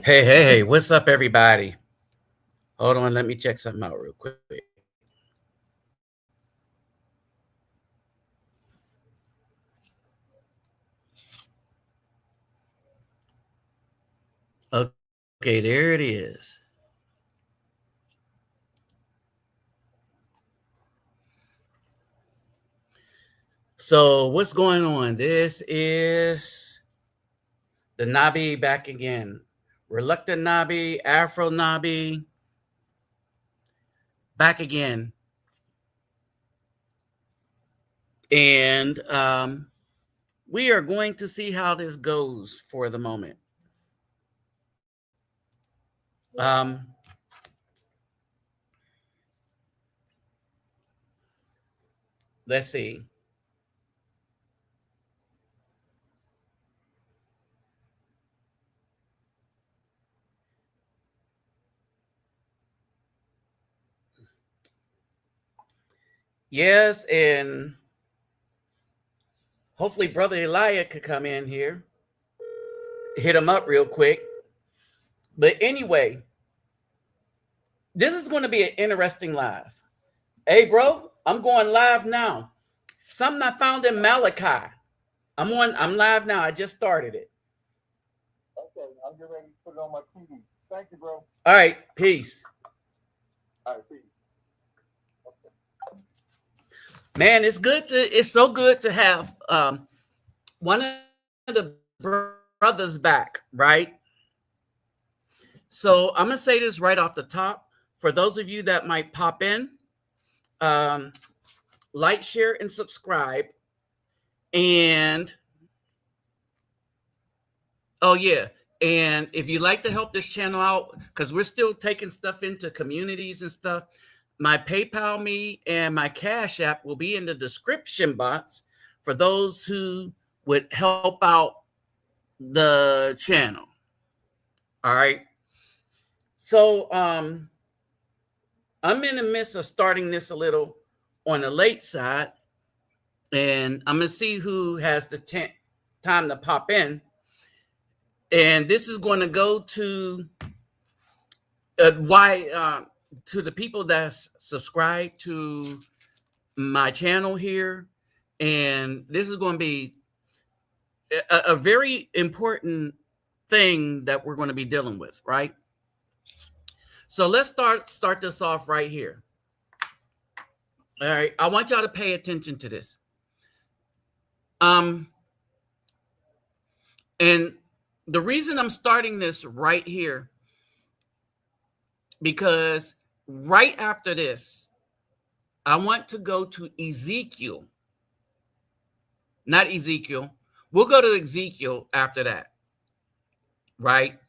Hey, what's up, everybody? Hold on, let me check something out real quick. Okay, there it is. So, what's going on? This is the Nabi back again. Reluctant Nabi, Afro Nabi, back again. And we are going to see how this goes for the moment. Um, let's see. Yes, and hopefully Brother Elijah could come in here, hit him up real quick. But anyway, this is going to be an interesting live. Hey, bro, I'm going live now. Something I found in Malachi. I'm live now. I just started it. Okay, I'm getting ready to put it on my TV. Thank you, bro. All right, peace. All right, peace. Man, it's so good to have one of the brothers back, right? So I'm gonna say this right off the top. For those of you that might pop in, like, share, and subscribe. And oh yeah, and if you'd like to help this channel out, because we're still taking stuff into communities and stuff, my PayPal me and my Cash App will be in the description box for those who would help out the channel. All right. So I'm in the midst of starting this a little on the late side, and I'm gonna see who has the time to pop in. And this is going to go to to the people that's subscribed to my channel here, and this is going to be a very important thing that we're going to be dealing with, right? So let's start this off right here. All right, I want y'all to pay attention to this. And the reason I'm starting this right here, because right after this, I want to go to Ezekiel. Not Ezekiel. We'll go to Ezekiel after that, right?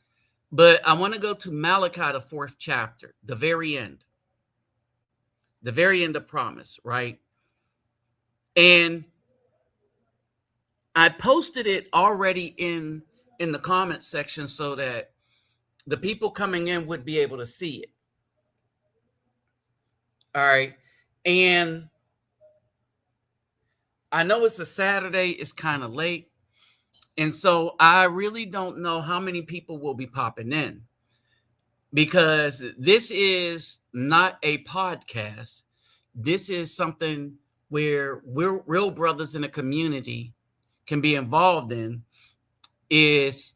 But I want to go to Malachi, the 4th chapter, the very end of promise, right? And I posted it already in the comment section so that the people coming in would be able to see it. All right. And I know it's a Saturday, it's kind of late. And so I really don't know how many people will be popping in, because this is not a podcast. This is something where we're real brothers in a community can be involved in. This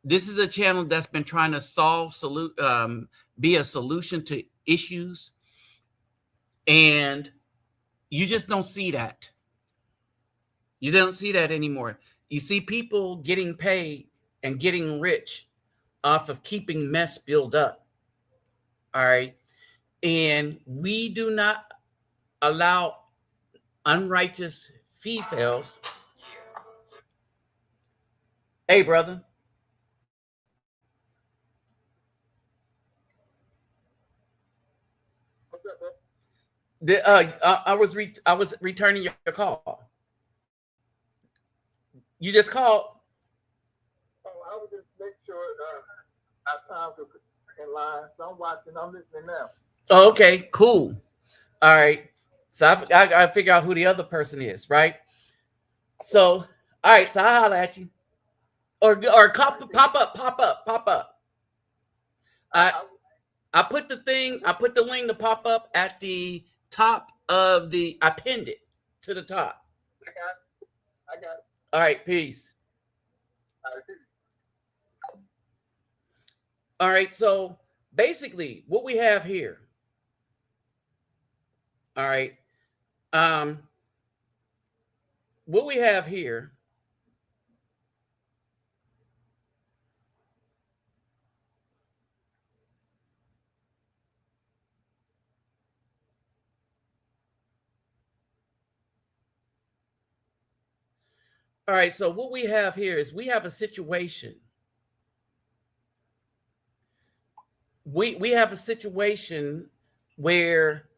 is a channel that's been trying to be a solution to issues, and you just don't see that. You don't see that anymore. You see people getting paid and getting rich off of keeping mess build up. All right. And we do not allow unrighteous females. Hey, brother. What's up, bro? I was returning your call. You just called. Oh, I was just making sure our time was in line. So I'm watching. I'm listening now. Oh, okay, cool. All right. So I figure out who the other person is, right? So, all right. So I'll holler at you. pop up. I I put the link to pop up at the top of I pinned it to the top. I got it. All right, peace. All right, so basically what we have here. All right. What we have here All right, so what we have here is we have a situation. We have a situation where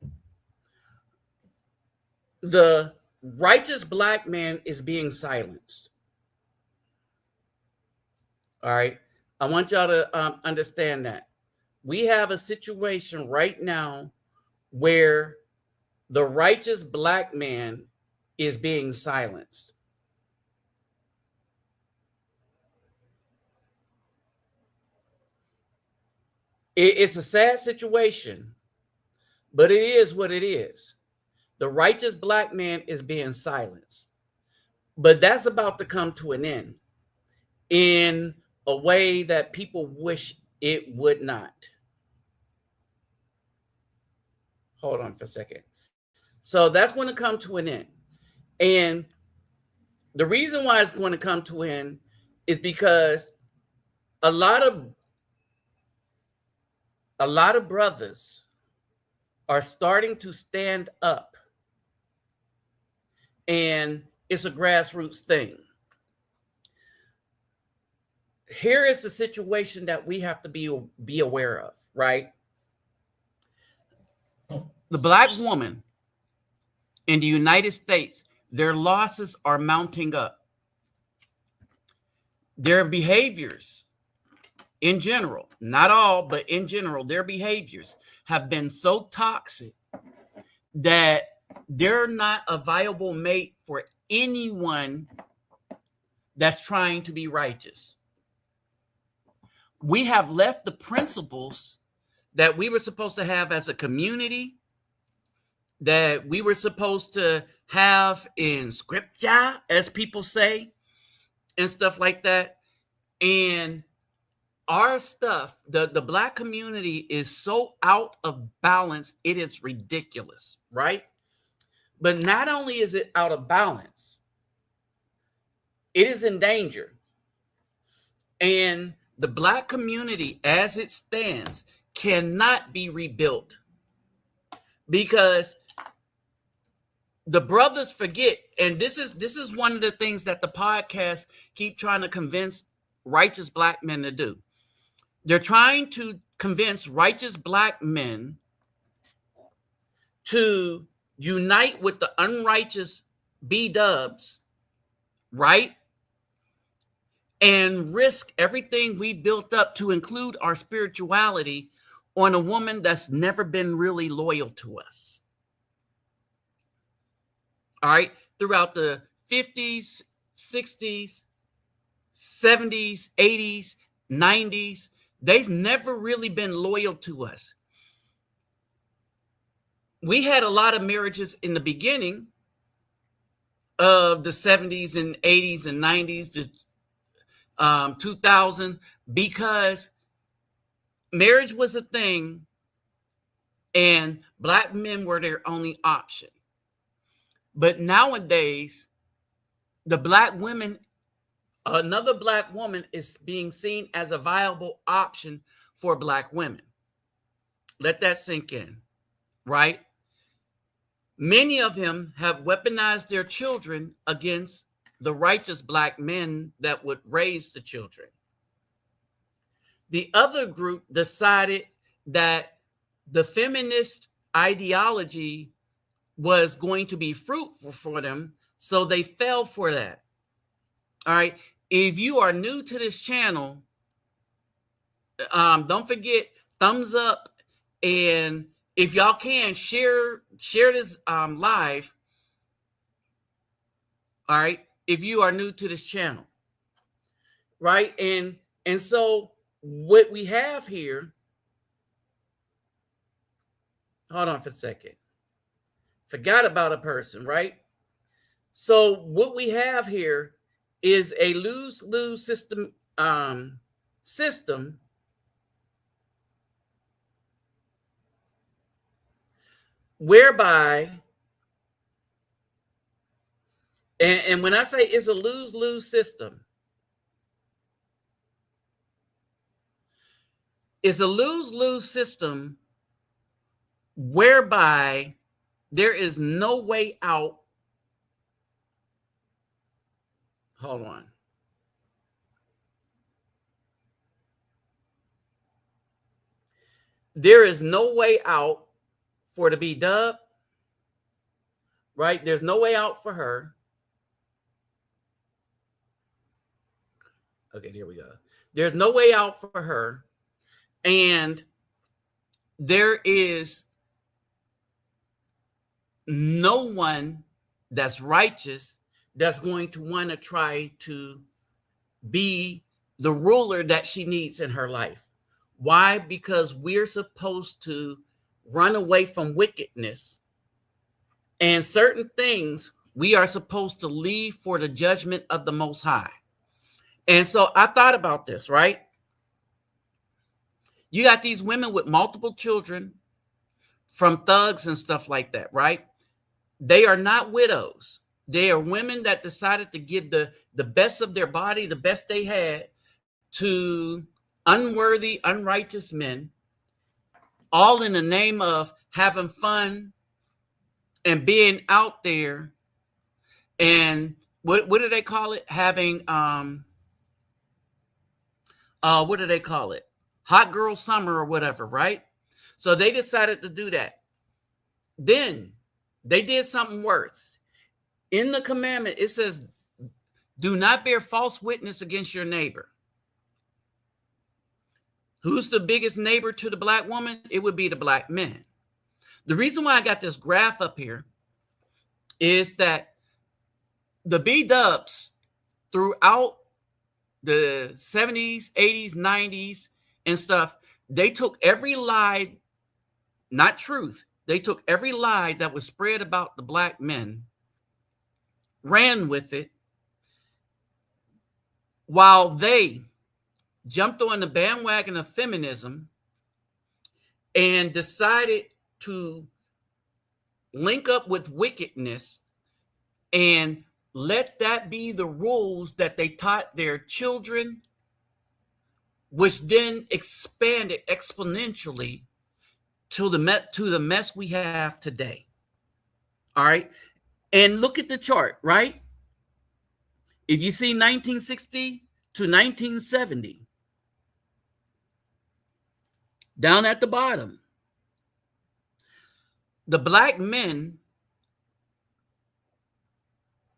the righteous black man is being silenced. All right. I want y'all to understand that. We have a situation right now where the righteous black man is being silenced. It's a sad situation, but it is what it is. The righteous black man is being silenced. But that's about to come to an end in a way that people wish it would not. Hold on for a second. So that's going to come to an end. And the reason why it's going to come to an end is because a lot of brothers are starting to stand up, and it's a grassroots thing. Here is the situation that we have to be aware of, right? The black woman in the United States, their losses are mounting up. Their behaviors in general, not all, but in general, their behaviors have been so toxic that they're not a viable mate for anyone that's trying to be righteous. We have left the principles that we were supposed to have as a community, that we were supposed to have in scripture, as people say, and stuff like that. And our stuff, the black community is so out of balance, it is ridiculous, right? But not only is it out of balance, it is in danger. And the black community as it stands cannot be rebuilt because the brothers forget, and this is one of the things that the podcast keep trying to convince righteous black men to do. They're trying to convince righteous black men to unite with the unrighteous Bdubs, right? And risk everything we built up to include our spirituality on a woman that's never been really loyal to us. All right. Throughout the 50s, 60s, 70s, 80s, 90s, they've never really been loyal to us. We had a lot of marriages in the beginning of the 70s and 80s and 90s to 2000 because marriage was a thing and black men were their only option. But nowadays, the black women, another black woman is being seen as a viable option for black women. Let that sink in, right? Many of them have weaponized their children against the righteous black men that would raise the children. The other group decided that the feminist ideology was going to be fruitful for them, so they fell for that. All right. If you are new to this channel, don't forget thumbs up, and if y'all can share this live. All right. If you are new to this channel, right? And so what we have here, hold on for a second. Forgot about a person, right? So what we have here is a lose-lose system whereby, and when I say it's a lose-lose system, it's a lose-lose system whereby there is no way out. Hold on. There is no way out for the Bdub, right? There's no way out for her. Okay, here we go. There's no way out for her. And there is no one that's righteous that's going to want to try to be the ruler that she needs in her life. Why? Because we're supposed to run away from wickedness, and certain things we are supposed to leave for the judgment of the Most High. And so I thought about this, right? You got these women with multiple children from thugs and stuff like that, right? They are not widows. They are women that decided to give the best of their body, the best they had, to unworthy, unrighteous men, all in the name of having fun and being out there. And what do they call it? Having what do they call it? Hot girl summer or whatever, right? So they decided to do that. Then they did something worse. In the commandment, it says, do not bear false witness against your neighbor. Who's the biggest neighbor to the black woman? It would be the black men. The reason why I got this graph up here is that the Bdubs throughout the 70s, 80s, 90s, and stuff, they took every lie, not truth, they took every lie that was spread about the black men, ran with it, while they jumped on the bandwagon of feminism and decided to link up with wickedness and let that be the rules that they taught their children, which then expanded exponentially to the mess we have today. All right. And look at the chart, right? If you see 1960 to 1970, down at the bottom, the black men,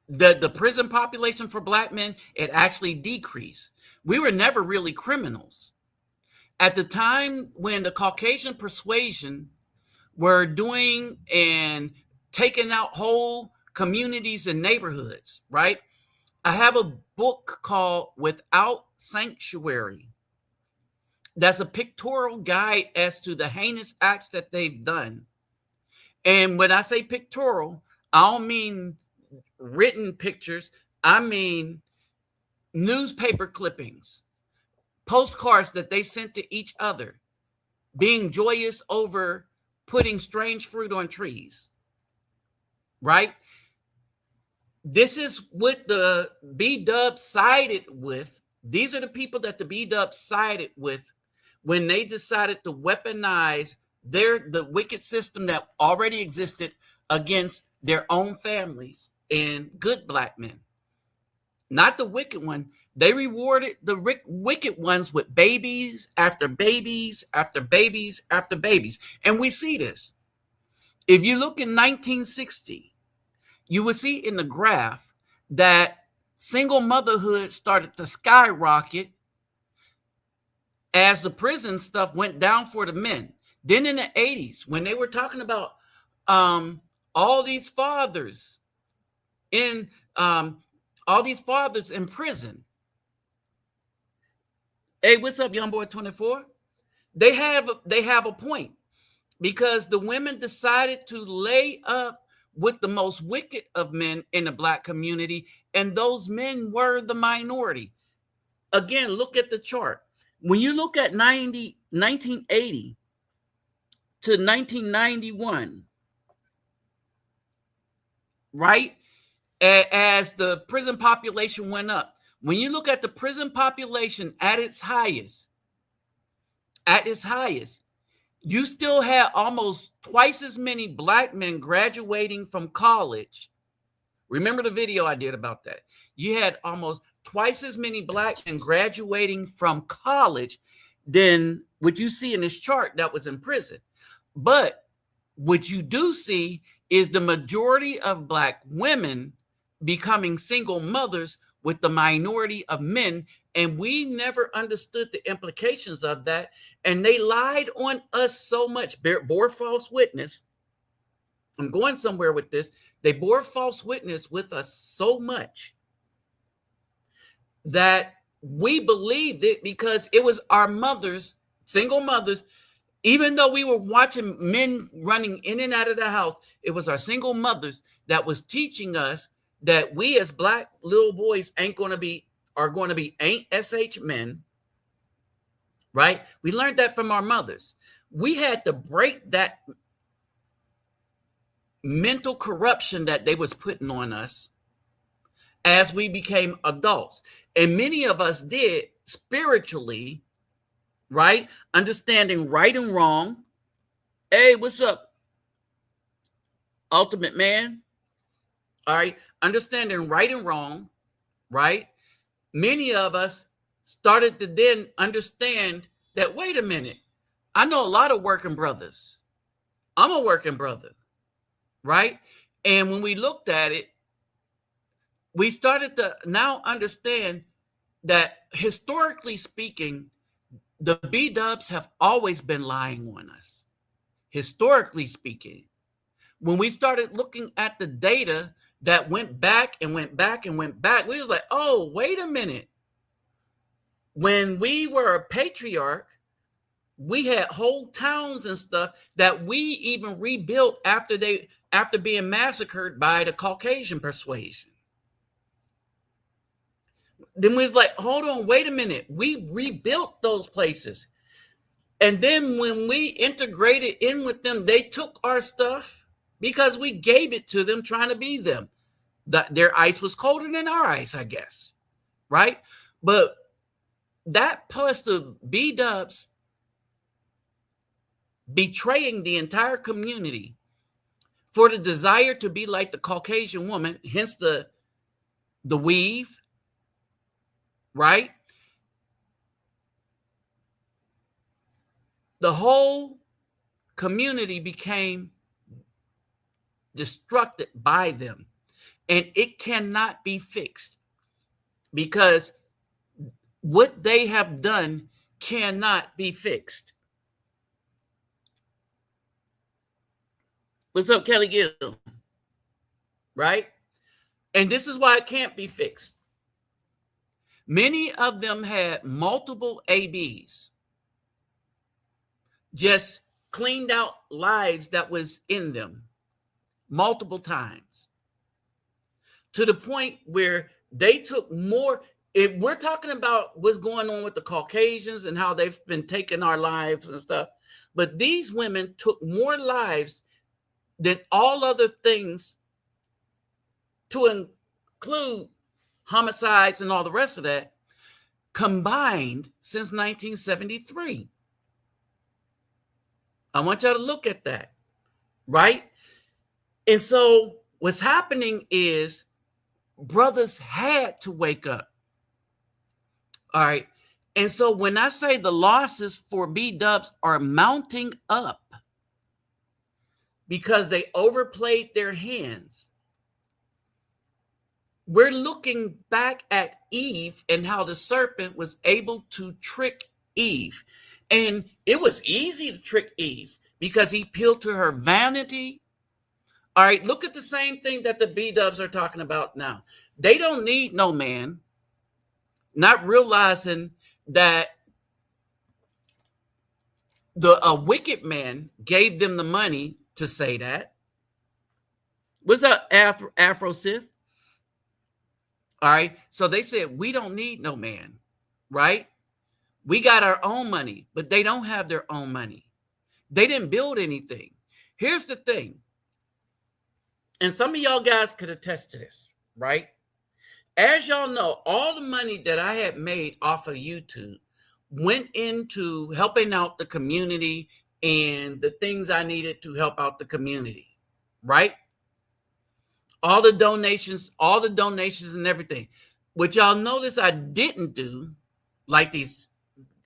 the prison population for black men, it actually decreased. We were never really criminals. At the time when the Caucasian persuasion were doing and taking out whole communities and neighborhoods, right? I have a book called Without Sanctuary. That's a pictorial guide as to the heinous acts that they've done. And when I say pictorial, I don't mean written pictures. I mean newspaper clippings, postcards that they sent to each other, being joyous over putting strange fruit on trees, right? This is what the Bdubs sided with. These are the people that the Bdubs sided with when they decided to weaponize the wicked system that already existed against their own families and good black men. Not the wicked one. They rewarded the wicked ones with babies after babies after babies after babies. And we see this. If you look in 1960, you will see in the graph that single motherhood started to skyrocket as the prison stuff went down for the men. Then in the 80s, when they were talking about all these fathers in prison, Hey, what's up, young boy 24? They have a point, because the women decided to lay up with the most wicked of men in the black community, and those men were the minority. Again, look at the chart. When you look at 1980 to 1991, right? As the prison population went up, when you look at the prison population at its highest, you still had almost twice as many black men graduating from college. Remember the video I did about that? You had almost twice as many black men graduating from college than what you see in this chart that was in prison. But what you do see is the majority of black women becoming single mothers with the minority of men. And we never understood the implications of that. And they lied on us so much, bore false witness. I'm going somewhere with this. They bore false witness with us so much that we believed it, because it was our mothers, single mothers. Even though we were watching men running in and out of the house, it was our single mothers that was teaching us that we as black little boys are going to be ain't sh men, right? We learned that from our mothers. We had to break that mental corruption that they was putting on us as we became adults. And many of us did spiritually, right? Understanding right and wrong. Hey, what's up, Ultimate Man? All right. Understanding right and wrong, right? Many of us started to then understand that, wait a minute, I know a lot of working brothers. I'm a working brother, right? And when we looked at it, we started to now understand that, historically speaking, the Bdubs have always been lying on us. Historically speaking, when we started looking at the data that went back and went back and went back, we was like, oh, wait a minute. When we were a patriarch, we had whole towns and stuff that we even rebuilt after being massacred by the Caucasian persuasion. Then we was like, hold on, wait a minute. We rebuilt those places. And then when we integrated in with them, they took our stuff because we gave it to them, trying to be them. Their ice was colder than our ice, I guess, right? But that plus the Bdubs betraying the entire community for the desire to be like the Caucasian woman, hence the weave, right? The whole community became destructed by them, and it cannot be fixed, because what they have done cannot be fixed. What's up, Kelly Gill? Right? And this is why it can't be fixed. Many of them had multiple ABs, just cleaned out lives that was in them multiple times, to the point where they took more. If we're talking about what's going on with the Caucasians and how they've been taking our lives and stuff, but these women took more lives than all other things, to include homicides and all the rest of that, combined since 1973. I want y'all to look at that, right? And so what's happening is brothers had to wake up. All right. And so when I say the losses for Bdubs are mounting up because they overplayed their hands, we're looking back at Eve and how the serpent was able to trick Eve. And it was easy to trick Eve because he appealed to her vanity. All right, look at the same thing that the Bdubs are talking about now. They don't need no man, not realizing that The wicked man gave them the money to say that. What's up, Afro Sith? All right. So they said, we don't need no man, right? We got our own money, but they don't have their own money. They didn't build anything. Here's the thing. And some of y'all guys could attest to this, right? As y'all know, all the money that I had made off of YouTube went into helping out the community and the things I needed to help out the community, right? All the donations and everything. What y'all notice I didn't do, like these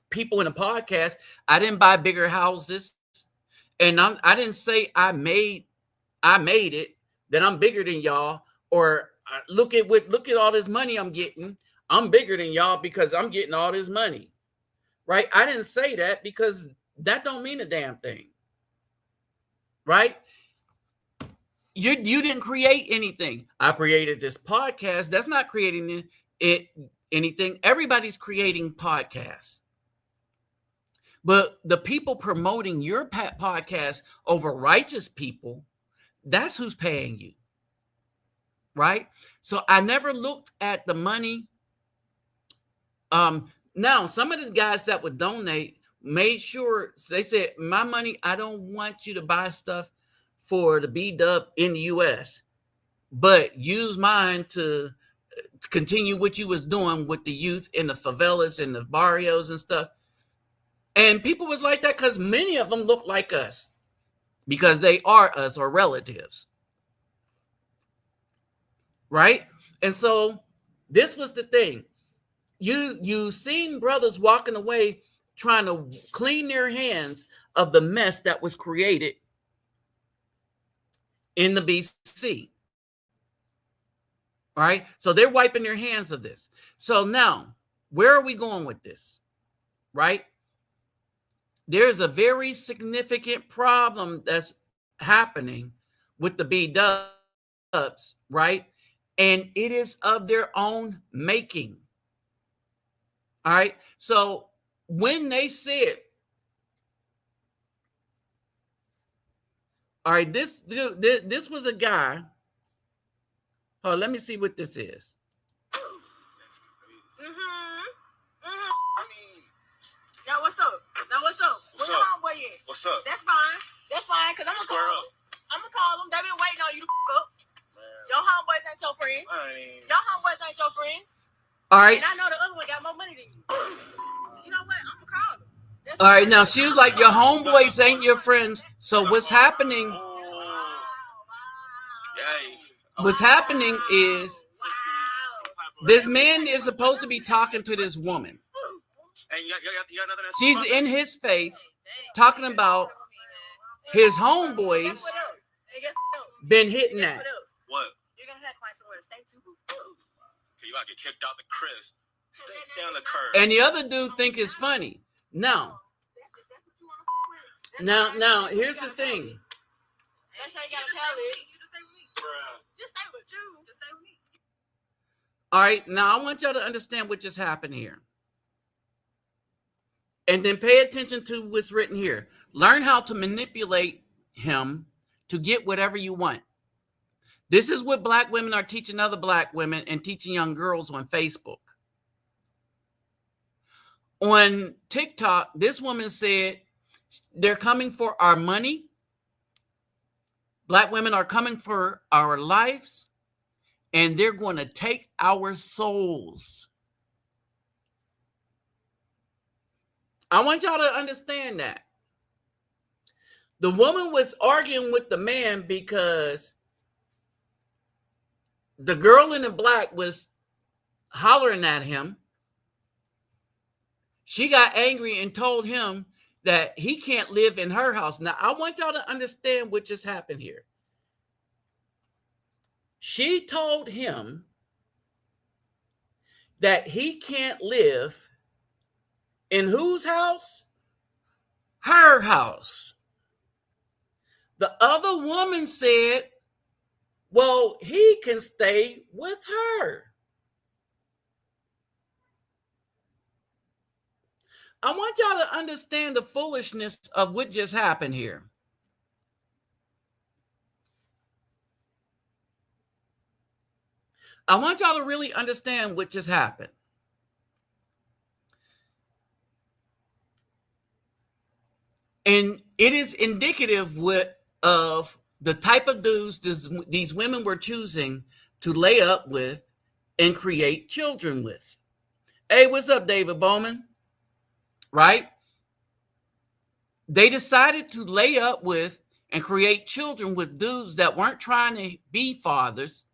people in the podcast, I didn't buy bigger houses. And I didn't say I made it, that I'm bigger than y'all, or look at all this money I'm getting. I'm bigger than y'all because I'm getting all this money. Right? I didn't say that because that don't mean a damn thing. Right? You didn't create anything. I created this podcast. That's not creating anything. Everybody's creating podcasts. But the people promoting your podcast over righteous people, that's who's paying you. Right? So I never looked at the money. Now, some of the guys that would donate made sure, they said, my money, I don't want you to buy stuff for the Bdub in the U.S., but use mine to continue what you was doing with the youth in the favelas and the barrios and stuff. And people was like that because many of them look like us because they are us or relatives. Right? And so this was the thing. You seen brothers walking away trying to clean their hands of the mess that was created in the BC. All right? So they're wiping their hands of this. So now, where are we going with this? Right? There's a very significant problem that's happening with the Bdubs, right? And it is of their own making. All right. So when they said, all right, this was a guy. Oh, let me see what this is. Yo, what's up? Now, what's up? Where your homeboy at? What's up? That's fine. That's fine, because I'm going to call him. I'm going to call him. They been waiting on you to f*** up. Your homeboys ain't your friends. Your homeboys ain't your friends. All right. And I know the other one got more money than you. You know what? I'm going to call him. That's all right. Now, she was like, your homeboys ain't your friends. So what's happening? What's happening is this man is supposed to be talking to this woman. She's in his face talking about his homeboys been hitting that. What? You're going to have to find somewhere to stay too. You might get kicked out the crib. Stay down the curb. And the other dude think it's funny. Now, here's the thing. That's how you got to tell it. Just stay with me. Just stay with you. Just stay with me. All right, now I want y'all to understand what just happened here. And then pay attention to what's written here. Learn how to manipulate him to get whatever you want. This is what black women are teaching other black women and teaching young girls on Facebook. On TikTok, this woman said, they're coming for our money. Black women are coming for our lives. And they're going to take our souls. I want y'all to understand that. The woman was arguing with the man because the girl in the black was hollering at him. She got angry and told him that he can't live in her house. Now, I want y'all to understand what just happened here. She told him that he can't live in whose house? Her house. The other woman said, well, he can stay with her. I want y'all to understand the foolishness of what just happened here. I want y'all to really understand what just happened. And it is indicative of the type of dudes these women were choosing to lay up with and create children with. Hey, what's up, David Bowman? Right? They decided to lay up with and create children with dudes that weren't trying to be fathers,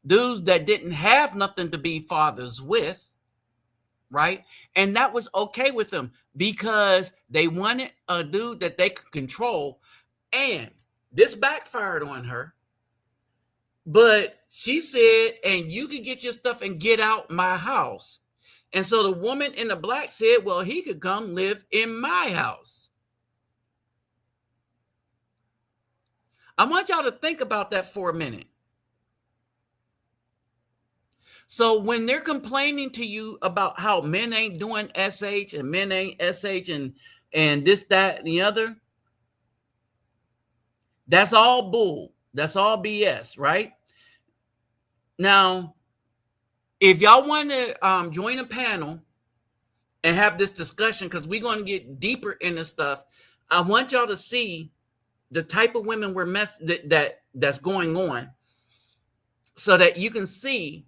dudes that didn't have nothing to be fathers with, right? And that was okay with them because they wanted a dude that they could control. And this backfired on her. But she said, and you can get your stuff and get out my house. And so the woman in the black said, well, he could come live in my house. I want y'all to think about that for a minute. So when they're complaining to you about how men ain't doing SH and men ain't SH and this, that, and the other, that's all bull. That's all BS, right? Now, if y'all want to join a panel and have this discussion, because we're going to get deeper into stuff, I want y'all to see the type of women that's going on so that you can see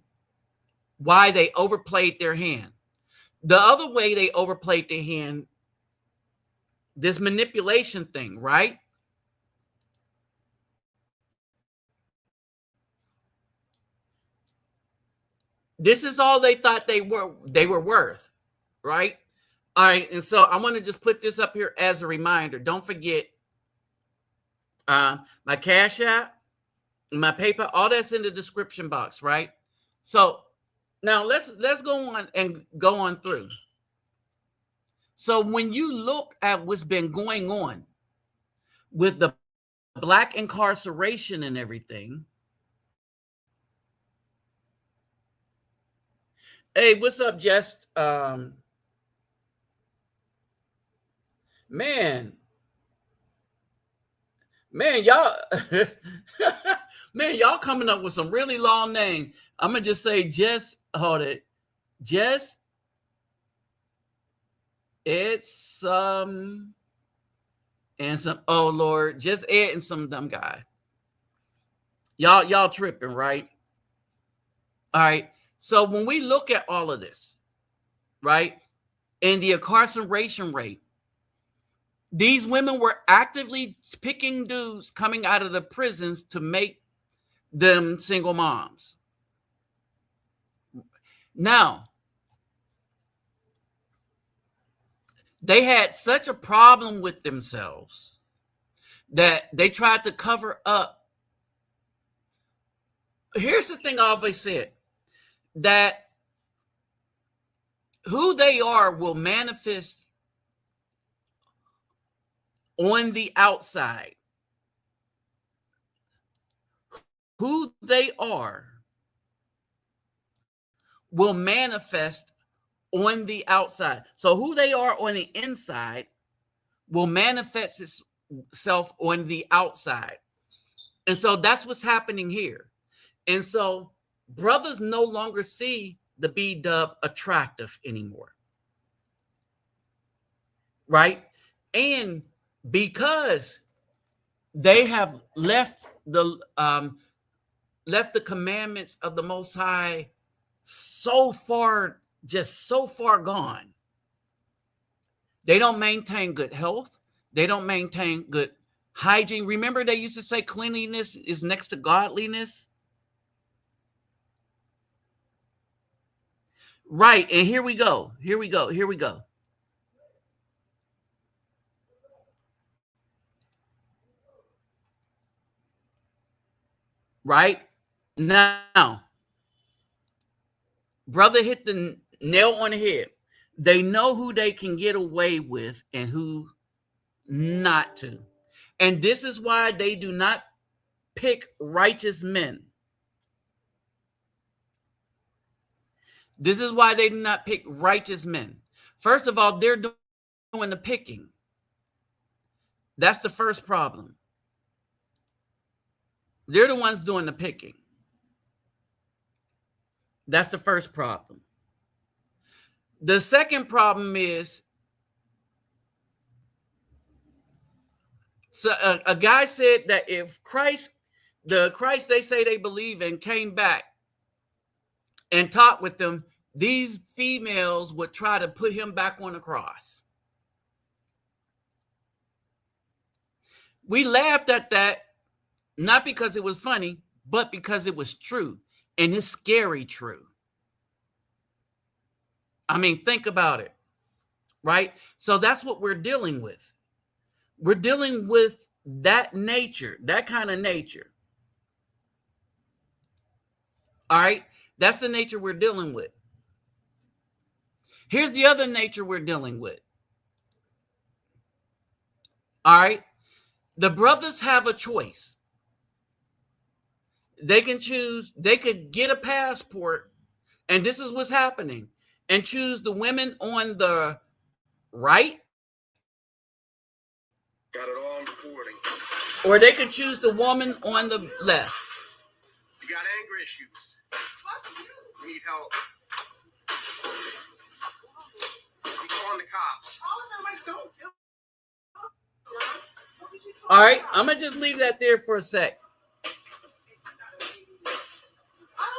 why they overplayed their hand. The other way they overplayed their hand, this manipulation thing, right? This is all they thought they were worth, right? All right, and so I want to just put this up here as a reminder. Don't forget my Cash App, my PayPal, all that's in the description box, right? So now let's go on and go on through. So when you look at what's been going on with the black incarceration and everything. Hey, what's up, Jess? Man, y'all, man, y'all coming up with some really long name. I'm gonna just say Jess. Hold it, Jess. It's and some. Oh Lord, just Ed and some dumb guy. Y'all tripping, right? All right. So when we look at all of this, right, and the incarceration rate, these women were actively picking dudes coming out of the prisons to make them single moms. Now, they had such a problem with themselves that they tried to cover up. Here's the thing I always said, that who they are will manifest on the outside. Who they are will manifest on the outside. So who they are on the inside will manifest itself on the outside. And so that's what's happening here. And so brothers no longer see the B-dub attractive anymore. Right? And because they have left the commandments of the Most High so far gone. They don't maintain good health. They don't maintain good hygiene. Remember, they used to say cleanliness is next to godliness. Right. And here we go. Right now, brother hit the nail on the head. They know who they can get away with and who not to. And this is why they do not pick righteous men. This is why they do not pick righteous men. First of all, they're doing the picking. That's the first problem. They're the ones doing the picking. That's the first problem. The second problem is, so a guy said that if the Christ they say they believe in, came back and talked with them, these females would try to put him back on the cross. We laughed at that, not because it was funny, but because it was true. And it's scary true. I mean, think about it, right? So that's what we're dealing with. We're dealing with that nature, that kind of nature. All right? That's the nature we're dealing with. Here's the other nature we're dealing with. All right? The brothers have a choice. They can choose, they could get a passport, and this is what's happening, and choose the women on the right. Got it all recording. Or they could choose the woman on the left. You got anger issues. You need help. I'm calling the cops. All right, I'm gonna just leave that there for a sec.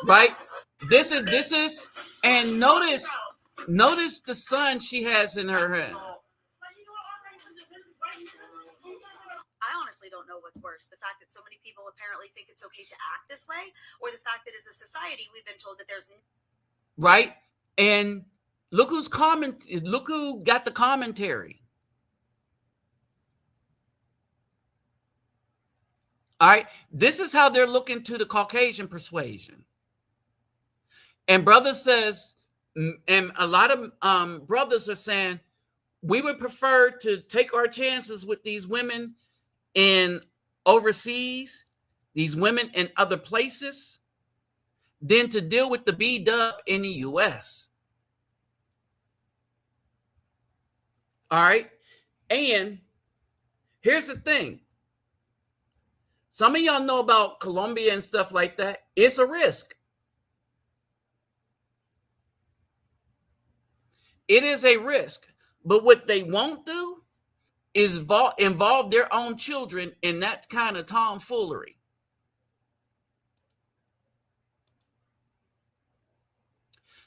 Right? This is, and notice the son she has in her hand. I honestly don't know what's worse, the fact that so many people apparently think it's okay to act this way, or the fact that as a society we've been told that there's right. And look who got the commentary. All right, this is how they're looking to the Caucasian persuasion. And Brothers says, and a lot of brothers are saying, we would prefer to take our chances with these women in overseas, these women in other places, than to deal with the Bdub in the U.S. All right. And here's the thing. Some of y'all know about Colombia and stuff like that. It's a risk. It is a risk. But what they won't do is involve their own children in that kind of tomfoolery.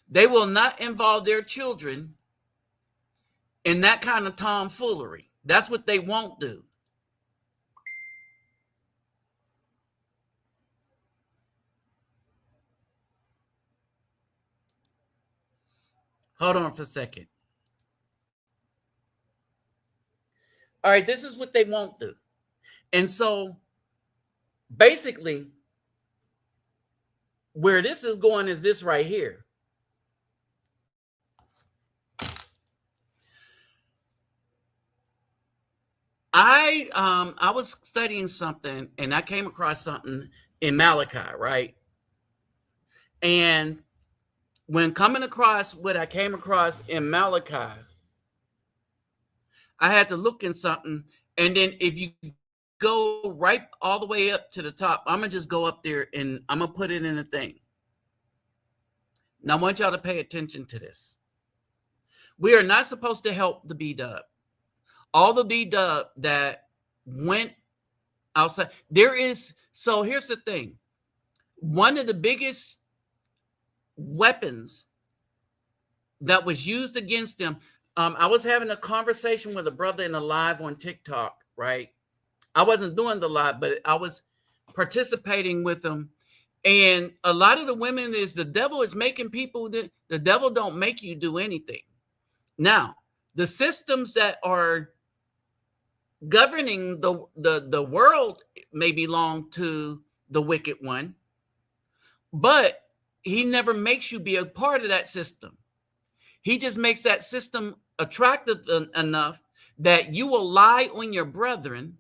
They will not involve their children in that kind of tomfoolery. That's what they won't do. Hold on for a second. All right, this is what they won't do. And so basically, where this is going is this right here. I was studying something and I came across something in Malachi, right? And when coming across what I came across in Malachi, I had to look in something. And then if you go right all the way up to the top, I'm going to just go up there and I'm going to put it in a thing. Now, I want y'all to pay attention to this. We are not supposed to help the Bdub. All the Bdub that went outside. So here's the thing. One of the biggest weapons that was used against them. I was having a conversation with a brother in a live on TikTok, right? I wasn't doing the live, but I was participating with them. And a lot of the women is the devil is making people, the devil don't make you do anything. Now, the systems that are governing the world may belong to the wicked one, but he never makes you be a part of that system. He just makes that system attractive enough that you will lie on your brethren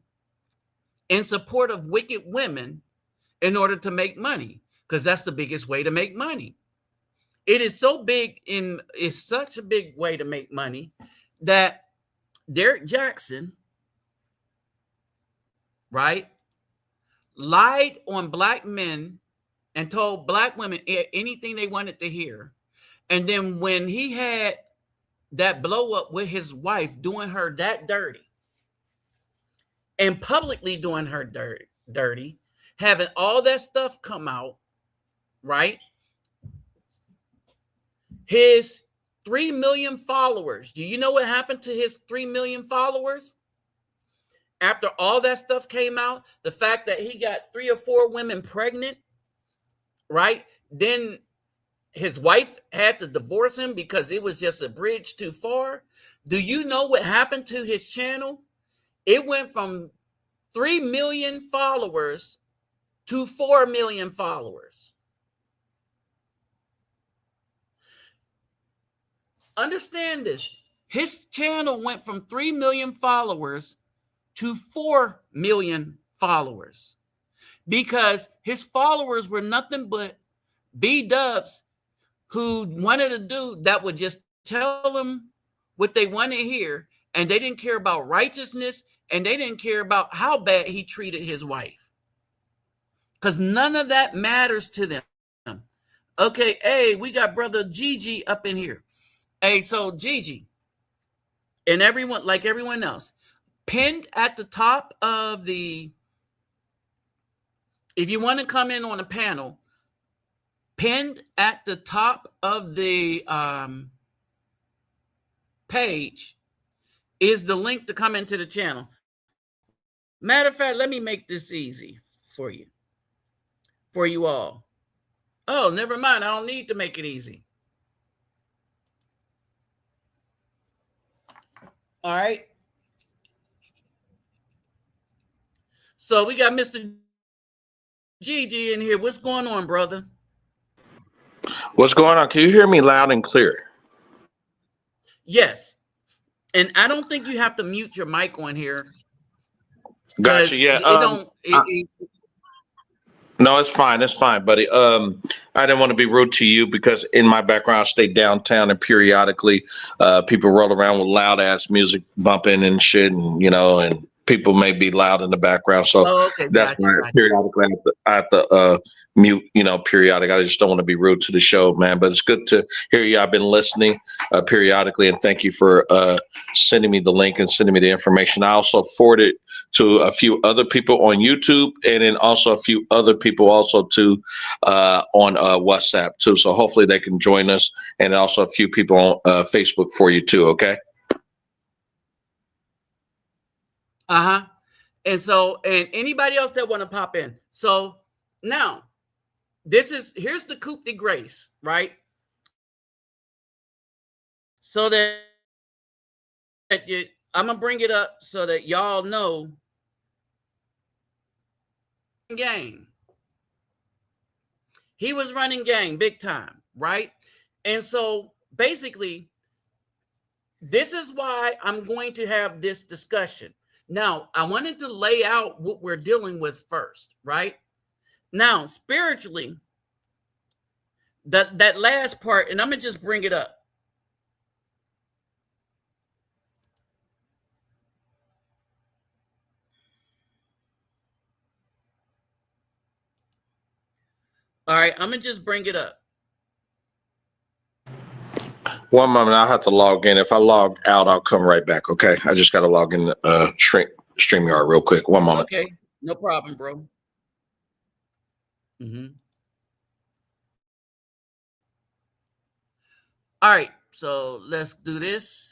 in support of wicked women in order to make money, because that's the biggest way to make money. It is so big, it's such a big way to make money that Derek Jackson, right, lied on black men and told black women anything they wanted to hear. And then when he had that blow up with his wife, doing her that dirty and publicly doing her dirty, having all that stuff come out, right? His 3 million followers. Do you know what happened to his 3 million followers? After all that stuff came out, the fact that he got 3 or 4 women pregnant, right? Then his wife had to divorce him because it was just a bridge too far. Do you know what happened to his channel? It went from 3 million followers to 4 million followers. Understand this. His channel went from 3 million followers to 4 million followers because his followers were nothing but Bdubs who wanted a dude that would just tell them what they want to hear, and they didn't care about righteousness, and they didn't care about how bad he treated his wife, because none of that matters to them. Okay, hey, we got brother Gigi up in here. Hey, so Gigi and everyone, like everyone else, pinned at the top of the, if you want to come in on a panel, pinned at the top of the page is the link to come into the channel. Matter of fact, let me make this easy for you all. Oh, never mind. I don't need to make it easy. All right. So we got Mr. Gigi in here. What's going on, brother? What's going on? Can you hear me loud and clear? Yes. And I don't think you have to mute your mic on here. Gotcha. Yeah. No, it's fine. It's fine, buddy. I didn't want to be rude to you because in my background, I stay downtown, and periodically people roll around with loud ass music bumping and shit, and and people may be loud in the background. So that's why periodically I have to mute, periodic. I just don't want to be rude to the show, man. But it's good to hear you. I've been listening periodically, and thank you for sending me the link and sending me the information. I also forwarded to a few other people on YouTube, and then also a few other people also too on WhatsApp too. So hopefully they can join us, and also a few people on Facebook for you too. Okay. And so, and anybody else that want to pop in. So now, here's the coup de grace, right? So that I'm gonna bring it up so that y'all know. Gang. He was running gang big time, right? And so basically, this is why I'm going to have this discussion. Now, I wanted to lay out what we're dealing with first, right? Now, spiritually, that last part, and I'm gonna just bring it up. All right, I'm gonna just bring it up. One moment, I'll have to log in. If I log out, I'll come right back. Okay, I just got to log in StreamYard real quick. One moment. Okay, no problem, bro. All right, so let's do this.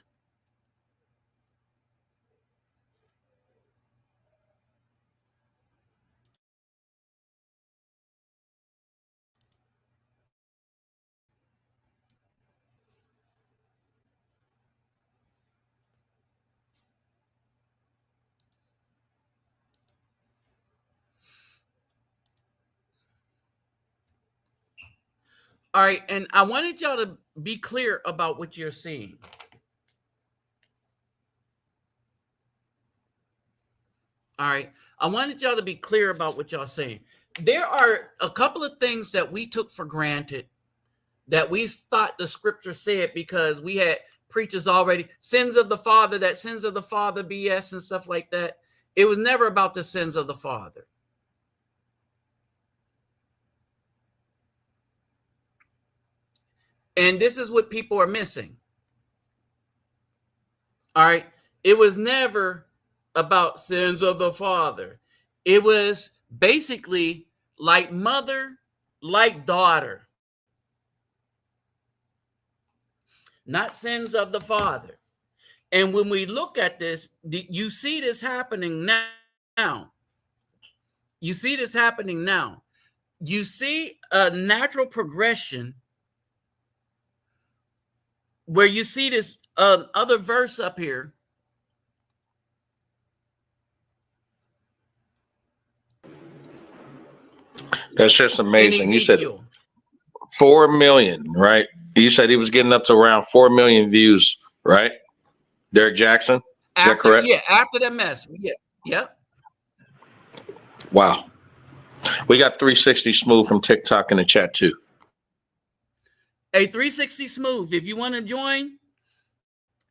All right, and I wanted y'all to be clear about what you're seeing. All right, I wanted y'all to be clear about what y'all saying. There are a couple of things that we took for granted that we thought the scripture said because we had preachers already, sins of the father, that sins of the father BS and stuff like that. It was never about the sins of the father. And this is what people are missing. All right. It was never about sins of the father. It was basically like mother, like daughter. Not sins of the father. And when we look at this, you see this happening now. You see this happening now. You see a natural progression where you see this other verse up here. That's just amazing. You said 4 million, right? You said he was getting up to around 4 million views, right? Derek Jackson, is that correct? Yeah, after that mess. Yeah, yep. Wow. We got 360 Smooth from TikTok in the chat too. A 360 Smooth, if you want to join,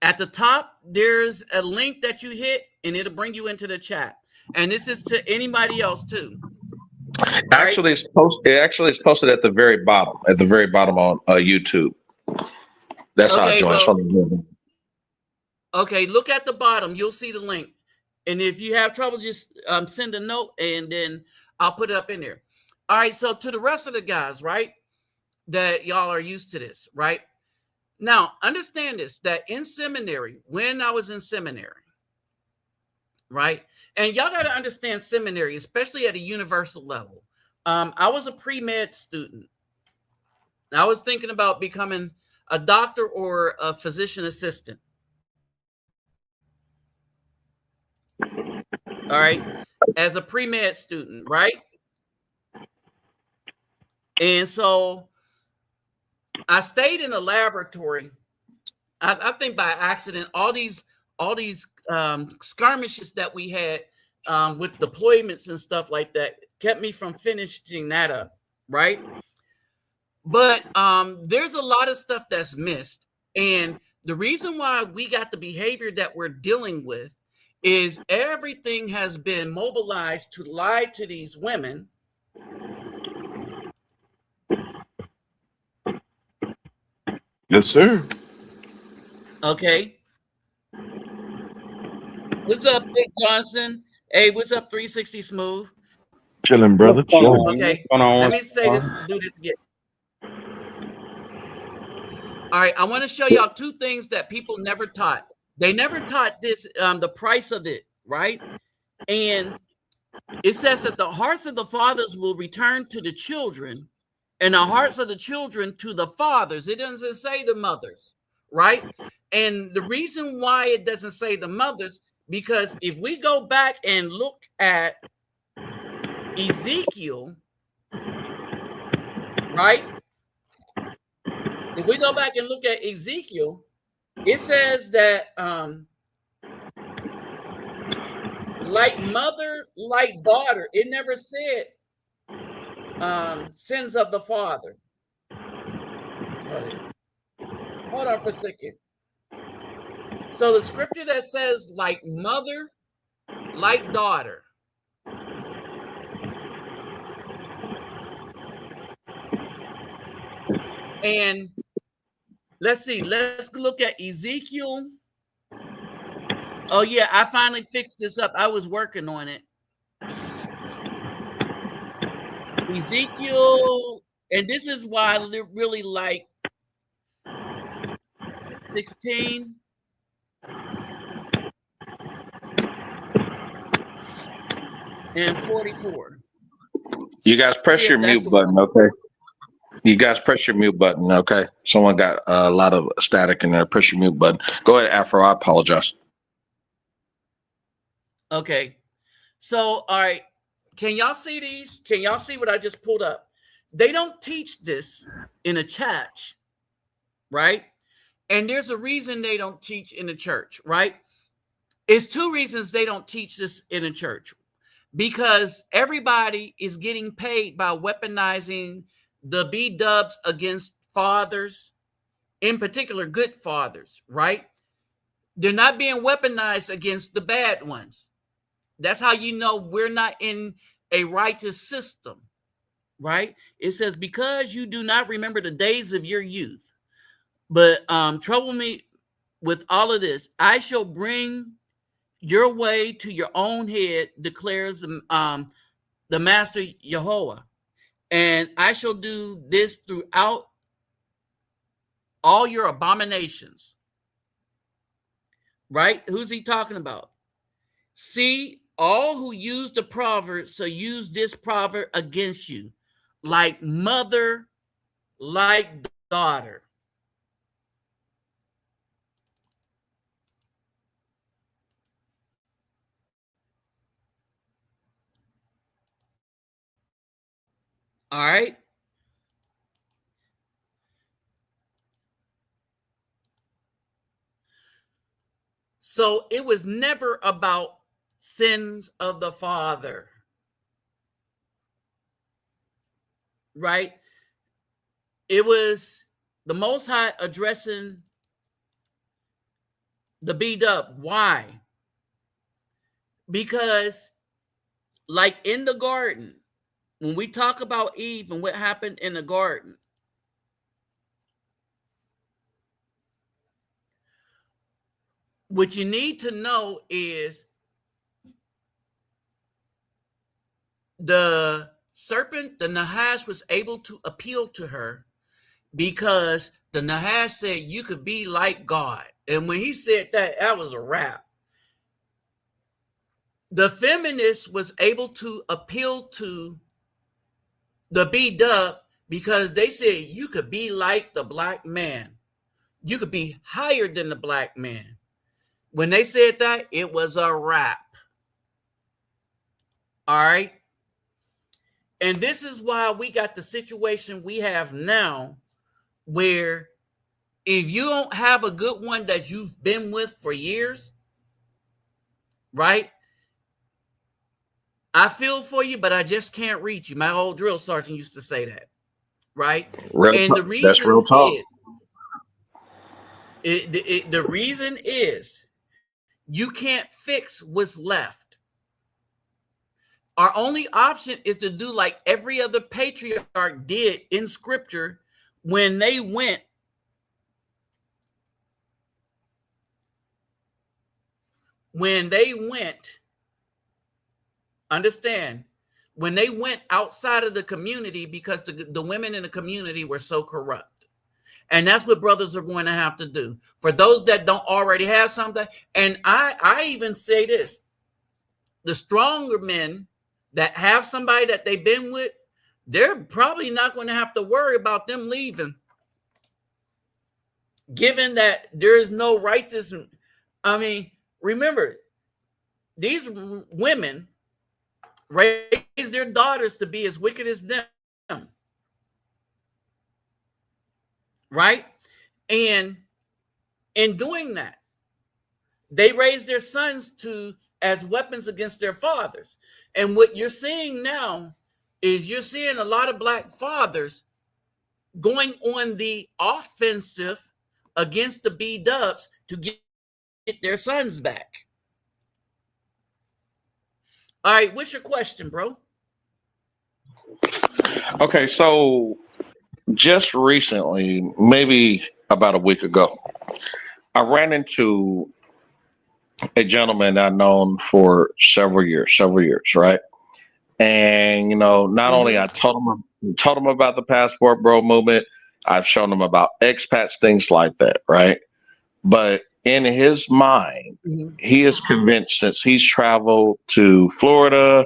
at the top, there's a link that you hit and it'll bring you into the chat. And this is to anybody else too. Actually, it's posted at the very bottom on YouTube. That's how I joined. Okay, look at the bottom. You'll see the link. And if you have trouble, just send a note and then I'll put it up in there. All right, so to the rest of the guys, right, that y'all are used to this, right? Now, understand this, that in seminary, when I was in seminary, right, and y'all got to understand seminary, especially at a universal level. I was a pre-med student. I was thinking about becoming a doctor or a physician assistant. All right, as a pre-med student, right? And so I stayed in a laboratory. I think by accident, all these skirmishes that we had with deployments and stuff like that kept me from finishing that up, right? But there's a lot of stuff that's missed. And the reason why we got the behavior that we're dealing with is everything has been mobilized to lie to these women. Yes, sir. Okay. What's up, Dick Johnson? Hey, what's up, 360 Smooth? Chilling, brother. Chilling. Okay. Let me say this, do this again. All right, I want to show y'all two things that people never taught. They never taught this, the price of it, right? And it says that the hearts of the fathers will return to the children and the hearts of the children to the fathers. It doesn't say the mothers, right? And the reason why it doesn't say the mothers, because if we go back and look at Ezekiel, right? If we go back and look at Ezekiel, it says that like mother, like daughter. It never said sins of the father. Hold on for a second. So the scripture that says like mother, like daughter. And let's see, let's look at Ezekiel. Oh yeah, I finally fixed this up. I was working on it. Ezekiel, and this is why I really like 16 and 44. You guys press your mute button, okay? You guys press your mute button, okay? Someone got a lot of static in there. Press your mute button. Go ahead, Afro. I apologize. Okay. So, all right. Can y'all see these? Can y'all see what I just pulled up? They don't teach this in a church, right? And there's a reason they don't teach in the church, right? It's two reasons they don't teach this in a church. Because everybody is getting paid by weaponizing the Bdubs against fathers in particular, good fathers, right? They're not being weaponized against the bad ones. That's how you know we're not in a righteous system, right? It says, because you do not remember the days of your youth, but trouble me with all of this, I shall bring your way to your own head, declares the Master Jehovah. And I shall do this throughout all your abominations. Right? Who's he talking about? See, all who use the proverb shall use this proverb against you, like mother, like daughter. All right. So it was never about sins of the father. Right? It was the Most High addressing the Bdubs. Why? Because, like in the garden, when we talk about Eve and what happened in the garden, what you need to know is the serpent, the Nahash, was able to appeal to her because the Nahash said you could be like God. And when he said that, that was a wrap. The feminist was able to appeal to the Bdub because they said you could be like the black man. You could be higher than the black man. When they said that, it was a wrap. All right. And this is why we got the situation we have now, where if you don't have a good one that you've been with for years, right? I feel for you, but I just can't reach you. My old drill sergeant used to say that, right? And the reason that's real talk. The reason is you can't fix what's left. Our only option is to do like every other patriarch did in scripture when they went understand, when they went outside of the community because the women in the community were so corrupt. And that's what brothers are going to have to do. For those that don't already have something, and I even say this, the stronger men that have somebody that they've been with, they're probably not going to have to worry about them leaving, given that there is no righteous. I mean, remember, these women raise their daughters to be as wicked as them, right? And in doing that, they raise their sons to as weapons against their fathers. And what you're seeing now is you're seeing a lot of black fathers going on the offensive against the Bdubs to get their sons back. All right, what's your question, bro? Okay, so just recently, maybe about a week ago, I ran into a gentleman I've known for several years, right? And not only I told him about the passport bro movement, I've shown him about expats, things like that, right? But in his mind, he is convinced, since he's traveled to Florida,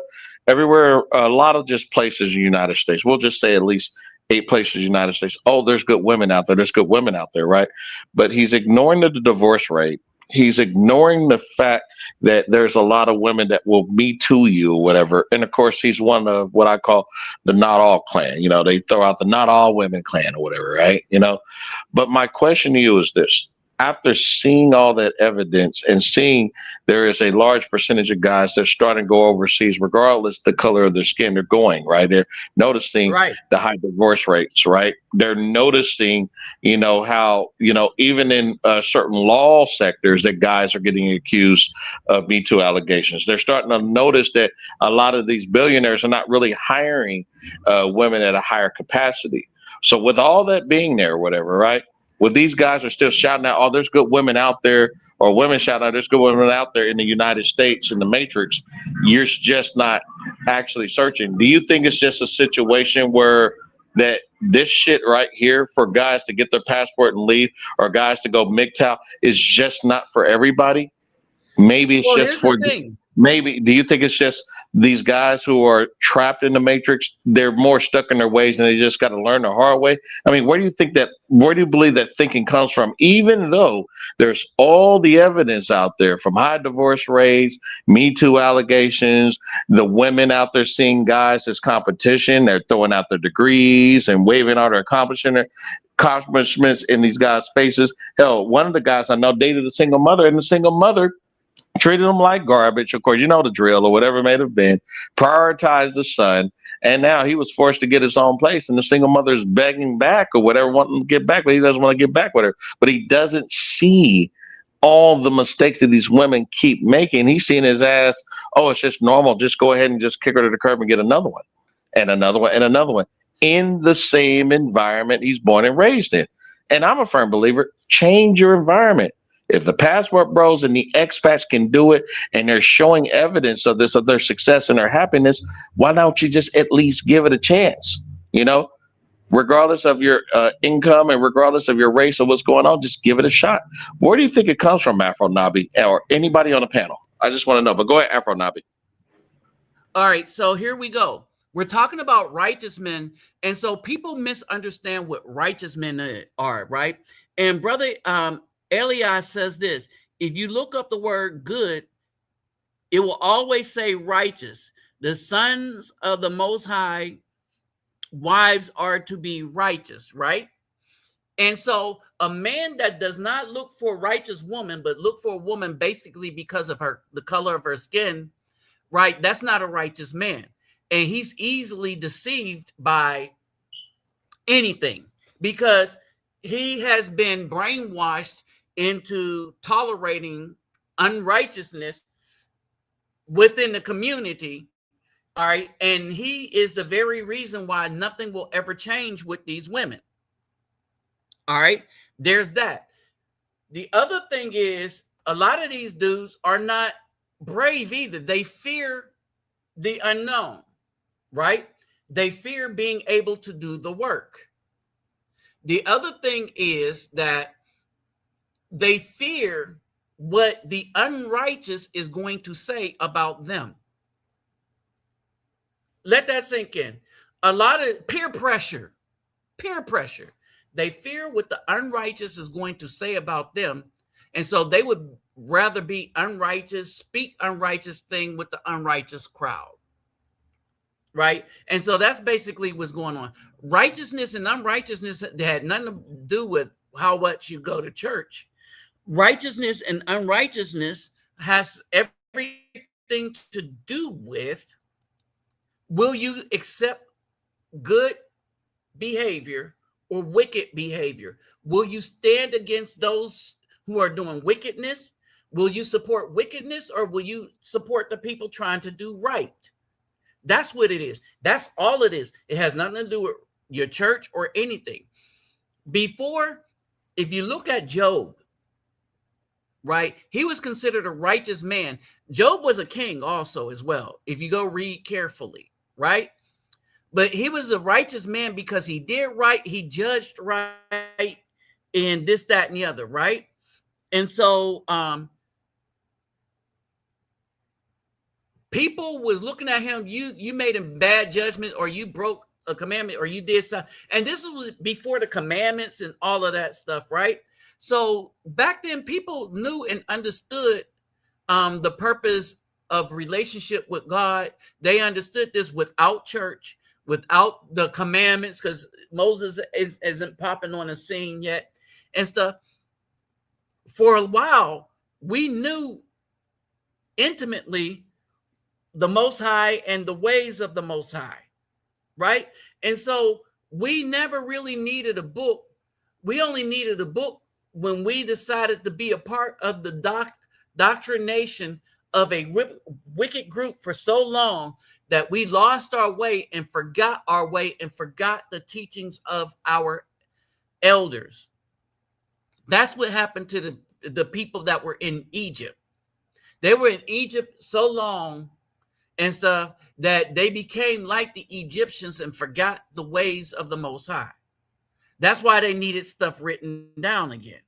everywhere, a lot of just places in the United States, we'll just say at least 8 places in the United States. Oh, there's good women out there. There's good women out there, right? But he's ignoring the divorce rate. He's ignoring the fact that there's a lot of women that will Me Too you or whatever. And of course, he's one of what I call the not all clan. They throw out the not all women clan or whatever, right? But my question to you is this. after seeing all that evidence and seeing there is a large percentage of guys that are starting to go overseas, regardless the color of their skin, they're going, right? They're noticing Right. the high divorce rates, right? They're noticing, how, even in certain law sectors that guys are getting accused of Me Too allegations. They're starting to notice that a lot of these billionaires are not really hiring women at a higher capacity. So with all that being there, whatever, right? Well, these guys are still shouting out, oh, there's good women out there, or women shouting out, there's good women out there in the United States in the Matrix. You're just not actually searching. Do you think it's just a situation where that this shit right here for guys to get their passport and leave, or guys to go MGTOW, is just not for everybody? Maybe it's Well, just here's for the thing. maybe. Do you think it's just these guys who are trapped in the matrix? They're more stuck in their ways and they just got to learn the hard way. I mean, where do you believe that thinking comes from? Even though there's all the evidence out there from high divorce rates, Me Too allegations, the women out there seeing guys as competition, they're throwing out their degrees and waving all their accomplishments in these guys' faces. Hell, one of the guys I know dated a single mother, and the single mother treated them like garbage. Of course, you know the drill, or whatever it may have been. Prioritized the son, and now he was forced to get his own place, and the single mother's begging back or whatever, wanting to get back, but he doesn't want to get back with her. But he doesn't see all the mistakes that these women keep making. He's seeing his ass, oh, it's just normal. Just go ahead and just kick her to the curb and get another one, and another one, and another one, in the same environment he's born and raised in. And I'm a firm believer, change your environment. If the passport bros and the expats can do it, and they're showing evidence of this, of their success and their happiness, why don't you just at least give it a chance? Regardless of your income and regardless of your race or what's going on, just give it a shot. Where do you think it comes from, Afro Nabi, or anybody on the panel? I just want to know. But go ahead, Afro Nabi. All right, so here we go. We're talking about righteous men, and so people misunderstand what righteous men are, right? And brother Elias says this: if you look up the word good, it will always say righteous. The sons of the Most High wives are to be righteous, right? And so a man that does not look for a righteous woman, but look for a woman basically because of the color of her skin, right? That's not a righteous man. And he's easily deceived by anything because he has been brainwashed into tolerating unrighteousness within the community. All right. And he is the very reason why nothing will ever change with these women. All right. There's that. The other thing is a lot of these dudes are not brave either. They fear the unknown, right? They fear being able to do the work. The other thing is that they fear what the unrighteous is going to say about them. Let that sink in. A lot of peer pressure. They fear what the unrighteous is going to say about them. And so they would rather be unrighteous, speak unrighteous thing with the unrighteous crowd. Right? And so that's basically what's going on. Righteousness and unrighteousness had nothing to do with how much you go to church. Righteousness and unrighteousness has everything to do with, will you accept good behavior or wicked behavior? Will you stand against those who are doing wickedness? Will you support wickedness, or will you support the people trying to do right? That's what it is. That's all it is. It has nothing to do with your church or anything. Before, if you look at Job, right, he was considered a righteous man. Job was a king also as well, if you go read carefully, right? But he was a righteous man because he did right, he judged right, and this, that, and the other, right? And so people was looking at him, you made a bad judgment, or you broke a commandment, or you did something. And this was before the commandments and all of that stuff, right? So back then, people knew and understood the purpose of relationship with God. They understood this without church, without the commandments, because Moses isn't popping on the scene yet and stuff. for a while, we knew intimately the Most High and the ways of the Most High, right? And so we never really needed a book. We only needed a book when we decided to be a part of the doctrination of a wicked group for so long that we lost our way and forgot our way and forgot the teachings of our elders. That's what happened to the people that were in Egypt. They were in Egypt so long and stuff that they became like the Egyptians and forgot the ways of the Most High. That's why they needed stuff written down again.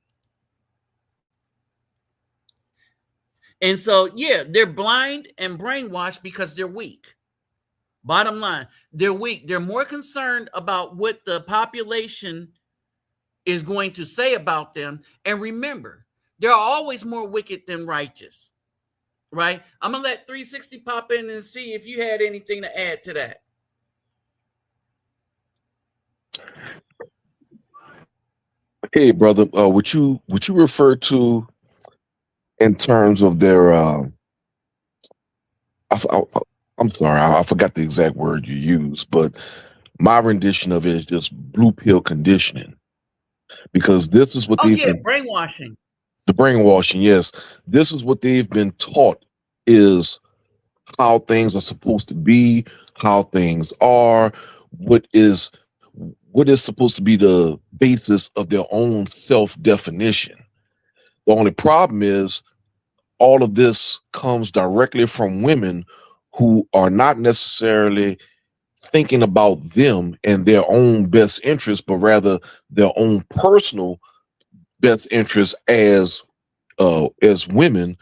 And so, yeah, they're blind and brainwashed because they're weak. Bottom line, they're weak. They're more concerned about what the population is going to say about them. And remember, they're always more wicked than righteous, right? I'm going to let 360 pop in and see if you had anything to add to that. Hey, brother, what you refer to in terms of their I'm sorry, I forgot the exact word you used, but my rendition of it is just blue pill conditioning, because this is what brainwashing. The brainwashing, yes, this is what they've been taught is how things are supposed to be, how things are, what is supposed to be the basis of their own self-definition. The only problem is all of this comes directly from women who are not necessarily thinking about them and their own best interest, but rather their own personal best interest as women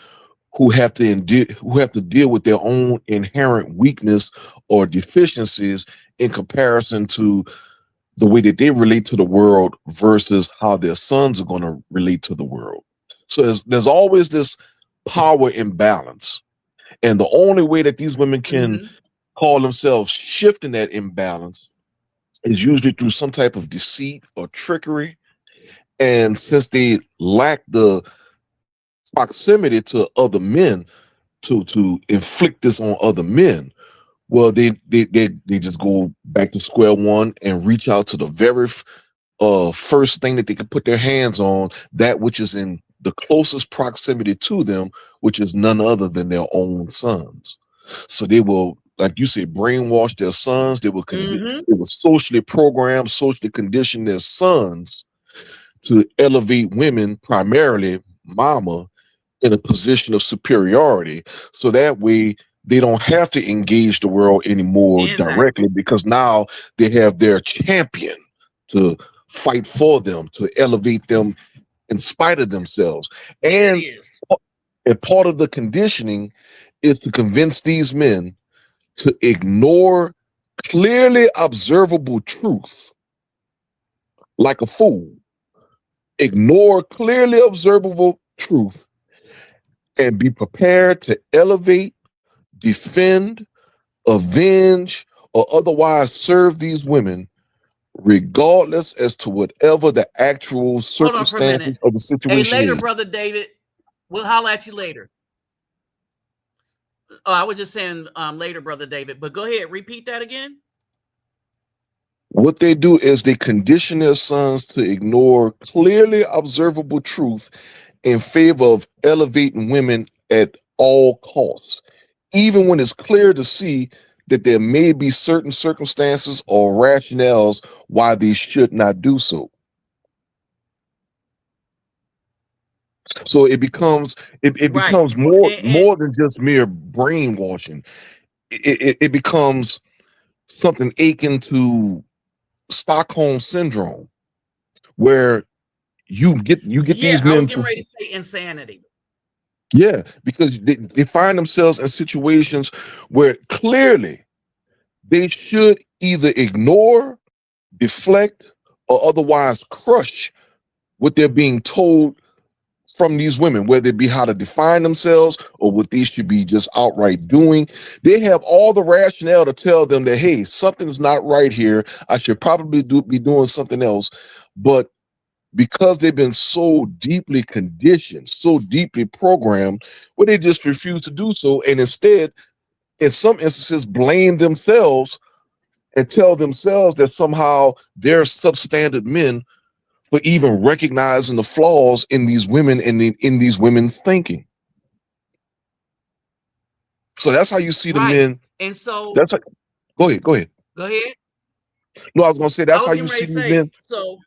who have to deal with their own inherent weakness or deficiencies in comparison to the way that they relate to the world versus how their sons are going to relate to the world. So there's always this power imbalance. And the only way that these women can call themselves shifting that imbalance is usually through some type of deceit or trickery. And since they lack the proximity to other men to inflict this on other men, well, they just go back to square one and reach out to the very first thing that they can put their hands on, that which is in the closest proximity to them, which is none other than their own sons. So they will, like you said, brainwash their sons. They will socially program, socially condition their sons to elevate women, primarily mama, in a position of superiority. So that way they don't have to engage the world anymore directly, because now they have their champion to fight for them, to elevate them in spite of themselves. And part of the conditioning is to convince these men to ignore clearly observable truth like a fool. Ignore clearly observable truth and be prepared to elevate, defend, avenge, or otherwise serve these women, regardless as to whatever the actual circumstances of the situation. Hey, later, Brother David. We'll holler at you later. Oh, I was just saying later, Brother David, but go ahead, repeat that again. What they do is they condition their sons to ignore clearly observable truth in favor of elevating women at all costs, even when it's clear to see that there may be certain circumstances or rationales why they should not do so. So it becomes more than just mere brainwashing. It becomes something akin to Stockholm syndrome, where you get these men. I was getting ready to say insanity. Yeah, because they find themselves in situations where clearly they should either ignore, deflect, or otherwise crush what they're being told from these women, whether it be how to define themselves or what they should be just outright doing. They have all the rationale to tell them that, hey, something's not right here. I should probably be doing something else. But because they've been so deeply conditioned, so deeply programmed, where they just refuse to do so, and instead, in some instances, blame themselves and tell themselves that somehow they're substandard men for even recognizing the flaws in these women and in these women's thinking. So that's how you see the Right. men. And so That's how, go ahead. go ahead. No, I was gonna say I that's was how getting you ready see to these say, men. so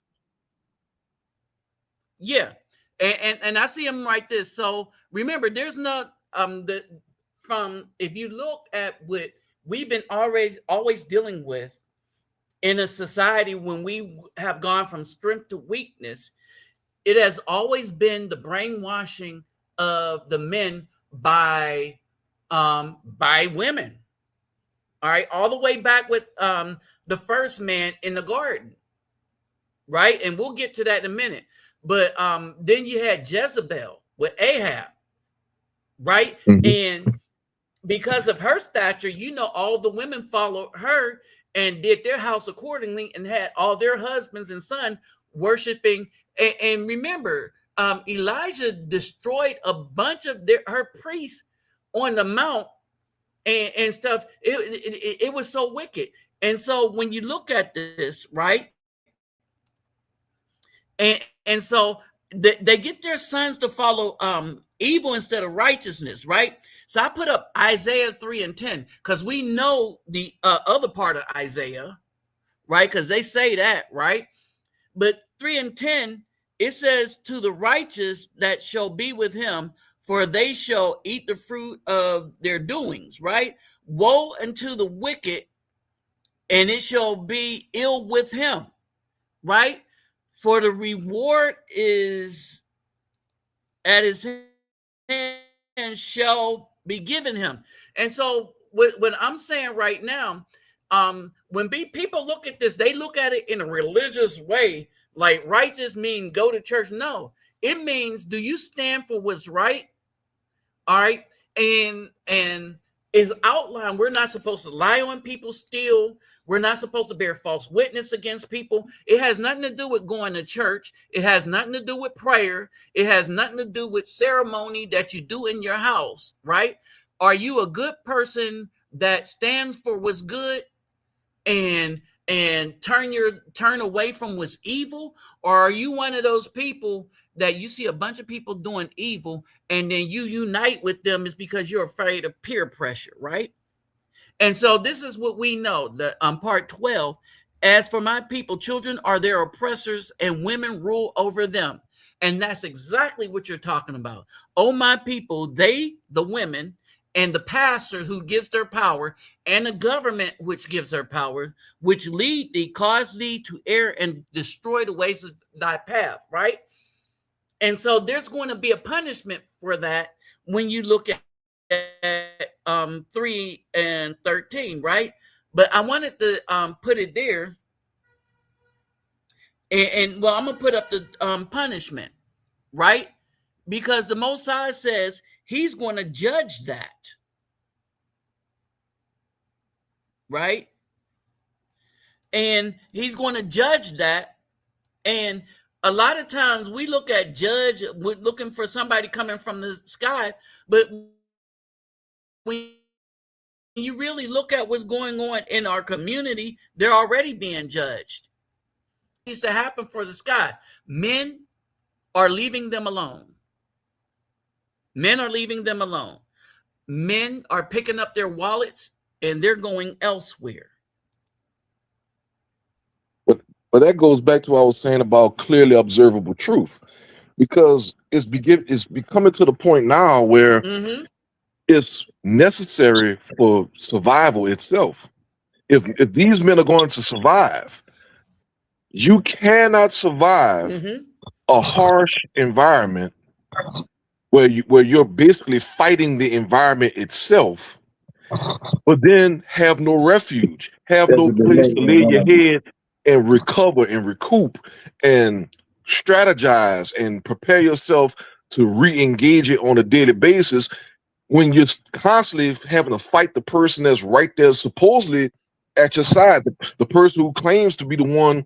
yeah. And I see him like this. So remember, there's not the from if you look at what we've been always dealing with in a society when we have gone from strength to weakness, it has always been the brainwashing of the men by women. All right, all the way back with the first man in the garden, right? And we'll get to that in a minute. But then you had Jezebel with Ahab, right? Mhm. And because of her stature, all the women followed her and did their house accordingly and had all their husbands and sons worshiping. And remember, Elijah destroyed a bunch of her priests on the mount and stuff. It was so wicked. And so when you look at this, right? And so they get their sons to follow evil instead of righteousness, right? So I put up Isaiah 3 and 10 because we know the other part of Isaiah, right? Because they say that, right? But 3 and 10, it says, to the righteous that shall be with him, for they shall eat the fruit of their doings, right? Woe unto the wicked, and it shall be ill with him, right? For the reward is at his hand shall be given him. And so what I'm saying right now, when people look at this, they look at it in a religious way, like righteous mean go to church. No, it means, do you stand for what's right? All right. And is outlined, we're not supposed to lie on people, steal. We're not supposed to bear false witness against people. It has nothing to do with going to church. It has nothing to do with prayer. It has nothing to do with ceremony that you do in your house, right? Are you a good person that stands for what's good and turn away from what's evil? Or are you one of those people that you see a bunch of people doing evil and then you unite with them is because you're afraid of peer pressure, right? And so this is what we know. The part 12, as for my people, children are their oppressors and women rule over them. And that's exactly what you're talking about. Oh, my people, they, the women, and the pastor who gives their power, and the government which gives their power, which lead thee, cause thee to err and destroy the ways of thy path, right? And so there's going to be a punishment for that when you look at 3 and 13, right? But I wanted to put it there. And well, I'm going to put up the punishment, right? Because the Most High says he's going to judge that, right? And he's going to judge that. And a lot of times we look at judge, we're looking for somebody coming from the sky. But when you really look at what's going on in our community, they're already being judged. It needs to happen for the sky. Men are leaving them alone. Men are leaving them alone. Men are picking up their wallets and they're going elsewhere. But that goes back to what I was saying about clearly observable truth, because it's becoming to the point now where it's necessary for survival itself. If these men are going to survive, you cannot survive a harsh environment where you're basically fighting the environment itself, but then have no refuge, have no place to lay your head and recover and recoup and strategize and prepare yourself to re-engage it on a daily basis, when you're constantly having to fight the person that's right there supposedly at your side, the person who claims to be the one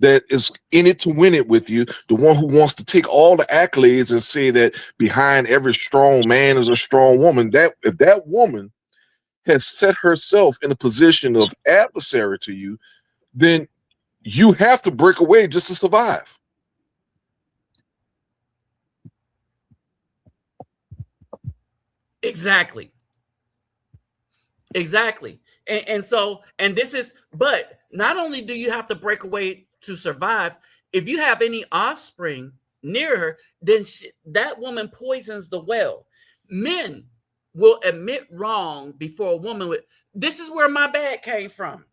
that is in it to win it with you, the one who wants to take all the accolades and say that behind every strong man is a strong woman. That if that woman has set herself in a position of adversary to you, then you have to break away just to survive. Exactly. And so, and this is, but not only do you have to break away to survive, if you have any offspring near her, then that woman poisons the well. Men will admit wrong before a woman would. This is where my bad came from.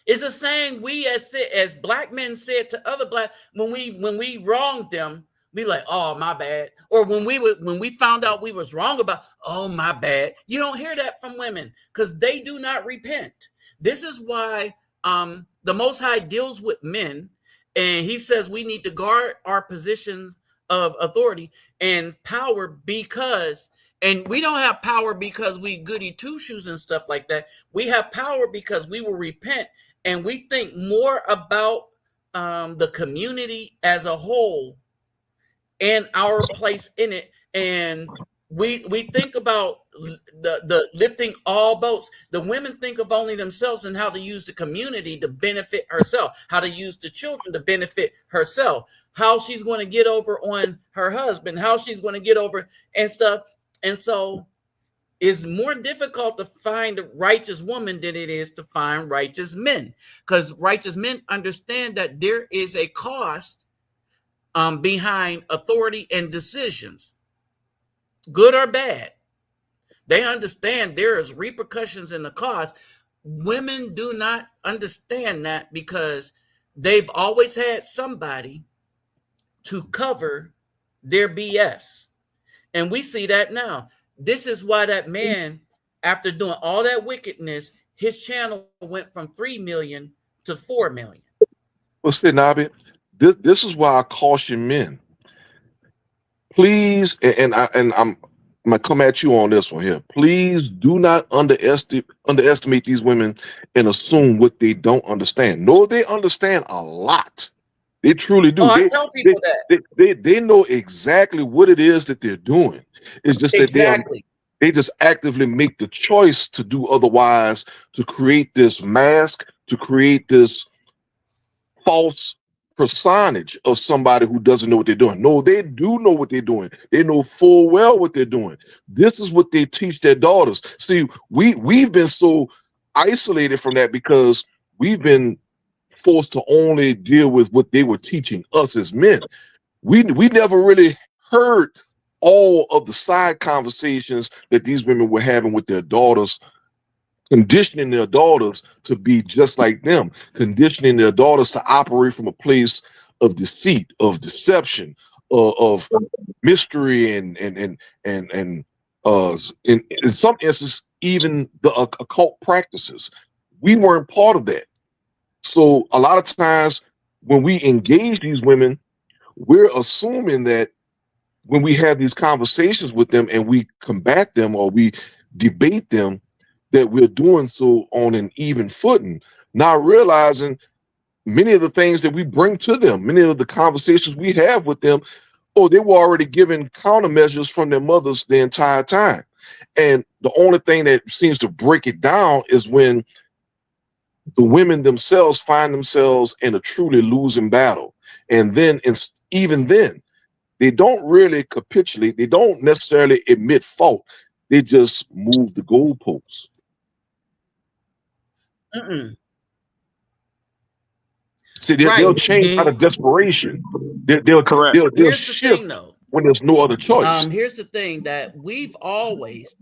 It's a saying we as black men said to other black when we wronged them, we like, oh, my bad. Or when we found out we was wrong about, oh, my bad. You don't hear that from women because they do not repent. This is why the Most High deals with men, and he says we need to guard our positions of authority and power because, and we don't have power because we goody two shoes and stuff like that. We have power because we will repent and we think more about the community as a whole and our place in it. And we think about the lifting all boats. The women think of only themselves and how to use the community to benefit herself, how to use the children to benefit herself, how she's going to get over on her husband, how she's going to get over and stuff. And so it's more difficult to find a righteous woman than it is to find righteous men, because righteous men understand that there is a cost behind authority and decisions, good or bad. They understand there is repercussions in the cost. Women do not understand that because they've always had somebody to cover their BS. And we see that now. This is why that man, after doing all that wickedness, his channel went from 3 million to 4 million. Well, see, Nabi, this is why I caution men. Please, and I'm gonna come at you on this one here. Please do not underestimate these women and assume what they don't understand. No, they understand a lot. They truly do. Oh, I tell people that. They know exactly what it is that they're doing. It's just that exactly. they just actively make the choice to do otherwise, to create this mask, to create this false personage of somebody who doesn't know what they're doing. No, they do know what they're doing. They know full well what they're doing. This is what they teach their daughters. See, we've been so isolated from that because we've been forced to only deal with what they were teaching us as men. We never really heard all of the side conversations that these women were having with their daughters, conditioning their daughters to be just like them, conditioning their daughters to operate from a place of deceit, of deception, of mystery, and in some instances even the occult practices. We weren't part of that. So a lot of times when we engage these women, we're assuming that when we have these conversations with them and we combat them or we debate them, that we're doing so on an even footing, not realizing many of the things that we bring to them, many of the conversations we have with them, they were already given countermeasures from their mothers the entire time. And the only thing that seems to break it down is when the women themselves find themselves in a truly losing battle. And then, even then, they don't really capitulate. They don't necessarily admit fault. They just move the goalposts. See, they'll change out of desperation. They'll shift when there's no other choice. Here's the thing that we've always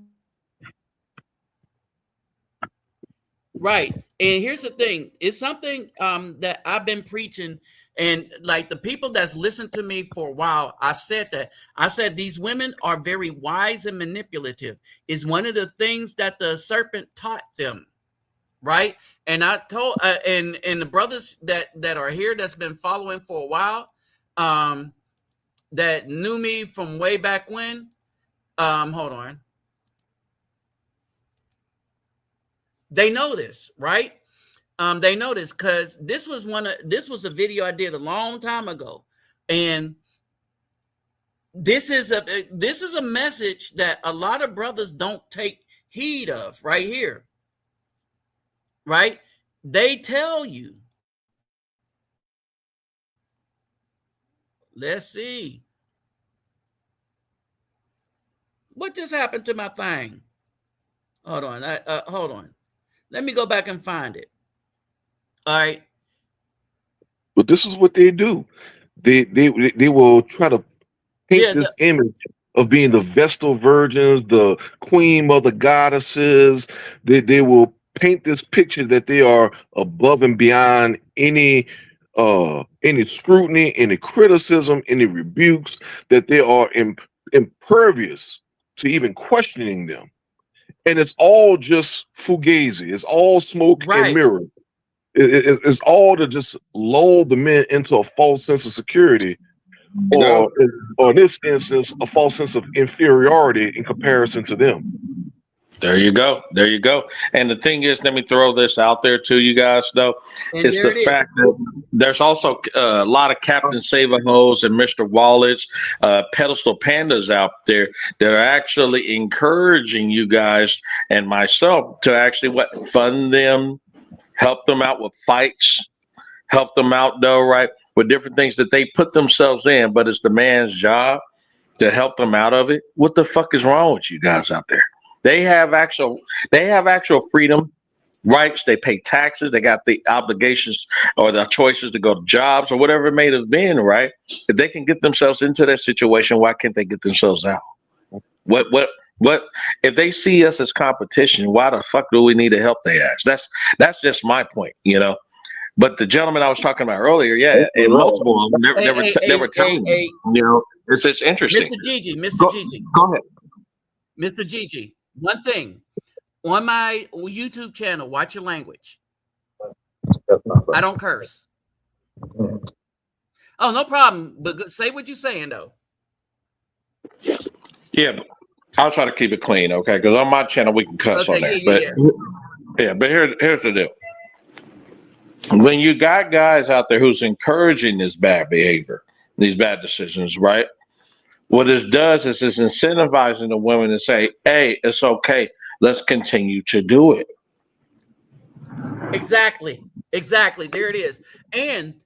right. And here's the thing. It's something that I've been preaching, and like the people that's listened to me for a while, I've said that. I said these women are very wise and manipulative. Is one of the things that the serpent taught them. Right. And I told and the brothers that are here that's been following for a while, that knew me from way back when. Hold on. They know this, right? they know this because this was a video I did a long time ago, and this is a message that a lot of brothers don't take heed of right here. Right? They tell you. Let's see. What just happened to my thing? Hold on. Hold on. Let me go back and find it. All right. But this is what they do. They will try to paint this image of being the Vestal virgins, the queen mother goddesses. They will paint this picture that they are above and beyond any scrutiny, any criticism, any rebukes, that they are impervious to even questioning them. And it's all just fugazi. It's all smoke and mirrors. It's all to just lull the men into a false sense of security, or in this instance, a false sense of inferiority in comparison to them. There you go. There you go. And the thing is, let me throw this out there to you guys, though. And it's the fact that there's also a lot of Captain Save-A-Hoes and Mr. Wallets, pedestal pandas out there that are actually encouraging you guys and myself to actually fund them, help them out with fights, help them out, though, right, with different things that they put themselves in, but it's the man's job to help them out of it. What the fuck is wrong with you guys out there? They have actual freedom, rights. They pay taxes. They got the obligations or the choices to go to jobs or whatever it may have been, right? If they can get themselves into that situation, why can't they get themselves out? What if they see us as competition, why the fuck do we need to help their ass? That's just my point, you know. But the gentleman I was talking about earlier, and multiple of them never tell me, you know, it's interesting. Mr. Gigi, go ahead. Mr. Gigi, one thing on my YouTube channel, watch your language. I don't curse. Oh, no problem. But say what you're saying, though. Yeah, I'll try to keep it clean, okay? Because on my channel we can cuss on there. But here's the deal. When you got guys out there who's encouraging this bad behavior, these bad decisions, right? What it does is it's incentivizing the women to say, hey, it's okay. Let's continue to do it. Exactly. There it is. And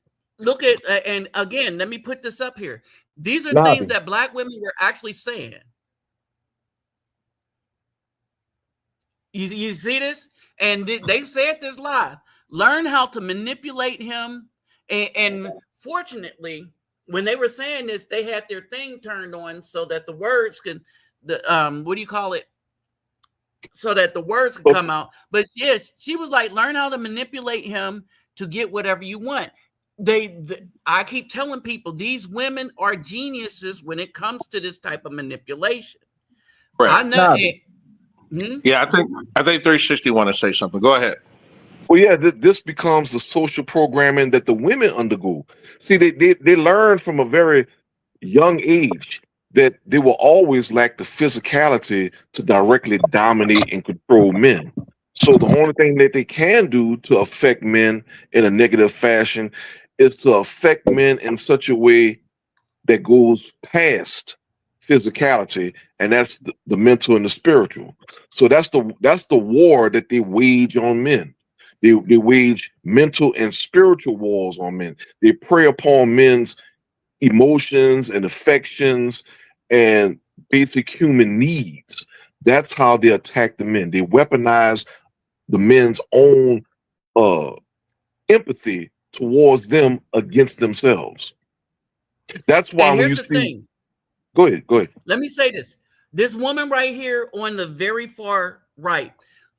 look at, and again, let me put this up here. These are things that Black women were actually saying. You see this? And they've said this live. Learn how to manipulate him. And fortunately, when they were saying this, they had their thing turned on so that the words could, what do you call it? So that the words could come out. But yes, she was like, learn how to manipulate him to get whatever you want. I keep telling people, these women are geniuses when it comes to this type of manipulation. Right. I know. Yeah, I think 360 want to say something. Go ahead. Well, yeah, this becomes the social programming that the women undergo. See, they learn from a very young age that they will always lack the physicality to directly dominate and control men. So the only thing that they can do to affect men in a negative fashion is to affect men in such a way that goes past physicality, and that's the mental and the spiritual. So that's the war that they wage on men. They wage mental and spiritual wars on men. They prey upon men's emotions and affections and basic human needs. That's how they attack the men. They weaponize the men's own empathy towards them against themselves. That's why when you see, go ahead. Let me say this. This woman right here on the very far right,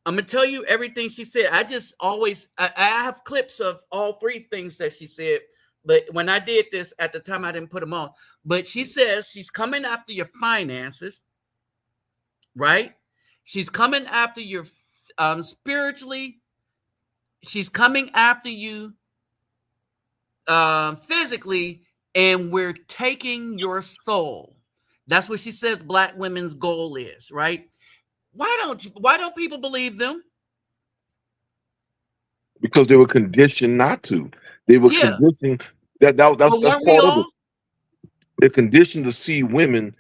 I'm gonna tell you everything she said. I have clips of all three things that she said, but when I did this at the time, I didn't put them on. But she says she's coming after your finances, right? She's coming after you spiritually. She's coming after you physically, and we're taking your soul. That's what she says Black women's goal is, right? Why don't people believe them? because they were conditioned not to. They were Yeah, conditioned that's but weren't we part of it. all? They're conditioned to see women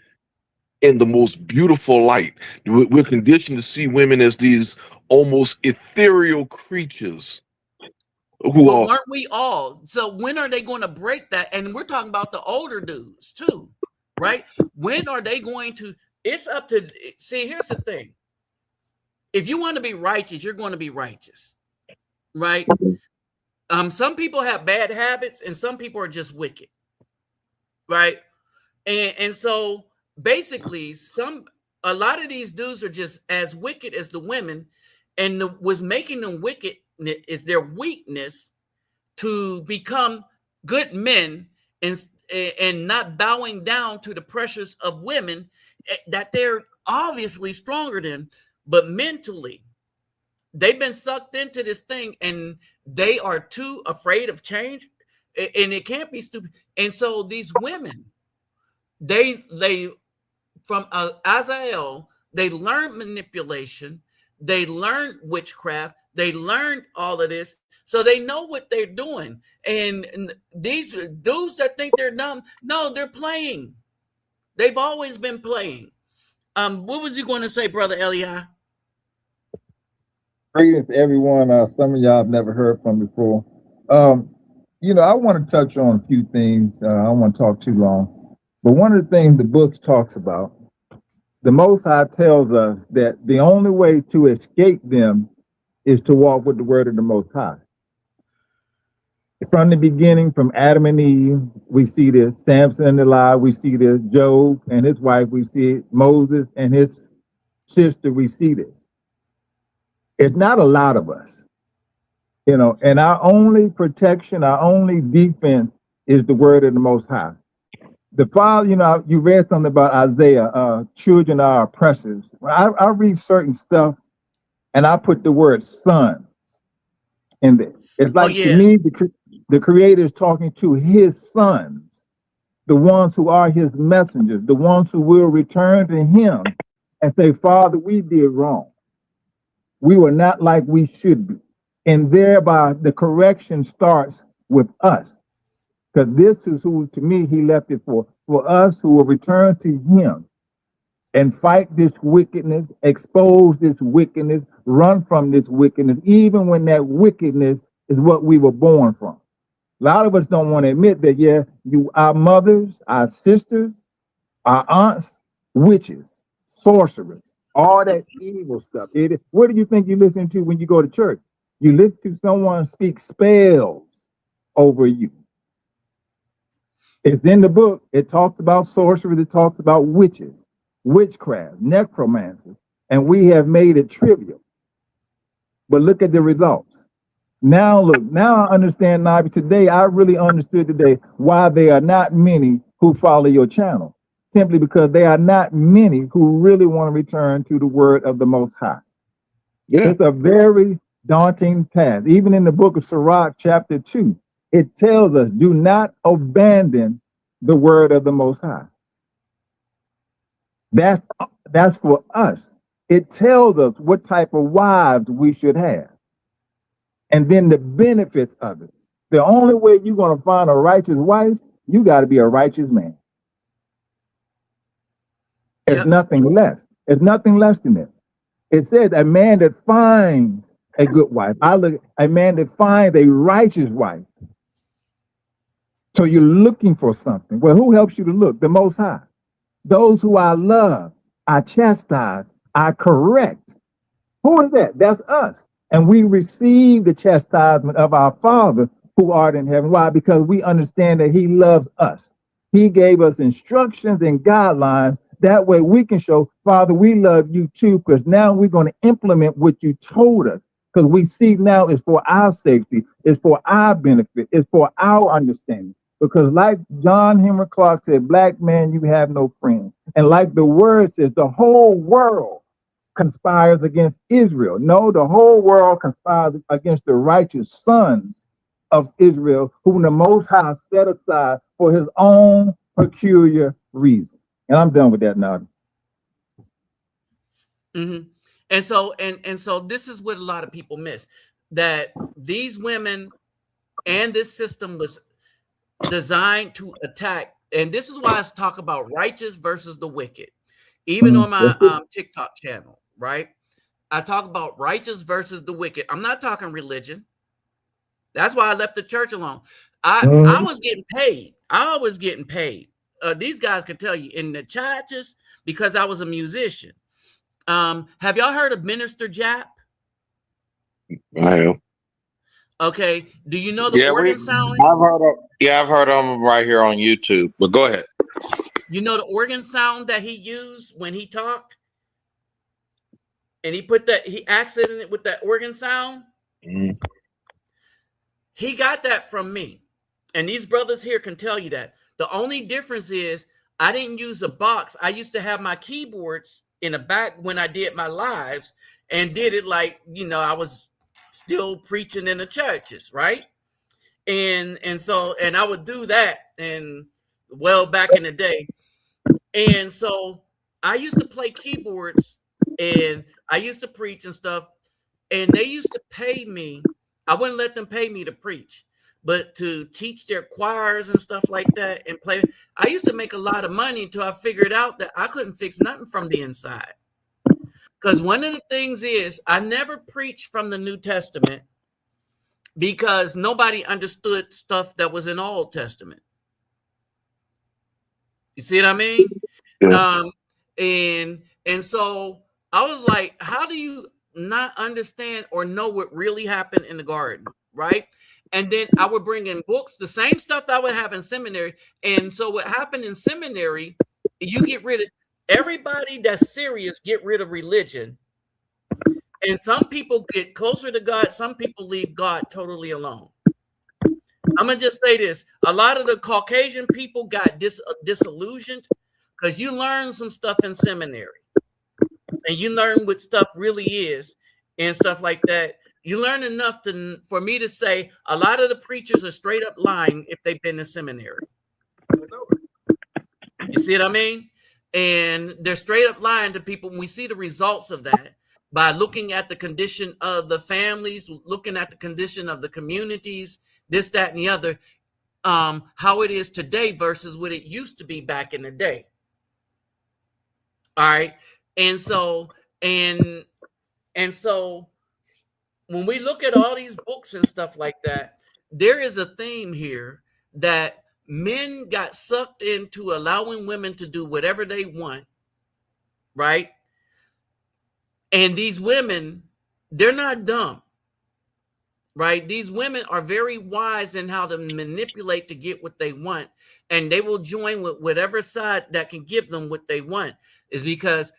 in the most beautiful light. We're conditioned to see women as these almost ethereal creatures who But are. weren't we all? So when are they going to break that? And we're talking about the older dudes too, right? When are they going to? It's up to. See, here's the thing. If you want to be righteous, you're going to be righteous, right? Some people have bad habits, and some people are just wicked, right? And so basically, a lot of these dudes are just as wicked as the women, and what's making them wicked is their weakness to become good men and not bowing down to the pressures of women that they're obviously stronger than, but mentally they've been sucked into this thing and they are too afraid of change, and it can't be stupid. And so these women, they from Azael, they learned manipulation, they learned witchcraft, they learned all of this, so they know what they're doing. And these dudes that think they're dumb, no, they're playing. They've always been playing. What was you going to say, Brother Eli? Greetings to everyone. Some of y'all I've never heard from before. I want to touch on a few things. I don't want to talk too long. But one of the things the book talks about, the Most High tells us that the only way to escape them is to walk with the word of the Most High. From the beginning, from Adam and Eve, we see this. Samson and Delilah, we see this. Job and his wife, we see it. Moses and his sister, we see this. It's not a lot of us, and our only protection, our only defense is the word of the Most High. The Father, you read something about Isaiah, children are oppressors. When I read certain stuff and I put the word son in there, it's like to me, the Creator is talking to his sons, the ones who are his messengers, the ones who will return to him and say, Father, we did wrong. We were not like we should be. And thereby the correction starts with us. Because this is who, to me, he left it for us who will return to him and fight this wickedness, expose this wickedness, run from this wickedness, even when that wickedness is what we were born from. A lot of us don't want to admit that, our mothers, our sisters, our aunts, witches, sorcerers, all that evil stuff. What do you think you listen to when you go to church? You listen to someone speak spells over you. It's in the book. It talks about sorcery. It talks about witches, witchcraft, necromancy, and we have made it trivial. But look at the results. Now I understand, Nabi. Today, I really understood today why there are not many who follow your channel. Simply because there are not many who really want to return to the word of the Most High. Yeah. It's a very daunting task. Even in the book of Sirach, chapter 2, it tells us, do not abandon the word of the Most High. That's for us. It tells us what type of wives we should have. And then the benefits of it. The only way you're going to find a righteous wife, you got to be a righteous man. It's nothing less. It's nothing less than it. It says a man that finds a good wife. A man that finds a righteous wife. So you're looking for something. Well, who helps you to look? The Most High. Those who I love, I chastise, I correct. Who is that? That's us. And we receive the chastisement of our Father who art in heaven. Why? Because we understand that he loves us. He gave us instructions and guidelines. That way we can show, Father, we love you too, because now we're going to implement what you told us. Because we see now it's for our safety, it's for our benefit, it's for our understanding. Because like John Henry Clark said, black man, you have no friends. And like the word says, the whole world conspires against Israel. No, the whole world conspires against the righteous sons of Israel, whom the Most High set aside for his own peculiar reason. And I'm done with that now. Mm-hmm. And so this is what a lot of people miss. that these women and this system was designed to attack. And this is why I talk about righteous versus the wicked. Even on my TikTok channel, right? I talk about righteous versus the wicked. I'm not talking religion. That's why I left the church alone. I was getting paid. I was getting paid. These guys can tell you in the churches because I was a musician. Have y'all heard of Minister Jap? I have. Okay. Do you know the organ sound? I've heard of him right here on YouTube. But go ahead. You know the organ sound that he used when he talked? And he accented it with that organ sound. Mm. He got that from me. And these brothers here can tell you that. The only difference is I didn't use a box. I used to have my keyboards in the back when I did my lives and did it like, I was still preaching in the churches, right? And I would do that back in the day. And so I used to play keyboards and I used to preach and stuff. And they used to pay me. I wouldn't let them pay me to preach, but to teach their choirs and stuff like that and play. I used to make a lot of money until I figured out that I couldn't fix nothing from the inside. Because one of the things is I never preached from the New Testament because nobody understood stuff that was in the Old Testament. You see what I mean? Yeah. And so I was like, how do you not understand or know what really happened in the garden, right? And then I would bring in books, the same stuff that I would have in seminary. And so what happened in seminary, you get rid of everybody that's serious, get rid of religion. And some people get closer to God. Some people leave God totally alone. I'm going to just say this. A lot of the Caucasian people got disillusioned because you learn some stuff in seminary. And you learn what stuff really is and stuff like that. You learn enough for me to say a lot of the preachers are straight up lying if they've been in seminary. You see what I mean? And they're straight up lying to people. And we see the results of that by looking at the condition of the families, looking at the condition of the communities, this, that, and the other, how it is today versus what it used to be back in the day. All right. And so when we look at all these books and stuff like that, there is a theme here that men got sucked into allowing women to do whatever they want, right? And these women, they're not dumb, right? These women are very wise in how to manipulate to get what they want, and they will join with whatever side that can give them what they want. Is because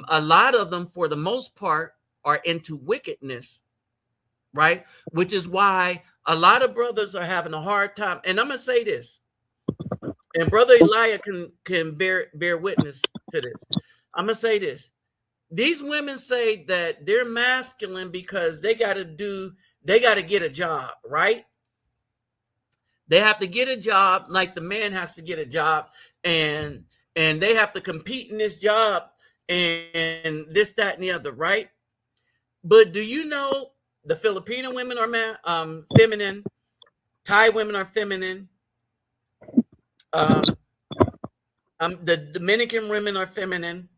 a lot of them, for the most part, are into wickedness, right? Which is why a lot of brothers are having a hard time. And I'm going to say this, and Brother Elijah can bear witness to this. I'm going to say this. These women say that they're masculine because they got to get a job, right? They have to get a job like the man has to get a job, and they have to compete in this job and this, that, and the other, right? But do you know the Filipino women are feminine, Thai women are feminine, the Dominican women are feminine,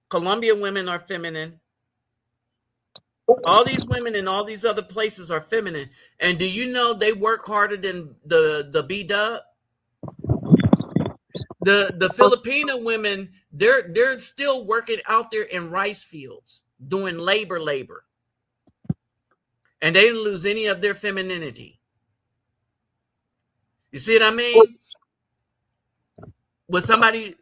Colombian women are feminine. All these women in all these other places are feminine. And do you know they work harder than the Bdubs? The Filipino women, they're still working out there in rice fields, doing labor. And they didn't lose any of their femininity. You see what I mean? Was somebody,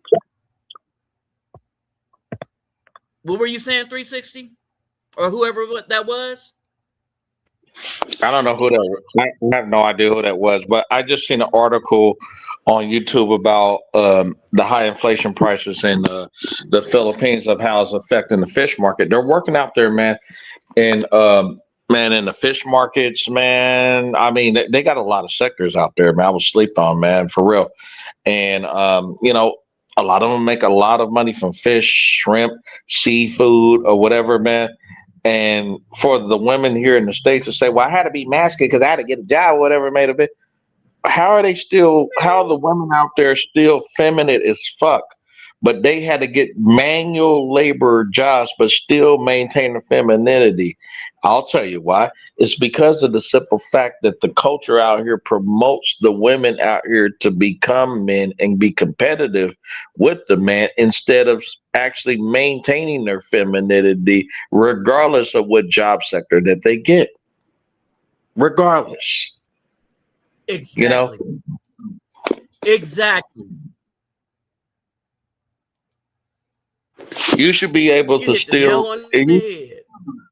what were you saying, 360? Or whoever that was? I don't know who that was. I have no idea who that was, but I just seen an article on YouTube about the high inflation prices in the Philippines, of how it's affecting the fish market. They're working out there, man, and man, in the fish markets, man. I mean, they got a lot of sectors out there, man. I was sleep on, man, for real. And a lot of them make a lot of money from fish, shrimp, seafood, or whatever, man. And for the women here in the States to say, well, I had to be masculine because I had to get a job, whatever it may have been. How are they still, how are the women out there still feminine as fuck? But they had to get manual labor jobs, but still maintain their femininity. I'll tell you why. It's because of the simple fact that the culture out here promotes the women out here to become men and be competitive with the man instead of actually maintaining their femininity, regardless of what job sector that they get. Regardless, you know, Exactly. Exactly. you should be able You to hit the nail still. on the head.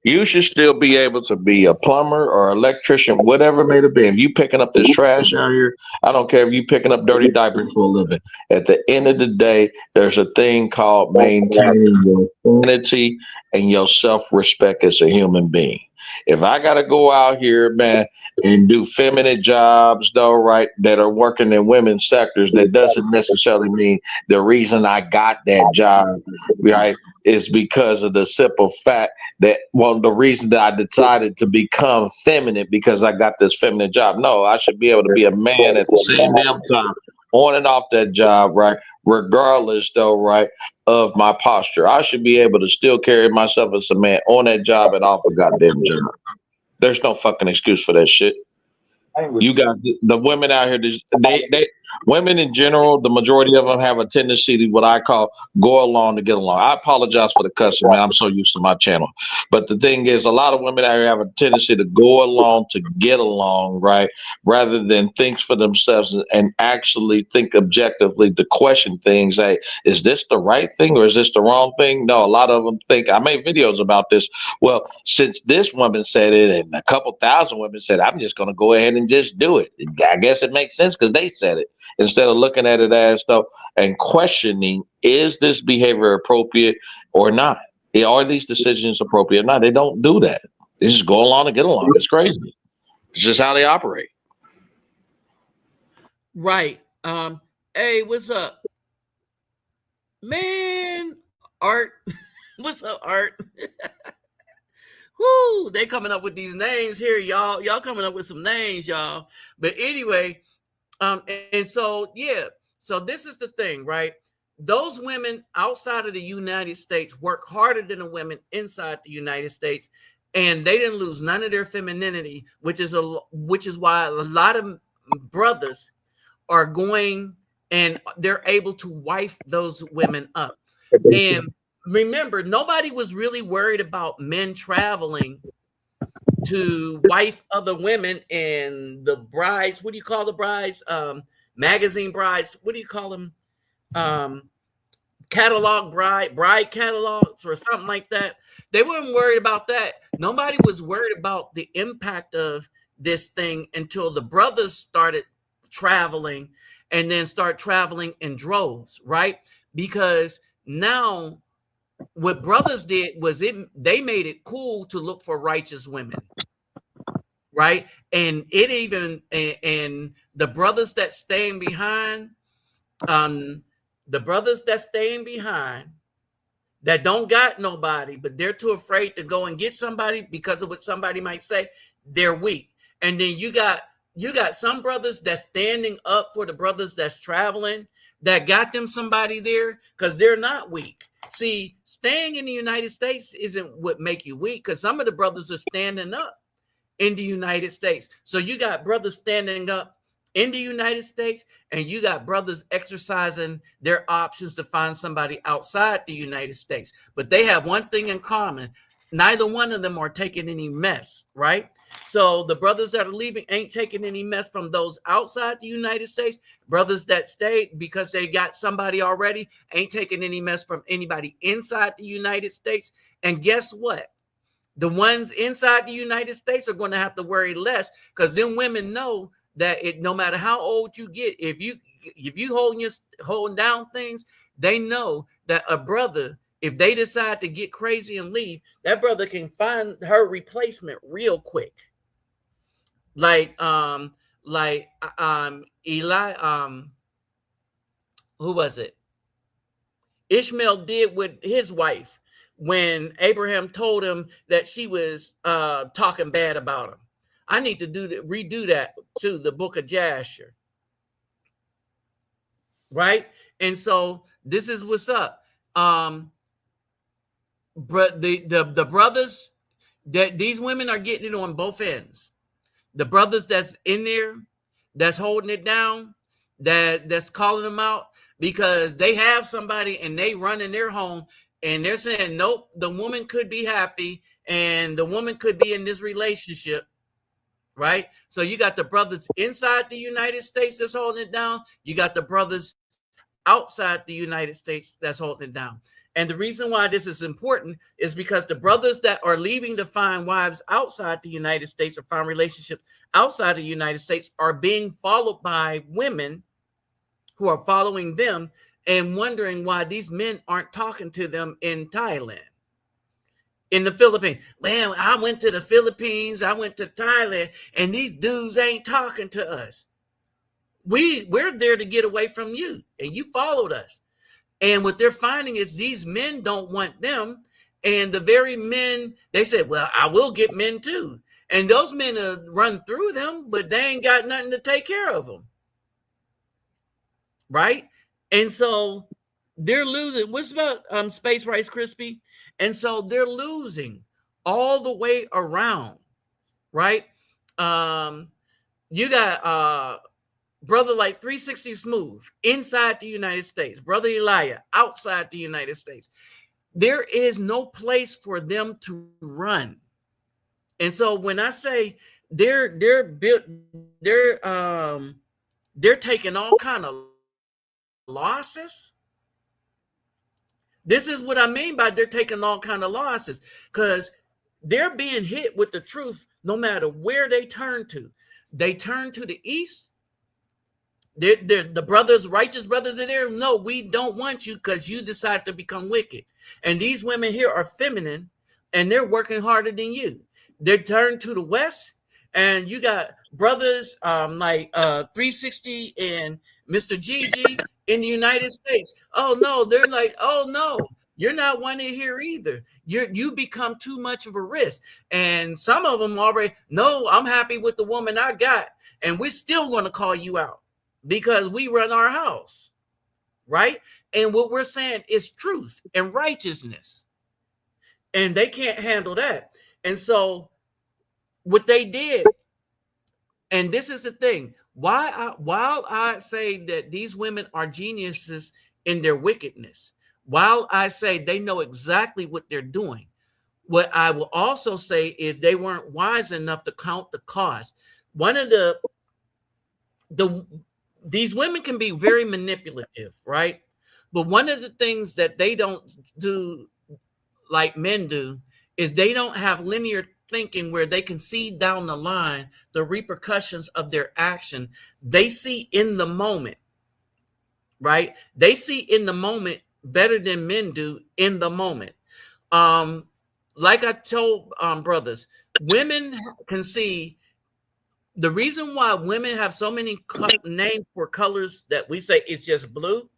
You should still be able to be a plumber or electrician, whatever it may have been. If you picking up this trash out here, I don't care if you picking up dirty diapers for a living. At the end of the day, there's a thing called maintaining your sanity and your self-respect as a human being. If I gotta go out here, man, and do feminine jobs, though, right, that are working in women's sectors, that doesn't necessarily mean the reason I got that job, right, is because of the simple fact that, well, the reason that I decided to become feminine because I got this feminine job. No, I should be able to be a man at the same damn time, on and off that job, right? Regardless, though, right, of my posture. I should be able to still carry myself as a man on that job and off the goddamn job. There's no fucking excuse for that shit. You got the women out here. They women in general. The majority of them have a tendency to what I call go along to get along. I apologize for the cussing, man. I'm so used to my channel. But the thing is, a lot of women out here have a tendency to go along to get along, right? Rather than think for themselves and actually think objectively to question things. Hey, is this the right thing or is this the wrong thing? No, a lot of them think. I made videos about this. Well, since this woman said it and a couple thousand women said, I'm just going to go ahead and just do it. I guess it makes sense because they said it instead of looking at it as though and questioning, is this behavior appropriate or not? Are these decisions appropriate or not? They don't do that. They just go along and get along. It's crazy. It's just how they operate. Right. Hey, what's up? Man, Art. What's up, Art? Whoo, they coming up with these names here, y'all. Y'all coming up with some names, y'all. But anyway, and so yeah, so this is the thing, right? Those women outside of the United States work harder than the women inside the United States, and they didn't lose none of their femininity, which is why a lot of brothers are going and they're able to wife those women up. And remember, nobody was really worried about men traveling to wife other women and the brides. What do you call the brides? Magazine brides. What do you call them? Catalog bride catalogs or something like that. They weren't worried about that. Nobody was worried about the impact of this thing until the brothers started traveling and then start traveling in droves, right? Because now what brothers did was they made it cool to look for righteous women, right? And it even and the brothers that staying behind, the brothers that staying behind that don't got nobody, but they're too afraid to go and get somebody because of what somebody might say, they're weak. And then you got some brothers that's standing up for the brothers that's traveling, that got them somebody there because they're not weak. See, staying in the United States isn't what make you weak, because some of the brothers are standing up in the United States. So you got brothers standing up in the United States, and you got brothers exercising their options to find somebody outside the United States. But they have one thing in common. Neither one of them are taking any mess, right? So the brothers that are leaving ain't taking any mess from those outside the United States. Brothers that stayed because they got somebody already ain't taking any mess from anybody inside the United States. And guess what? The ones inside the United States are going to have to worry less, because then women know that no matter how old you get, if you holding down things, they know that a brother, if they decide to get crazy and leave, that brother can find her replacement real quick. Like Eli, who was it? Ishmael did with his wife when Abraham told him that she was talking bad about him. I need to redo that to the book of Jasher. Right? And so this is what's up. But the brothers that these women are getting it on both ends. The brothers that's in there, that's holding it down, that's calling them out because they have somebody and they run in their home and they're saying, nope, the woman could be happy and the woman could be in this relationship, right? So you got the brothers inside the United States that's holding it down. You got the brothers outside the United States that's holding it down. And the reason why this is important is because the brothers that are leaving to find wives outside the United States or find relationships outside the United States are being followed by women who are following them and wondering why these men aren't talking to them in Thailand, in the Philippines. Man, I went to the Philippines, I went to Thailand, and these dudes ain't talking to us. We're there to get away from you, and you followed us. And what they're finding is these men don't want them. And the very men, they said, well, I will get men too. And those men run through them, but they ain't got nothing to take care of them. Right? And so they're losing. What's about Space Rice Krispie? And so they're losing all the way around. Right? You got brother like 360 Smooth inside the United States, brother Elijah outside the United States. There is no place for them to run. And so when I say they're taking all kind of losses, this is what I mean by they're taking all kind of losses, because they're being hit with the truth no matter where they turn to. They turn to the east. The brothers, righteous brothers are there. No, we don't want you because you decide to become wicked. And these women here are feminine and they're working harder than you. They turn to the west and you got brothers like 360 and Mr. Gigi in the United States. Oh no, they're like, oh no, you're not wanted here either. You become too much of a risk. And some of them already, no, I'm happy with the woman I got. And we're still going to call you out, because we run our house, right? And what we're saying is truth and righteousness. And they can't handle that. And so what they did, and this is the thing, while I say that these women are geniuses in their wickedness, while I say they know exactly what they're doing, what I will also say is they weren't wise enough to count the cost. One of these women can be very manipulative, right? But one of the things that they don't do like men do is they don't have linear thinking where they can see down the line the repercussions of their action. They see in the moment, right? They see in the moment better than men do in the moment. Like I told brothers, women can see. The reason why women have so many names for colors that we say it's just blue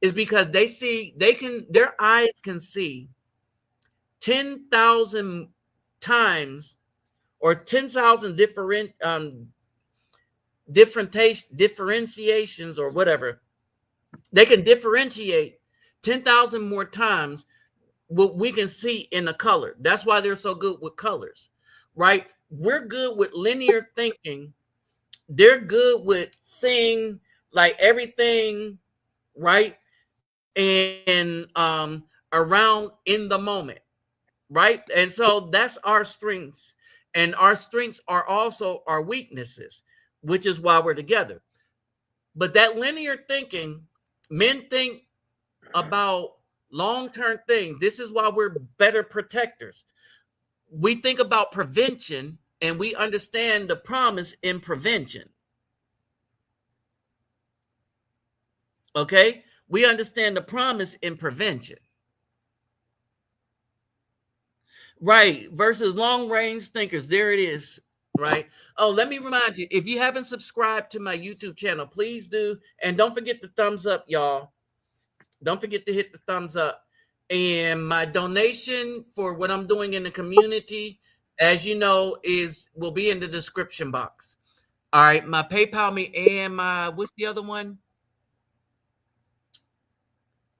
is because their eyes can see 10,000 times or 10,000 differentiations or whatever. They can differentiate 10,000 more times what we can see in a color. That's why they're so good with colors, right? We're good with linear thinking. They're good with seeing like everything, right? And around in the moment, right? And so that's our strengths. And our strengths are also our weaknesses, which is why we're together. But that linear thinking, men think about long-term things. This is why we're better protectors. We think about prevention and we understand the promise in prevention. Okay? We understand the promise in prevention. Right. Versus long-range thinkers. There it is. Right. Oh, let me remind you, if you haven't subscribed to my YouTube channel, please do. And don't forget the thumbs up, y'all. Don't forget to hit the thumbs up. And my donation for what I'm doing in the community, as you know, will be in the description box. All right, my PayPal me and my what's the other one?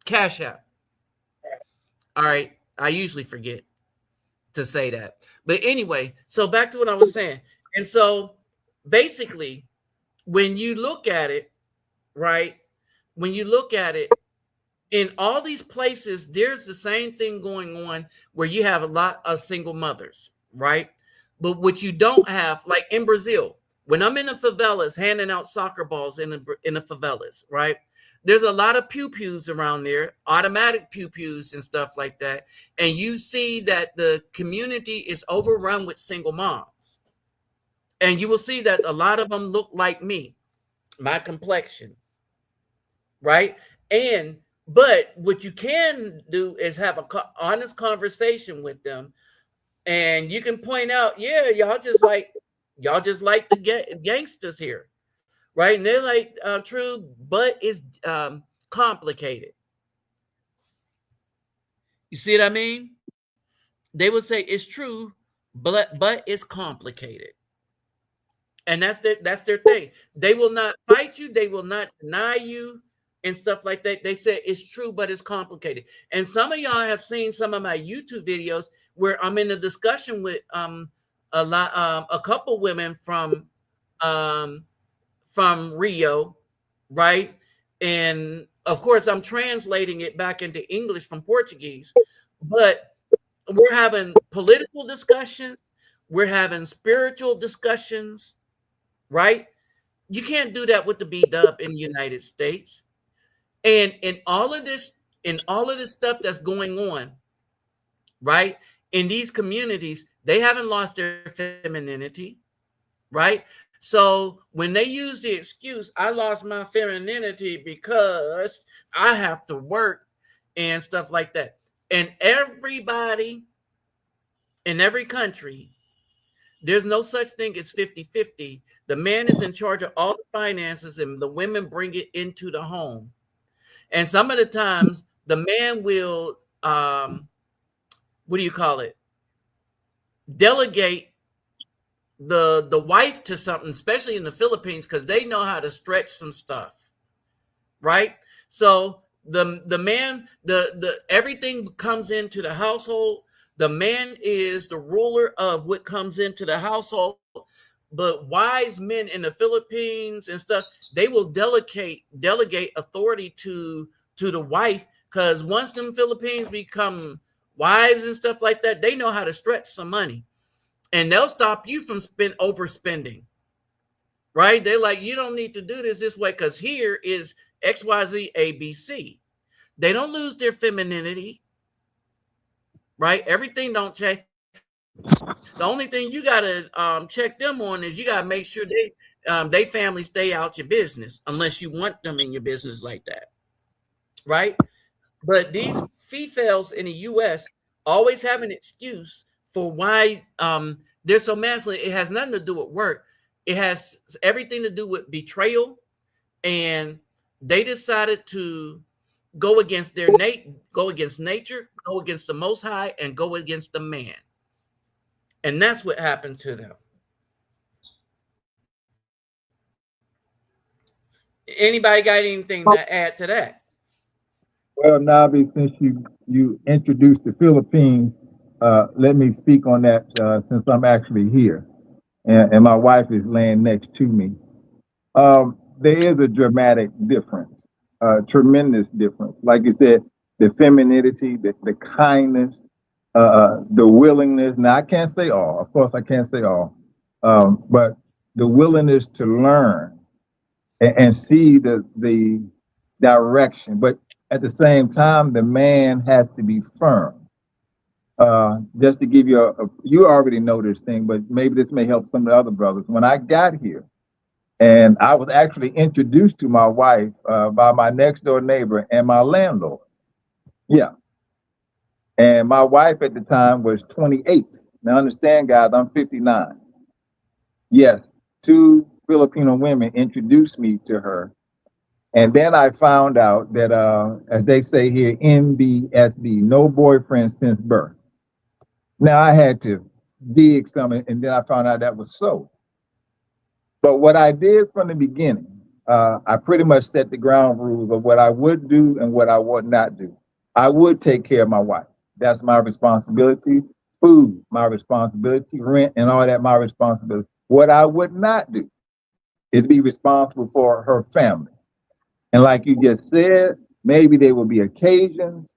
Cash App. All right, I usually forget to say that. But anyway, so back to what I was saying. And so basically, when you look at it, right? When you look at it, in all these places, there's the same thing going on where you have a lot of single mothers, right? But what you don't have, like in Brazil, when I'm in the favelas handing out soccer balls in the favelas, right? There's a lot of pew-pews around there, automatic pew-pews and stuff like that. And you see that the community is overrun with single moms. And you will see that a lot of them look like me, my complexion, right? But what you can do is have a honest conversation with them, and you can point out, yeah, y'all just like the gangsters here, right? And they're like, true, but it's complicated. You see what I mean? They would say it's true, but it's complicated. And that's their thing. They will not fight you, they will not deny you and stuff like that. They say it's true, but it's complicated. And some of y'all have seen some of my YouTube videos where I'm in a discussion with a couple women from Rio, right? And of course I'm translating it back into English from Portuguese, but we're having political discussions, we're having spiritual discussions, right? You can't do that with the Bdub in the United States. And in all of this stuff that's going on, right? In these communities, they haven't lost their femininity, right? So when they use the excuse, I lost my femininity because I have to work and stuff like that. And everybody in every country, there's no such thing as 50-50. The man is in charge of all the finances and the women bring it into the home. And some of the times the man will, what do you call it? Delegate the wife to something, especially in the Philippines, because they know how to stretch some stuff, right? So the man, the everything comes into the household. The man is the ruler of what comes into the household. But wise men in the Philippines and stuff, they will delegate authority to the wife, because once them Philippines become wives and stuff like that, they know how to stretch some money, and they'll stop you from overspending, right? They're like, you don't need to do this way because here is XYZ ABC. They don't lose their femininity, right? Everything don't change. The only thing you gotta check them on is you gotta make sure they family stay out your business, unless you want them in your business like that, right? But these females in the U.S. always have an excuse for why they're so masculine. It has nothing to do with work. It has everything to do with betrayal, and they decided to go against go against nature, go against the Most High, and go against the man. And that's what happened to them. Anybody got anything to add to that? Well, Nabi, since you introduced the Philippines, let me speak on that since I'm actually here, and my wife is laying next to me. There is a dramatic difference, tremendous difference. Like you said, the femininity, the kindness, the willingness. Now, I can't say all. Of course, I can't say all. But the willingness to learn and see the direction. But at the same time, the man has to be firm. Just to give you you already know this thing, but maybe this may help some of the other brothers. When I got here, and I was actually introduced to my wife by my next door neighbor and my landlord. Yeah. And my wife at the time was 28. Now understand, guys, I'm 59. Yes, 2 Filipino women introduced me to her. And then I found out that, as they say here, NBSB, no boyfriend since birth. Now I had to dig something, and then I found out that was so. But what I did from the beginning, I pretty much set the ground rules of what I would do and what I would not do. I would take care of my wife. That's my responsibility. Food, my responsibility. Rent and all that, my responsibility. What I would not do is be responsible for her family. And like you just said, maybe there will be occasions,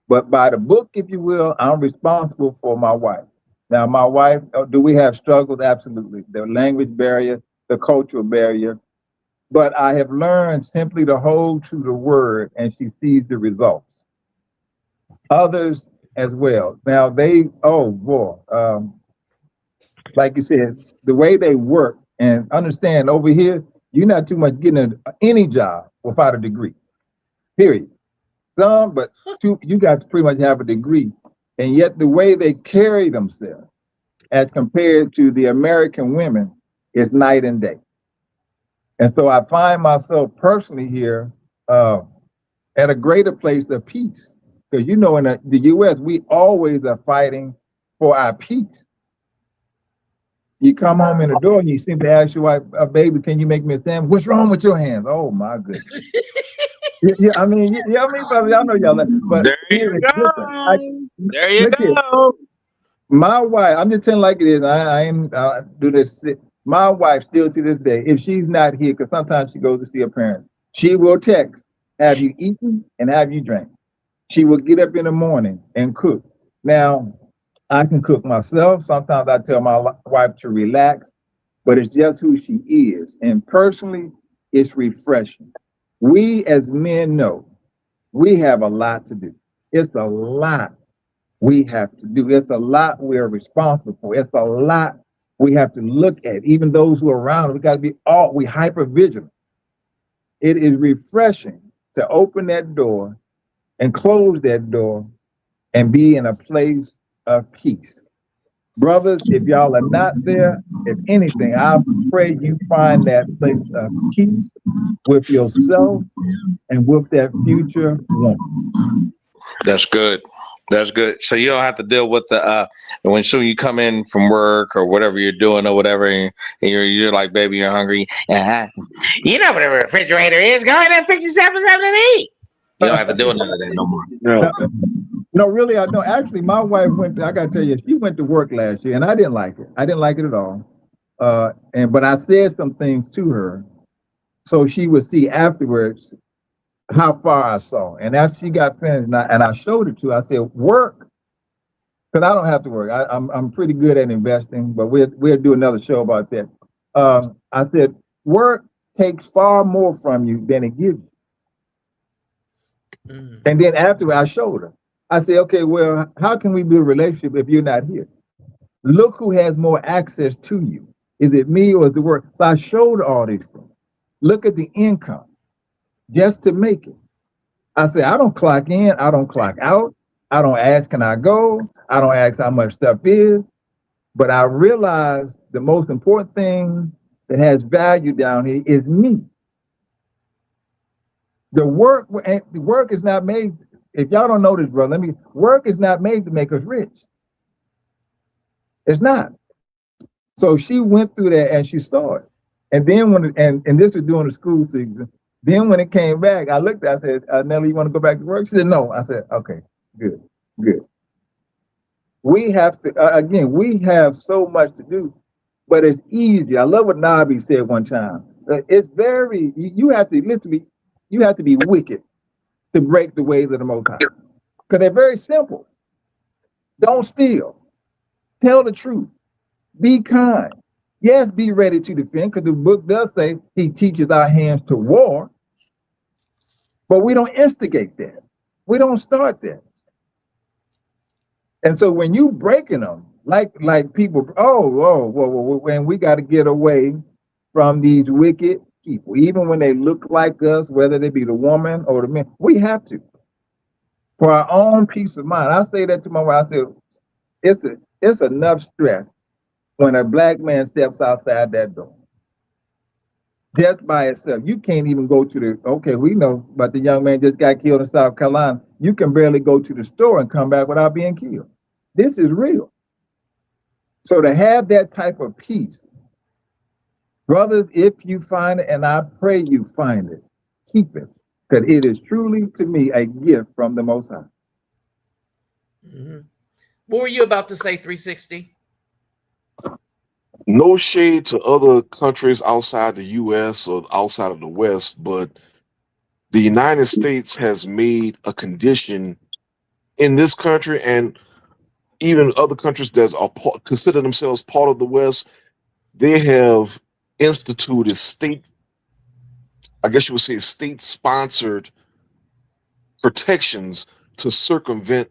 but by the book, if you will, I'm responsible for my wife. Now, my wife, do we have struggles? Absolutely. The language barrier, the cultural barrier. But I have learned simply to hold to the word, and she sees the results. Others as well. Now, like you said, the way they work, and understand over here, you're not too much getting any job without a degree, period. Some, but you got to pretty much have a degree. And yet the way they carry themselves as compared to the American women is night and day. And so I find myself personally here at a greater place of peace. Because in the US, we always are fighting for our peace. You come home in the door and you seem to ask your wife, baby, can you make me a sandwich? What's wrong with your hands? Oh my goodness. I mean, I know y'all, but there you go. There you go. My wife, I'm just telling like it is. I do this. My wife still to this day, if she's not here, because sometimes she goes to see her parents, she will text, have you eaten and have you drank? She will get up in the morning and cook. Now, I can cook myself. Sometimes I tell my wife to relax, but it's just who she is. And personally, it's refreshing. We as men know we have a lot to do. It's a lot we have to do. It's a lot we're responsible for. It's a lot we have to look at. Even those who are around, we got to be we hyper vigilant. It is refreshing to open that door and close that door and be in a place of peace. Brothers, if y'all are not there, if anything, I pray you find that place of peace with yourself and with that future woman. That's good. That's good. So you don't have to deal with the when soon you come in from work or whatever you're doing or whatever, and you're like, baby, you're hungry. You know what a refrigerator is. Go ahead and fix yourself something to eat. You don't have to do none of that no more. No, really, I don't. Actually, my wife I gotta tell you, she went to work last year and I didn't like it. I didn't like it at all. But I said some things to her so she would see afterwards how far I saw. And after she got finished, and I showed it to her, I said, work, because I don't have to work. I'm pretty good at investing, but we'll do another show about that. I said, work takes far more from you than it gives you. And then after I showed her, I said, okay, well, how can we build a relationship if you're not here? Look who has more access to you. Is it me or is it work? So I showed her all these things. Look at the income just to make it. I said, I don't clock in. I don't clock out. I don't ask, can I go? I don't ask how much stuff is. But I realized the most important thing that has value down here is me. The work is not made. If y'all don't know this, brother, work is not made to make us rich. It's not. So she went through that and she saw it. And then and this was during the school season. Then when it came back, I looked at it, I said, Nellie, you want to go back to work? She said, no. I said, okay, good. We have to, again, we have so much to do, but it's easy. I love what Nabi said one time. It's very, you have to literally, you have to be wicked to break the ways of the Most High. Because they're very simple. Don't steal. Tell the truth. Be kind. Yes, be ready to defend, because the book does say he teaches our hands to war. But we don't instigate that. We don't start that. And so when you breaking them, like people, and we got to get away from these wicked people, even when they look like us, whether they be the woman or the man, we have to. For our own peace of mind. I say that to my wife. I say, it's enough stress when a black man steps outside that door. Just by itself. You can't even go to the, okay, we know about the young man just got killed in South Carolina. You can barely go to the store and come back without being killed. This is real. So to have that type of peace, brothers, if you find it, and I pray you find it, keep it. Because it is truly, to me, a gift from the Most High. Mm-hmm. What were you about to say, 360? No shade to other countries outside the U.S. or outside of the West, but the United States has made a condition in this country and even other countries that are consider themselves part of the West. They have instituted state, I guess you would say, state-sponsored protections to circumvent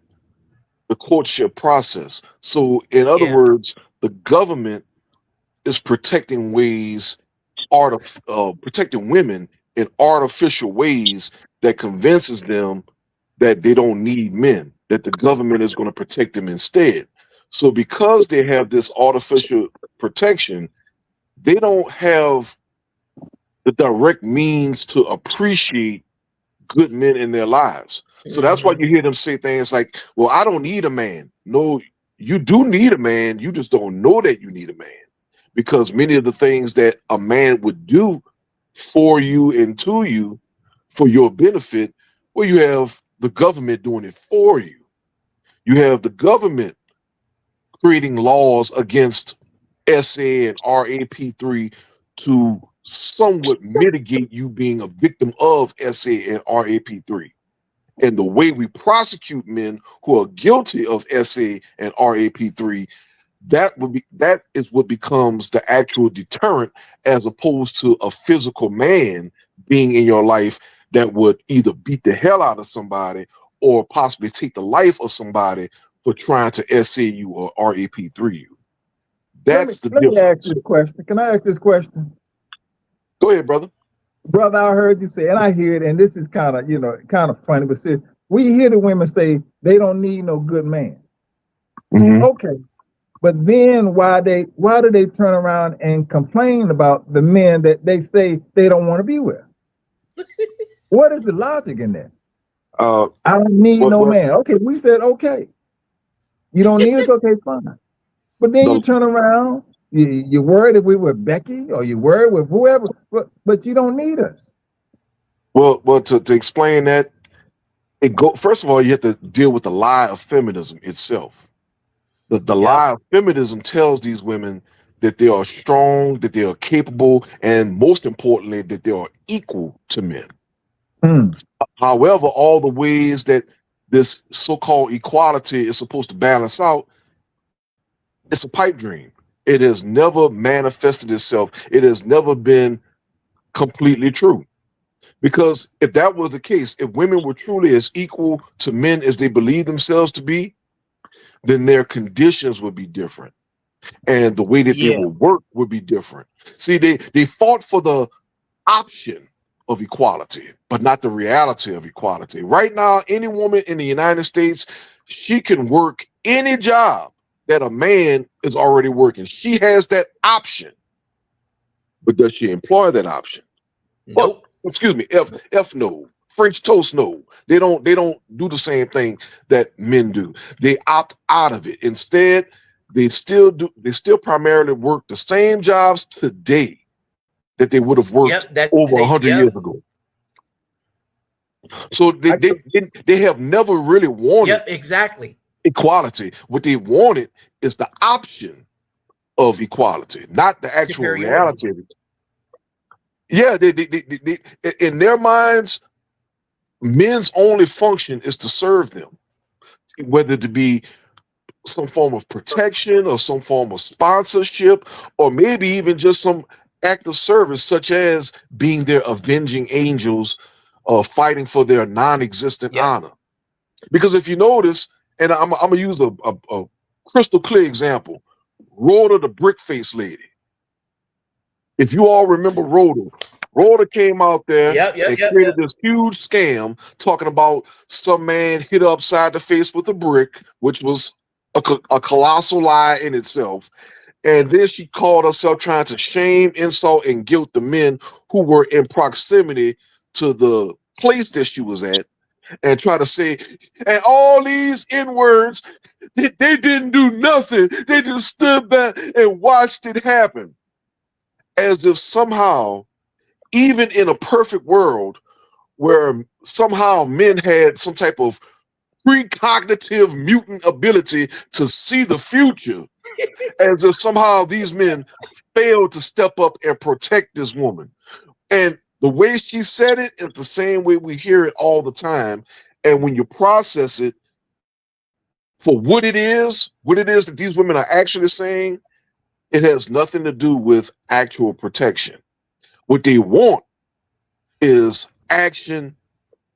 the courtship process. So, in other words, the government is protecting protecting women in artificial ways that convinces them that they don't need men, that the government is going to protect them instead. So because they have this artificial protection, they don't have the direct means to appreciate good men in their lives. So that's why you hear them say things like, well, I don't need a man. No, you do need a man. You just don't know that you need a man. Because many of the things that a man would do for you and to you for your benefit, well, you have the government doing it for you. You have the government creating laws against SA and RAP3 to somewhat mitigate you being a victim of SA and RAP3. And the way we prosecute men who are guilty of SA and RAP3, that is what becomes the actual deterrent, as opposed to a physical man being in your life that would either beat the hell out of somebody or possibly take the life of somebody for trying to SA you or RAP3 you. That's the difference. Let me ask you a question. Can I ask this question? Go ahead, brother. Brother, I heard you say, and I hear it, and this is kind of funny, but see, we hear the women say they don't need no good man. Mm-hmm. Okay. But then why do they turn around and complain about the men that they say they don't want to be with? What is the logic in that? I don't need no man. Okay, we said okay. You don't need us, okay, fine. But then you turn around, you're worried if we were Becky or you're worried with whoever, but you don't need us. Well, to explain that, first of all, you have to deal with the lie of feminism itself. The lie of feminism tells these women that they are strong, that they are capable, and most importantly, that they are equal to men. However, all the ways that this so-called equality is supposed to balance out, it's a pipe dream. It has never manifested itself. It has never been completely true. Because if that was the case, if women were truly as equal to men as they believe themselves to be, then their conditions would be different. And the way that they will work would be different. See, they fought for the option of equality, but not the reality of equality. Right now, any woman in the United States, she can work any job that a man is already working. She has that option. But does she employ that option? Nope. Excuse me, F no. French toast no. They don't do the same thing that men do. They opt out of it. Instead, they still primarily work the same jobs today that they would have worked over 100 years ago. So they have never really wanted equality. What they wanted is the option of equality, not the actual reality of it. Yeah, they in their minds, men's only function is to serve them, whether it be some form of protection or some form of sponsorship, or maybe even just some act of service, such as being their avenging angels or fighting for their non-existent honor. Because if you notice, and I'm gonna use a crystal clear example, Rhoda, the brick face lady. If you all remember Rhoda came out there and created this huge scam talking about some man hit her upside the face with a brick, which was a colossal lie in itself. And then she called herself trying to shame, insult, and guilt the men who were in proximity to the place that she was at, and try to say, and all these N-words, they didn't do nothing. They just stood back and watched it happen. As if somehow, even in a perfect world where somehow men had some type of precognitive mutant ability to see the future, as if somehow these men failed to step up and protect this woman. And the way she said it is the same way we hear it all the time. And when you process it for what it is that these women are actually saying, it has nothing to do with actual protection. What they want is action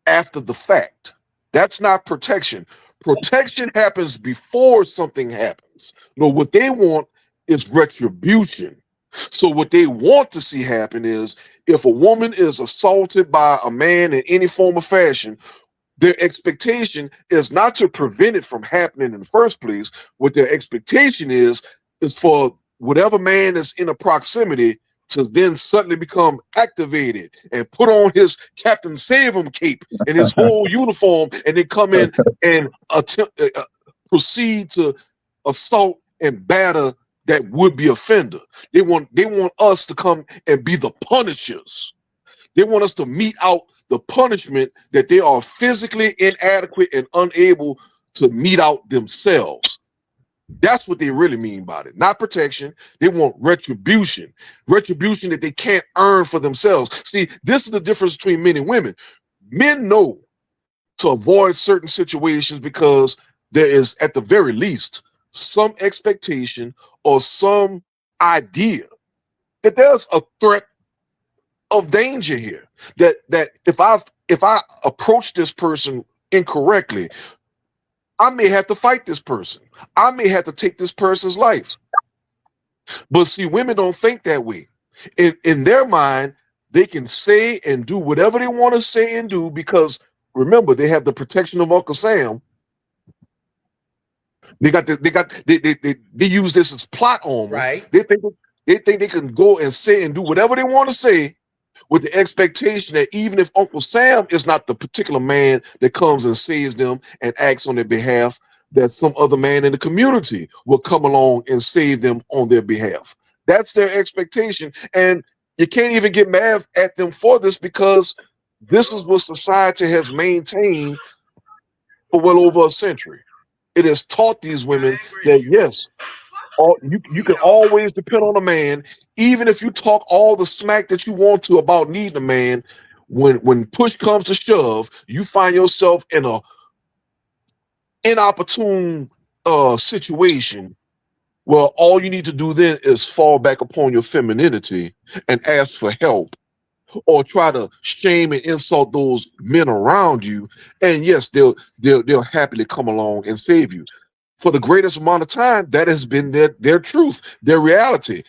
after the fact. That's not protection. Protection happens before something happens. No, what they want is retribution. So what they want to see happen is, if a woman is assaulted by a man in any form or fashion, their expectation is not to prevent it from happening in the first place. What their expectation is for whatever man is in a proximity to then suddenly become activated and put on his Captain Save-'em cape and his whole uniform, and then come in and proceed to assault and batter that would-be offender. They want us to come and be the punishers. They want us to mete out the punishment that they are physically inadequate and unable to mete out themselves. That's what they really mean by it. Not protection. They want retribution. Retribution that they can't earn for themselves. See, this is the difference between men and women. Men know to avoid certain situations because there is, at the very least, some expectation or some idea that there's a threat of danger here. That if I approach this person incorrectly, I may have to fight this person. I may have to take this person's life. But see, women don't think that way. In their mind, they can say and do whatever they want to say and do because, remember, they have the protection of Uncle Sam. They use this as plot armor. Right. They think they can go and say and do whatever they want to say, with the expectation that even if Uncle Sam is not the particular man that comes and saves them and acts on their behalf, that some other man in the community will come along and save them on their behalf. That's their expectation. And you can't even get mad at them for this, because this is what society has maintained for well over a century. It has taught these women that, yes, you can always depend on a man, even if you talk all the smack that you want to about needing a man. When push comes to shove, you find yourself in a inopportune situation where all you need to do then is fall back upon your femininity and ask for help, or try to shame and insult those men around you. And yes, they'll happily come along and save you. For the greatest amount of time, that has been their truth, their reality.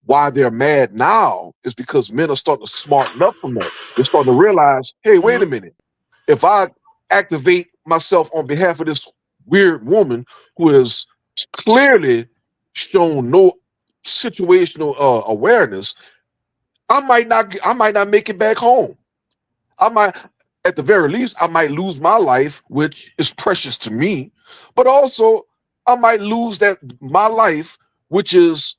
Why they're mad now is because men are starting to smarten up from that. They're starting to realize, hey, wait a minute. If I activate myself on behalf of this weird woman who has clearly shown no situational awareness, I might not make it back home. I might, at the very least, I might lose my life, which is precious to me, but also I might lose my life, which is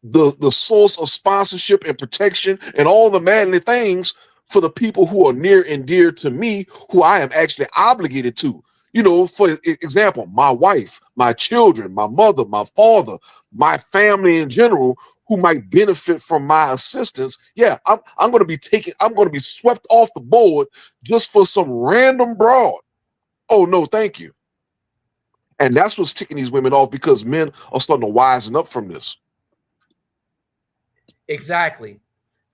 the source of sponsorship and protection and all the manly things for the people who are near and dear to me, who I am actually obligated to. You know, for example, my wife, my children, my mother, my father, my family in general, who might benefit from my assistance. Yeah, I'm going to be swept off the board just for some random broad. Oh, no, thank you. And that's what's ticking these women off, because men are starting to wisen up from this. Exactly.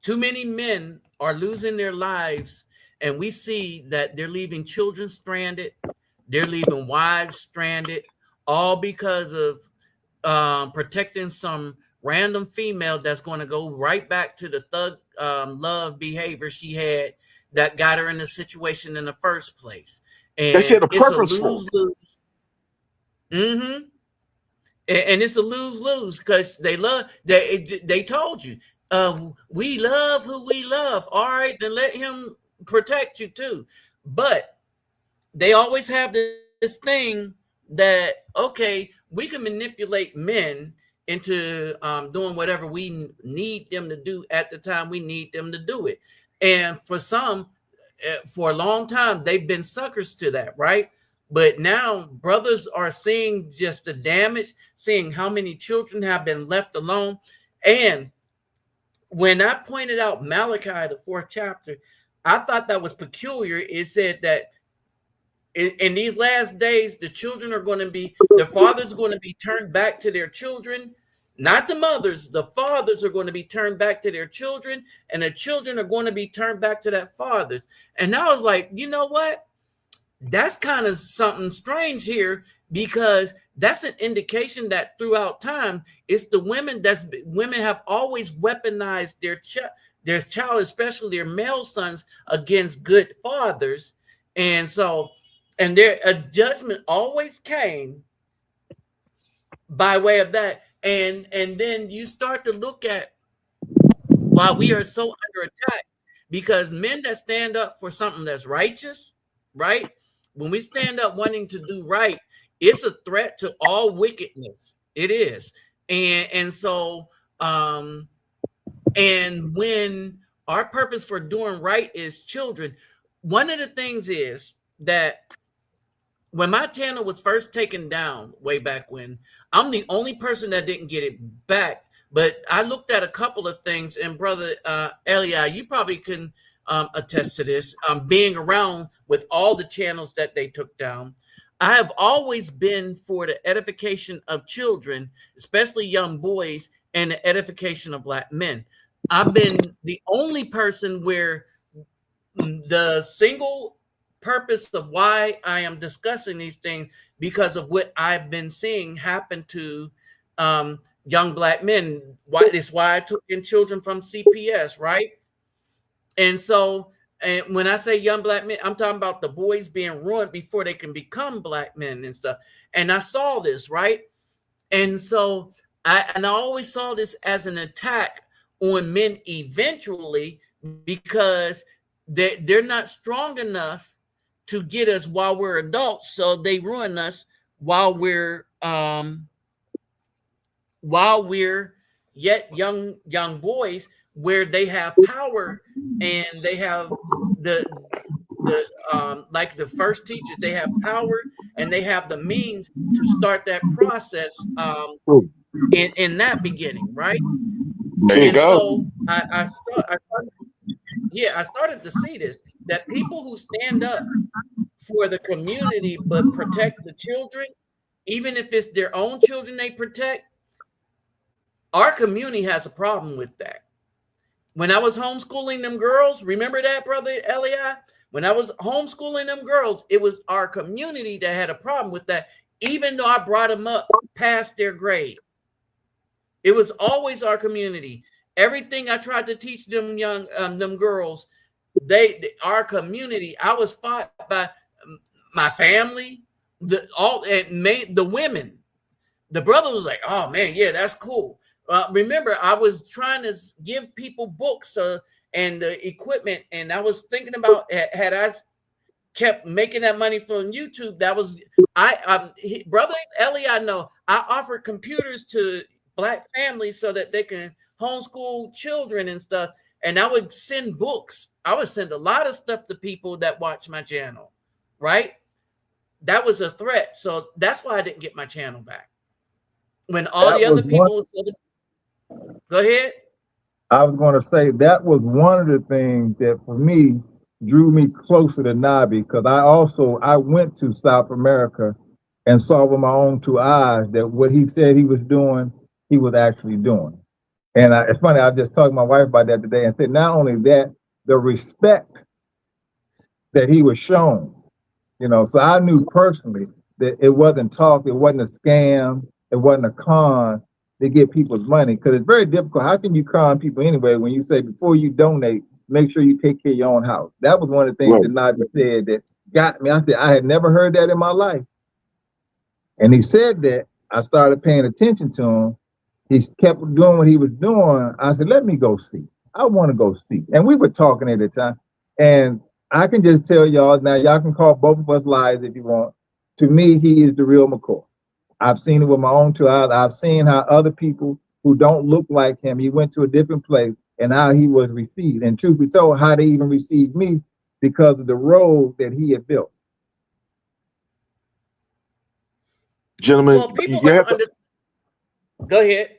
Too many men are losing their lives, and we see that they're leaving children stranded. They're leaving wives stranded, all because of protecting some random female that's going to go right back to the thug love behavior she had that got her in the situation in the first place. And She had a it's a purpose for it. lose-lose. Mm-hmm. And it's a lose-lose because they told you, we love who we love. All right, then let him protect you too. But they always have this thing that, okay, we can manipulate men into doing whatever we need them to do at the time we need them to do it. And for some, for a long time, they've been suckers to that, right? But now brothers are seeing just the damage, seeing how many children have been left alone. And when I pointed out Malachi, the 4th chapter, I thought that was peculiar. It said that in these last days, the children are going to be, their fathers are going to be turned back to their children, not the mothers. The fathers are going to be turned back to their children, and the children are going to be turned back to their fathers. And I was like, you know what? That's kind of something strange here, because that's an indication that throughout time, it's the women women have always weaponized their child, especially their male sons, against good fathers. And so, and a judgment always came by way of that. And then you start to look at why we are so under attack, because men that stand up for something that's righteous, right? When we stand up wanting to do right, it's a threat to all wickedness. It is. And so and when our purpose for doing right is children, one of the things is that when my channel was first taken down way back when, I'm the only person that didn't get it back. But I looked at a couple of things, and brother Eli, you probably can attest to this, being around with all the channels that they took down. I have always been for the edification of children, especially young boys, and the edification of Black men. I've been the only person where the single purpose of why I am discussing these things, because of what I've been seeing happen to young Black men. It's why I took in children from CPS, right? And so, and when I say young Black men, I'm talking about the boys being ruined before they can become Black men and stuff. And I saw this, right? And so I always saw this as an attack on men eventually, because they're not strong enough to get us while we're adults, so they ruin us while we're yet young boys, where they have power and they have the like the first teachers, they have power and they have the means to start that process in that beginning, right? There you And go. so I started to see this, that people who stand up for the community but protect the children, even if it's their own children they protect, our community has a problem with that. When I was homeschooling them girls, remember that, brother Eli? When I was homeschooling them girls, it was our community that had a problem with that, even though I brought them up past their grade. It was always our community. Everything I tried to teach them them girls, our community. I was fought by my family, the women. The brother was like, "Oh man, yeah, that's cool." Remember, I was trying to give people books and the equipment, and I was thinking about, had I kept making that money from YouTube, that was brother Ellie. I know I offered computers to Black families so that they can homeschool children and stuff, and I would send books. I would send a lot of stuff to people that watch my channel, right? That was a threat, so that's why I didn't get my channel back. When all the other people said, go ahead. I was going to say that was one of the things that for me drew me closer to Nabi, because I went to South America and saw with my own two eyes that what he said he was doing, he was actually doing. And it's funny, I just talked to my wife about that today and said, not only that, the respect that he was shown, so I knew personally that it wasn't talk, it wasn't a scam, it wasn't a con to get people's money, because it's very difficult. How can you con people anyway when you say before you donate, make sure you take care of your own house? That was one of the things that Nabi said that got me. I said, I had never heard that in my life. And he said that I started paying attention to him. He kept doing what he was doing. I said, let me go see. I want to go see. And we were talking at the time. And I can just tell y'all, now y'all can call both of us lies if you want. To me, he is the real McCoy. I've seen it with my own two eyes. I've seen how other people who don't look like him, he went to a different place and how he was received. And truth be told, how they even received me because of the role that he had built. Gentlemen, Well, people gotta understand. Go ahead.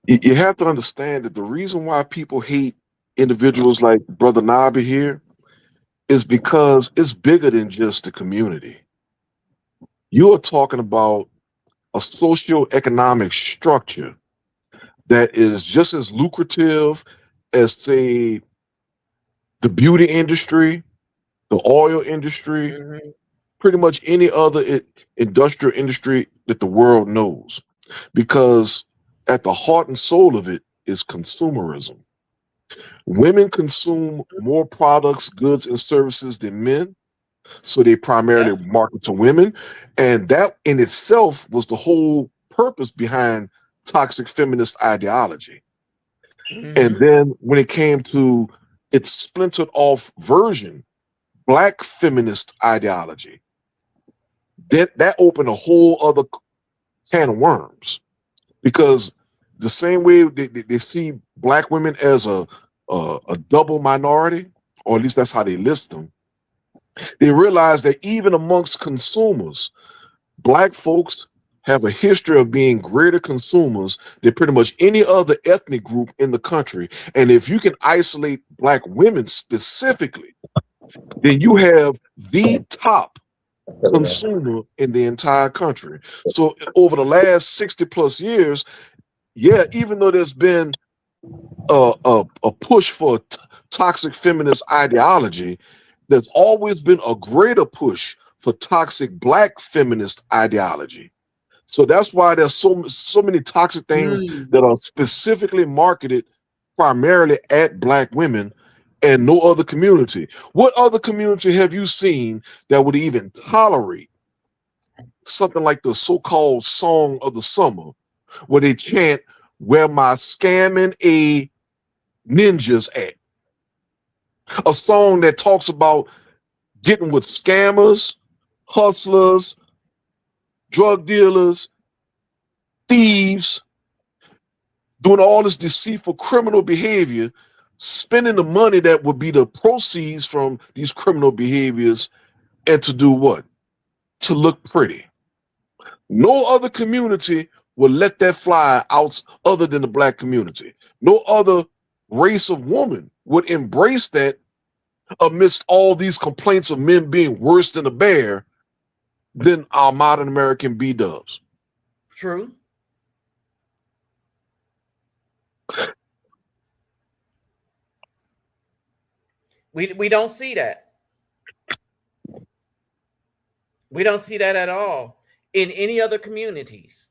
You have to understand that the reason why people hate individuals like Brother Nabi here is because it's bigger than just the community. You are talking about a socio-economic structure that is just as lucrative as, say, the beauty industry, the oil industry, pretty much any other industrial industry that the world knows. Because at the heart and soul of it is consumerism. Women consume more products, goods, and services than men. So they primarily market to women. And that in itself was the whole purpose behind toxic feminist ideology. And then when it came to its splintered off version, Black feminist ideology, that opened a whole other can of worms. Because the same way they see Black women as a double minority, or at least that's how they list them, they realize that even amongst consumers, Black folks have a history of being greater consumers than pretty much any other ethnic group in the country. And if you can isolate Black women specifically, then you have the top consumer in the entire country. So over the last 60 plus years, yeah, even though there's been a push for toxic feminist ideology, there's always been a greater push for toxic Black feminist ideology. So that's why there's so many toxic things that are specifically marketed primarily at Black women and no other community. What other community have you seen that would even tolerate something like the so-called song of the summer, where they chant, "Where my scamming a ninjas at"? A song that talks about getting with scammers, hustlers, drug dealers, thieves, doing all this deceitful criminal behavior, spending the money that would be the proceeds from these criminal behaviors, and to do what? To look pretty. No other community will let that fly out other than the Black community. No other race of woman would embrace that amidst all these complaints of men being worse than a bear than our modern American Bdubs. True. We don't see that. We don't see that at all in any other communities.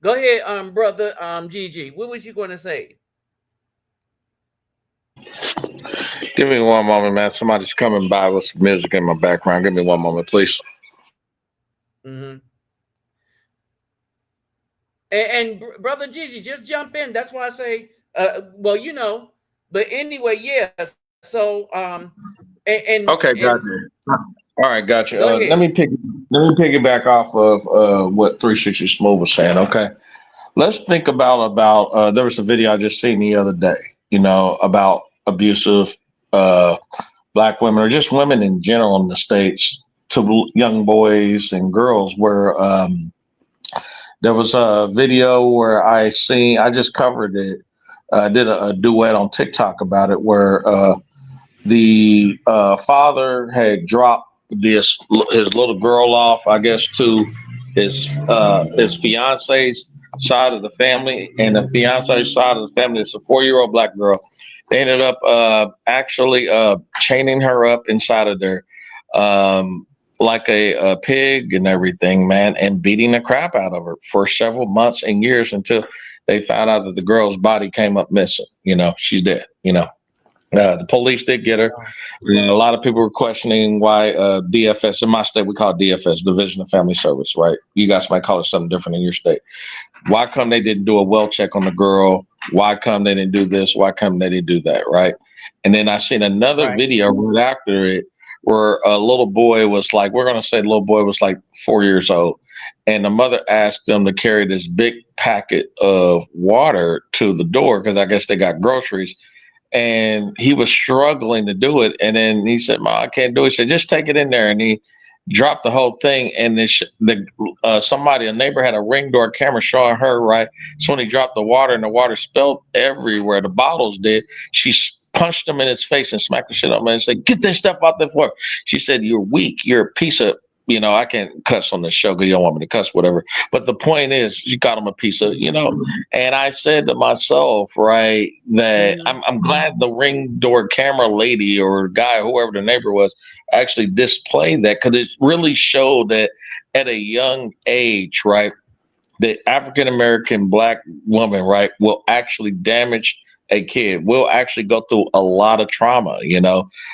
Go ahead, brother GG. What was you going to say? Give me one moment, man. Somebody's coming by with some music in my background. Give me one moment, please. And brother Gigi, just jump in. That's why I say, well, you know. But anyway, yeah. So, okay, gotcha. All right, gotcha. Let me piggyback off of what 360 Smooth was saying. Okay, let's think about there was a video I just seen the other day. You know, about abusive Black women or just women in general in the States to young boys and girls, where there was a video where I just covered it. Did a duet on TikTok about it, where the father had dropped his little girl off, I guess, to his fiance's side of the family, and the fiance's side of the family is a 4-year-old Black girl. They ended up actually chaining her up inside of their like a pig and everything, man, and beating the crap out of her for several months and years until they found out that the girl's body came up missing. You know, she's dead. You know, The police did get her. And a lot of people were questioning why DFS, in my state, we call it DFS, Division of Family Service, right? You guys might call it something different in your state. Why come they didn't do a well check on the girl? Why come they didn't do this? Why come they didn't do that, right? And then I seen another video right after it where a little boy was like, we're going to say the little boy was like 4 years old. And the mother asked them to carry this big packet of water to the door because I guess they got groceries. And he was struggling to do it. And then he said, "Mom, I can't do it." He said, "Just take it in there." And he dropped the whole thing. And somebody, a neighbor, had a Ring door camera showing her, right? So when he dropped the water and the water spilled everywhere, the bottles did, she punched him in his face and smacked the shit out of him and said, "Get this stuff out the floor." She said, "You're weak. You're a piece of," I can't cuss on the show because you don't want me to cuss, whatever. But the point is, she got him a piece of, And I said to myself, right, that I'm glad the Ring door camera lady or guy, whoever the neighbor was, actually displayed that because it really showed that at a young age, right, the African American Black woman, right, will actually damage a kid, will actually go through a lot of trauma.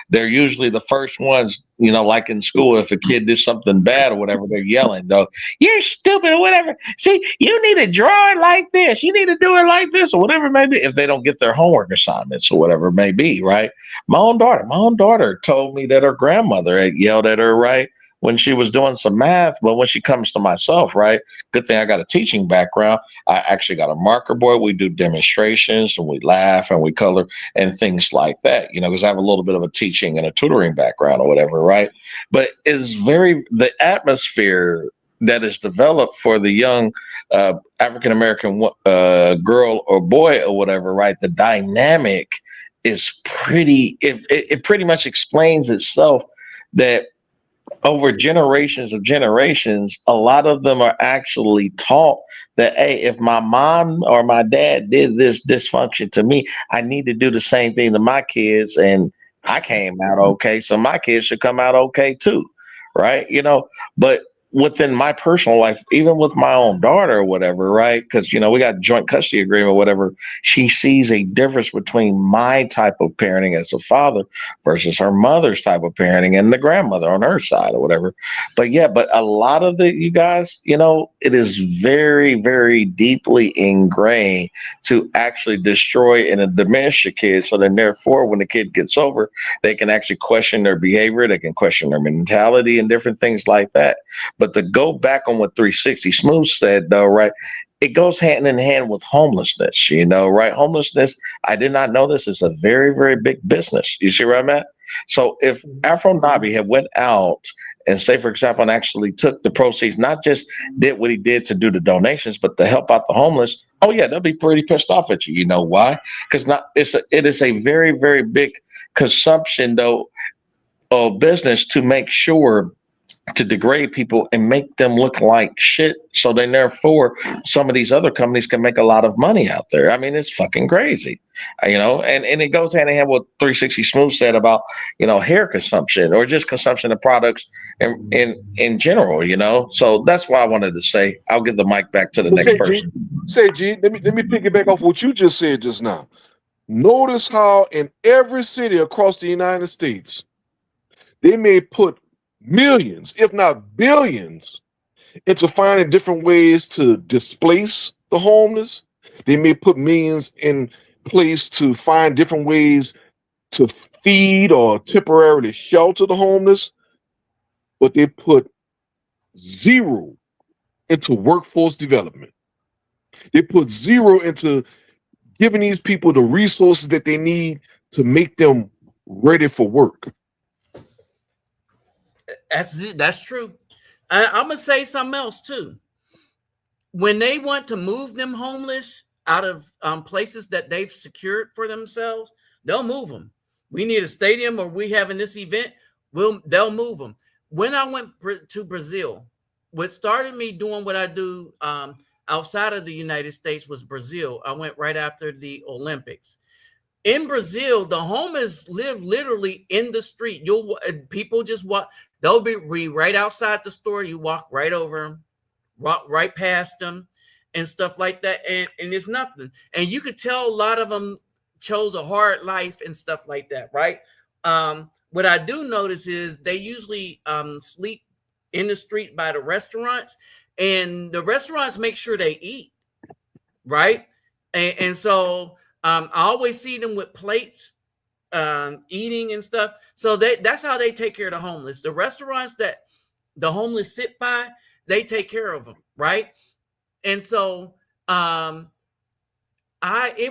They're usually the first ones, like in school, if a kid did something bad or whatever, they're yelling, though, "You're stupid," or whatever. "See, you need to draw it like this. You need to do it like this," or whatever it may be, if they don't get their homework assignments or whatever it may be, right? My own daughter told me that her grandmother had yelled at her, right, when she was doing some math. But when she comes to myself, right, good thing I got a teaching background. I actually got a marker board. We do demonstrations and we laugh and we color and things like that, because I have a little bit of a teaching and a tutoring background or whatever, right? But it's the atmosphere that is developed for the young African-American girl or boy or whatever, right? The dynamic is it pretty much explains itself that over generations, a lot of them are actually taught that, hey, if my mom or my dad did this dysfunction to me, I need to do the same thing to my kids. And I came out okay, so my kids should come out okay too, right? But within my personal life, even with my own daughter or whatever, right? Because, we got joint custody agreement, whatever. She sees a difference between my type of parenting as a father versus her mother's type of parenting and the grandmother on her side or whatever. But a lot of you guys, it is very, very deeply ingrained to actually destroy and diminish a kid. So then therefore, when the kid gets over, they can actually question their behavior. They can question their mentality and different things like that. But to go back on what 360 Smooth said, though, right, it goes hand in hand with homelessness, right? Homelessness, I did not know this is a very, very big business. You see where I'm at? So if Afro Nabi had went out and say, for example, and actually took the proceeds, not just did what he did to do the donations, but to help out the homeless, oh yeah, they'll be pretty pissed off at you. You know why? Because it is a very, very big consumption, though, of business to make sure to degrade people and make them look like shit. So then therefore some of these other companies can make a lot of money out there. I mean, it's fucking crazy, and it goes hand in hand with what 360 Smooth said about, hair consumption or just consumption of products in general, so that's why I wanted to say. I'll give the mic back to the next person. G, let me piggyback off what you just said just now. Notice how in every city across the United States, they may put millions, if not billions, into finding different ways to displace the homeless. They may put millions in place to find different ways to feed or temporarily shelter the homeless, but they put zero into workforce development. They put zero into giving these people the resources that they need to make them ready for work. That's true. I'm gonna say something else too. When they want to move them homeless out of places that they've secured for themselves, they'll move them. We need a stadium, or we having this event. They'll move them. When I went to Brazil, what started me doing what I do outside of the United States was Brazil. I went right after the Olympics. In Brazil, the homeless live literally in the street. People just walk. They'll be right outside the store. You walk right over them, walk right past them, and stuff like that. And it's nothing. And you could tell a lot of them chose a hard life and stuff like that, right? What I do notice is they usually sleep in the street by the restaurants, and the restaurants make sure they eat, right? And so I always see them with plates, eating and stuff. So that's how they take care of the homeless. The restaurants that the homeless sit by, they take care of them, right? And so it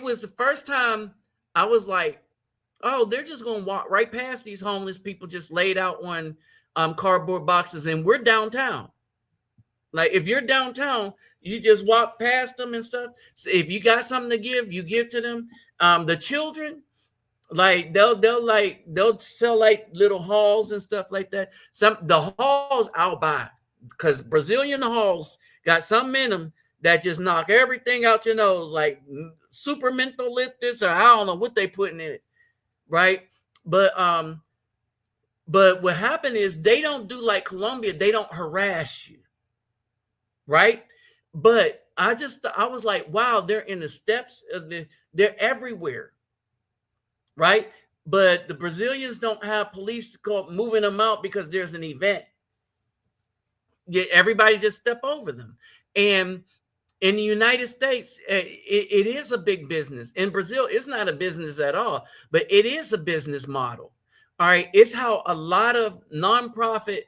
was the first time I was like, oh, they're just gonna walk right past these homeless people just laid out on cardboard boxes, and we're downtown. Like, if you're downtown, you just walk past them and stuff. So if you got something to give, you give to them. The children, like they'll sell like little halls and stuff like that. The halls I'll buy, because Brazilian halls got something in them that just knock everything out your nose, like super mental lifters, or I don't know what they putting in it, right? But what happened is they don't do like Colombia. They don't harass you, right? But I was like, wow, they're in the steps of they're everywhere, right? But the Brazilians don't have police moving them out because there's an event. Yeah, everybody just step over them. And in the United States, it is a big business. In Brazil, it's not a business at all, but it is a business model. All right, it's how a lot of nonprofit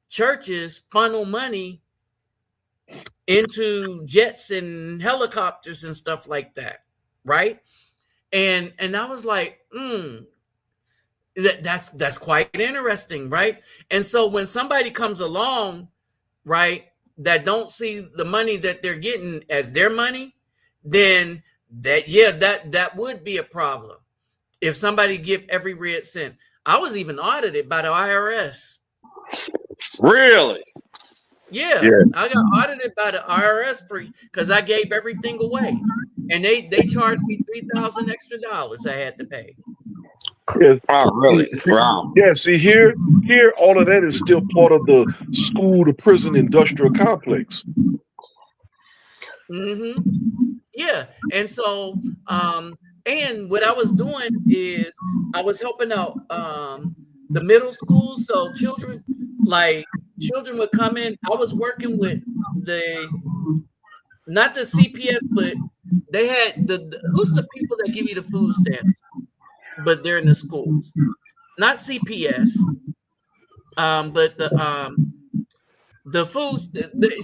churches funnel money into jets and helicopters and stuff like that, right? And I was like, that's quite interesting, right? And so when somebody comes along, right, that don't see the money that they're getting as their money, then that would be a problem. If somebody give every red cent. I was even audited by the IRS. Really? Yeah. I got audited by the IRS because I gave everything away, and they charged me $3,000 extra I had to pay. Yeah. Oh, really? See, Wow. yeah. See, here, all of that is still part of the school to prison industrial complex. Yeah, and so and what I was doing is I was helping out the middle school. So children would come in. I was working with not the CPS, but they had who's the people that give you the food stamps, but they're in the schools, not CPS, but the food.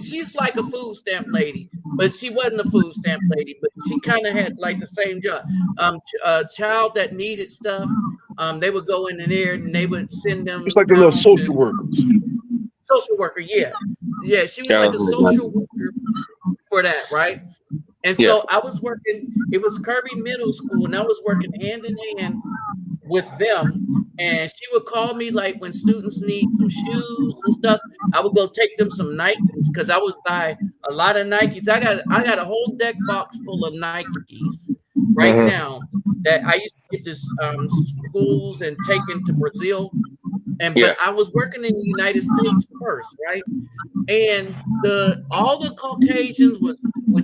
She's like a food stamp lady, but she wasn't a food stamp lady, but she kind of had like the same job. A child that needed stuff, they would go in there and they would send them. It's like the little social workers. Social worker, yeah. She was like a social worker for that, right? And so I was working. It was Kirby Middle School, and I was working hand in hand with them. And she would call me like when students need some shoes and stuff. I would go take them some Nikes because I would buy a lot of Nikes. I got a whole deck box full of Nikes right now that I used to get to schools and take into Brazil. But I was working in the United States first, right? And all the Caucasians with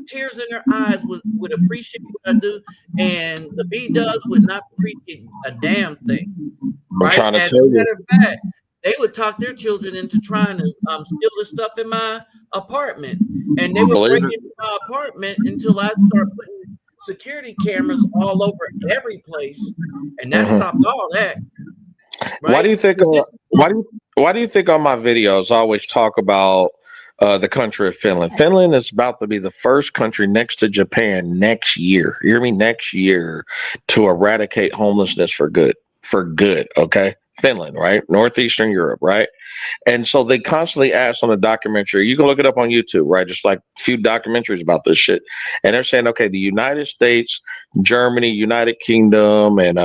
tears in their eyes would appreciate what I do, and the Bdubs would not appreciate a damn thing. Right? As a matter of fact, they would talk their children into trying to steal the stuff in my apartment, and they would break into my apartment until I start putting security cameras all over every place, and that stopped all that. Right? Why do you think? Why do you think on my videos I always talk about the country of Finland? Finland is about to be the first country next to Japan next year. You hear me? Next year to eradicate homelessness for good. For good, okay? Finland, right? Northeastern Europe, right? And so they constantly ask on the documentary. You can look it up on YouTube, right? Just like a few documentaries about this shit. And they're saying, okay, the United States, Germany, United Kingdom, and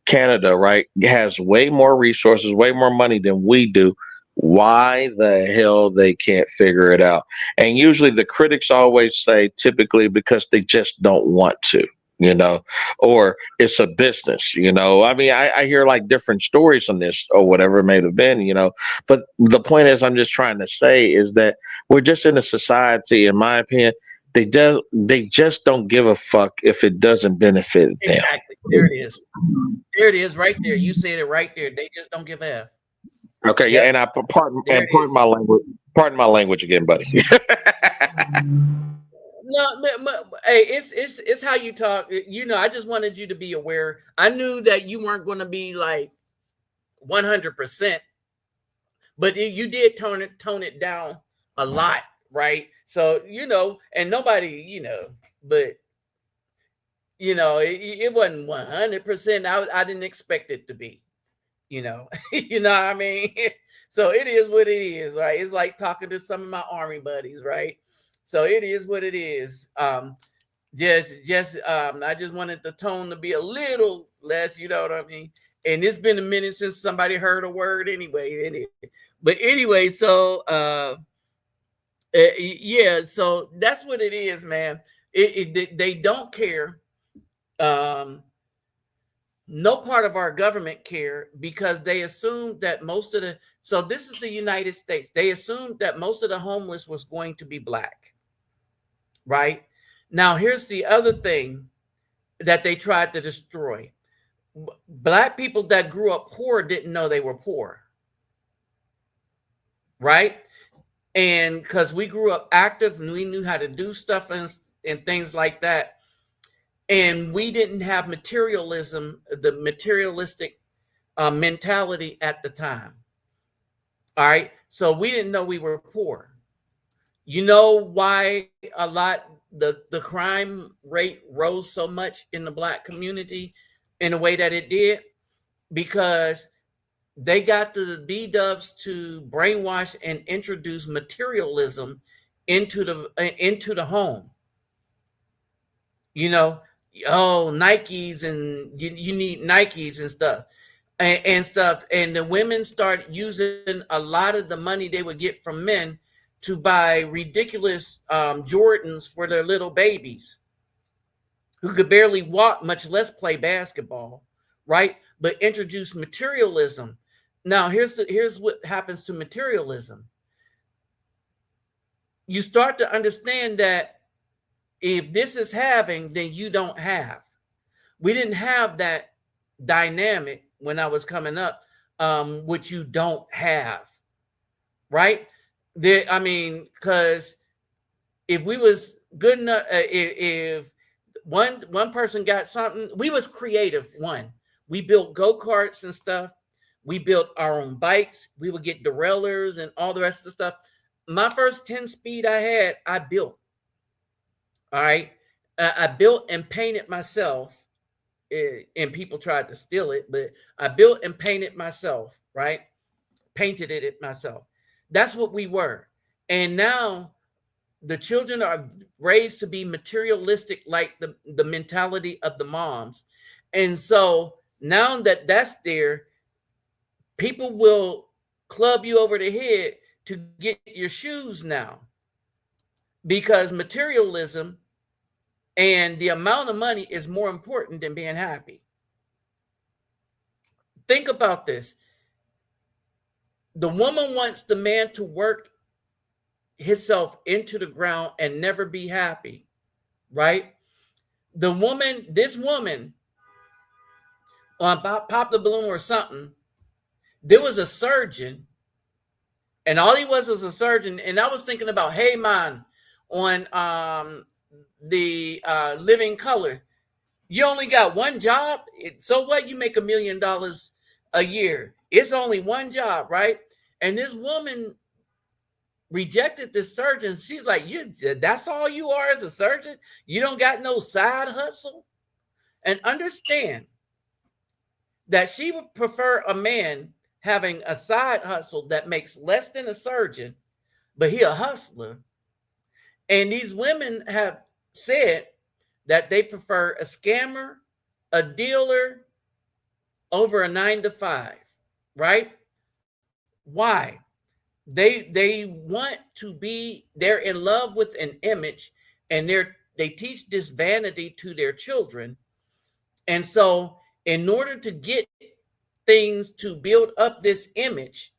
Canada, right, has way more resources, way more money than we do. Why the hell they can't figure it out? And usually the critics always say typically because they just don't want to, or it's a business, I mean, I hear like different stories on this or whatever it may have been, but the point is I'm just trying to say is that we're just in a society, in my opinion, They just don't give a fuck if it doesn't benefit them. Exactly. There it is. There it is, right there. You said it right there. They just don't give a F. Okay, yeah, Yep. and pardon There it pardon is. my language. Pardon my language again, buddy. No, hey, it's how you talk. You know, I just wanted you to be aware. I knew that you weren't going to be like 100%, but you did tone it down a lot, right? So you know, and nobody, you know, but you know, it wasn't 100%. I didn't expect it to be, you know, you know what I mean? So it is what it is, right? It's like talking to some of my army buddies, right? So it is what it is. I just wanted the tone to be a little less, you know what I mean? And it's been a minute since somebody heard a word anyway. But anyway, so yeah, so that's what it is, man. They don't care. No part of our government care because they assumed that so this is the United States. They assumed that most of the homeless was going to be black, right? Now, here's the other thing that they tried to destroy. Black people that grew up poor didn't know they were poor, right? And because we grew up active and we knew how to do stuff and things like that. And we didn't have materialism, the materialistic mentality at the time. All right. So we didn't know we were poor. You know why the crime rate rose so much in the black community in the way that it did? Because they got the Bdubs to brainwash and introduce materialism into the home. You know, Nikes, and you need Nikes and stuff. And stuff. And the women start using a lot of the money they would get from men to buy ridiculous Jordans for their little babies who could barely walk, much less play basketball, right? But introduce materialism. Now, here's what happens to materialism. You start to understand that if this is having, then you don't have. We didn't have that dynamic when I was coming up, which you don't have, right? Because if we was good enough, if one person got something, we was creative. We built go-karts and stuff. We built our own bikes. We would get derailleurs and all the rest of the stuff. My first 10-speed I had, I built. All right. I built and painted myself. And people tried to steal it, but I built and painted myself, right? Painted it myself. That's what we were. And now the children are raised to be materialistic, like the mentality of the moms. And so now that that's there, people will club you over the head to get your shoes now, because materialism and the amount of money is more important than being happy. Think about this. The woman wants the man to work himself into the ground and never be happy, right? This woman on Pop the Balloon or something, there was a surgeon, and all he was a surgeon. And I was thinking about Heyman on the Living Color. You only got one job. So what? You make $1 million a year. It's only one job, right? And this woman rejected this surgeon. She's like, that's all you are as a surgeon? You don't got no side hustle? And understand that she would prefer a man having a side hustle that makes less than a surgeon, but he a hustler. And these women have said that they prefer a scammer, a dealer over a 9-to-5, right? Why? They want to be, they're in love with an image, and they teach this vanity to their children. And so in order to get things to build up this image,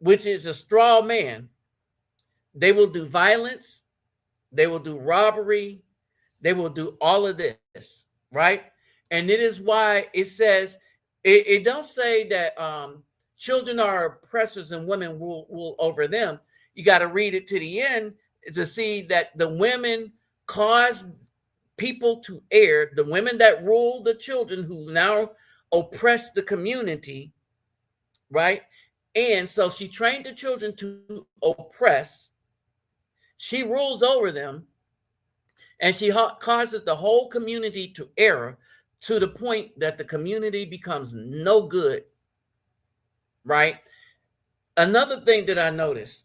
which is a straw man, they will do violence, They will do robbery. They will do all of this, right? And it is why it says it don't say that children are oppressors and women rule over them. You got to read it to the end to see that the women cause people to err. The women that rule the children who now oppress the community, right? And so she trained the children to oppress. She rules over them, and she causes the whole community to err to the point that the community becomes no good, right? Another thing that I noticed,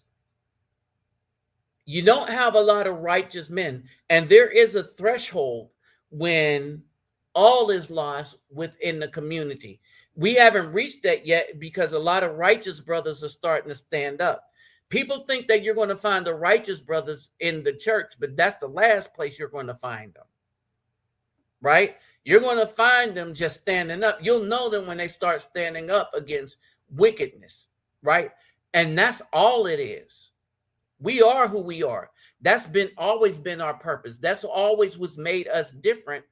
you don't have a lot of righteous men, and there is a threshold when all is lost within the community. We haven't reached that yet because a lot of righteous brothers are starting to stand up. People think that you're going to find the righteous brothers in the church, but that's the last place you're going to find them, right? You're going to find them just standing up. You'll know them when they start standing up against wickedness, right? And that's all it is. We are who we are. That's always been our purpose. That's always what's made us different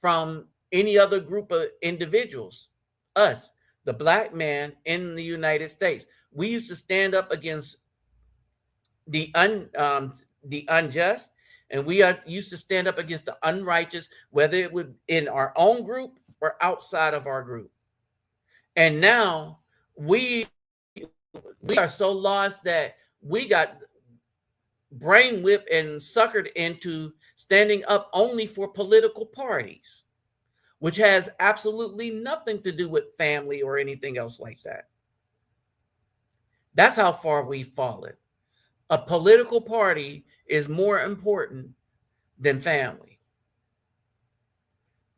from any other group of individuals. Us, the black man in the United States. We used to stand up against the unjust, and we used to stand up against the unrighteous, whether it would in our own group or outside of our group. And now we are so lost that we got brain whipped and suckered into standing up only for political parties, which has absolutely nothing to do with family or anything else like that. That's how far we've fallen. A political party is more important than family.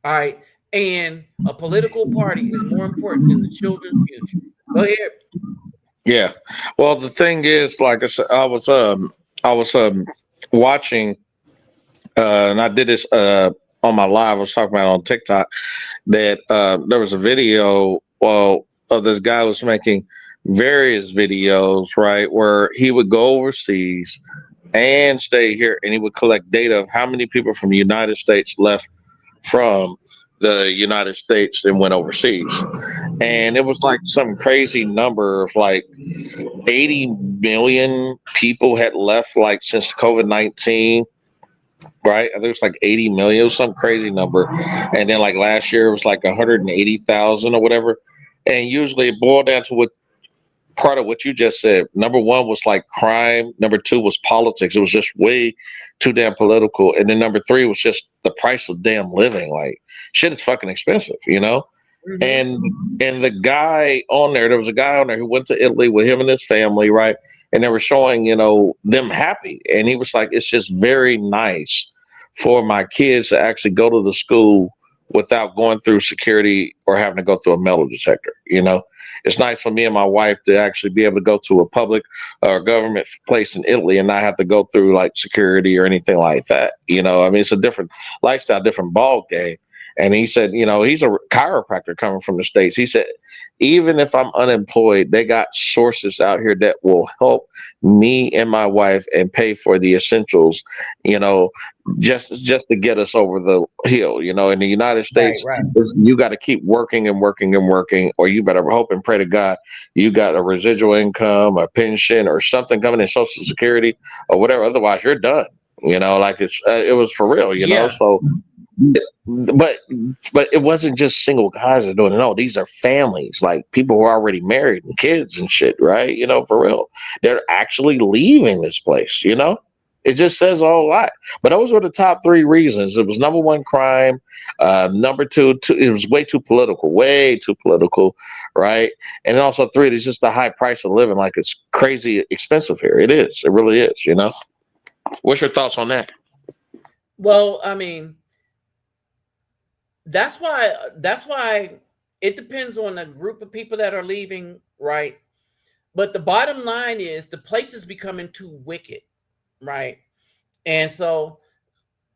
All right. And a political party is more important than the children's future. Go ahead. Yeah. Well, the thing is, like I said, I was watching, and I did this on my live. I was talking about it on TikTok that there was a video, well, of this guy who was making various videos, right, where he would go overseas and stay here, and he would collect data of how many people from the United States left from the United States and went overseas. And it was like some crazy number of like 80 million people had left like since COVID-19, right? I think it was like 80 million, it was some crazy number. And then like last year it was like 180,000 or whatever. And usually it boiled down to what part of what you just said. Number one was like crime. Number two was politics. It was just way too damn political. And then number three was just the price of damn living. Like shit is fucking expensive, you know? Mm-hmm. And the guy on there was a guy on there who went to Italy with him and his family, right? And they were showing, you know, them happy. And he was like, it's just very nice for my kids to actually go to the school without going through security or having to go through a metal detector, you know? It's nice for me and my wife to actually be able to go to a public or government place in Italy and not have to go through like security or anything like that. You know, I mean, it's a different lifestyle, different ball game. And he said, you know, he's a chiropractor coming from the States. He said, even if I'm unemployed, they got sources out here that will help me and my wife and pay for the essentials, you know, just to get us over the hill. You know, in the United States, right. You got to keep working and working and working, or you better hope and pray to God you got a residual income, a pension, or something coming in, Social Security or whatever. Otherwise, you're done. You know, like it was for real. You know, so. But it wasn't just single guys that are doing it. No, these are families, like people who are already married and kids and shit, right? You know, for real. They're actually leaving this place, you know? It just says a whole lot. But those were the top three reasons. It was number one, crime. Number two, it was way too political, right? And then also three, it's just the high price of living. Like it's crazy expensive here. It is. It really is, you know? What's your thoughts on that? Well, I mean, that's why it depends on the group of people that are leaving, right? But the bottom line is the place is becoming too wicked, right? And so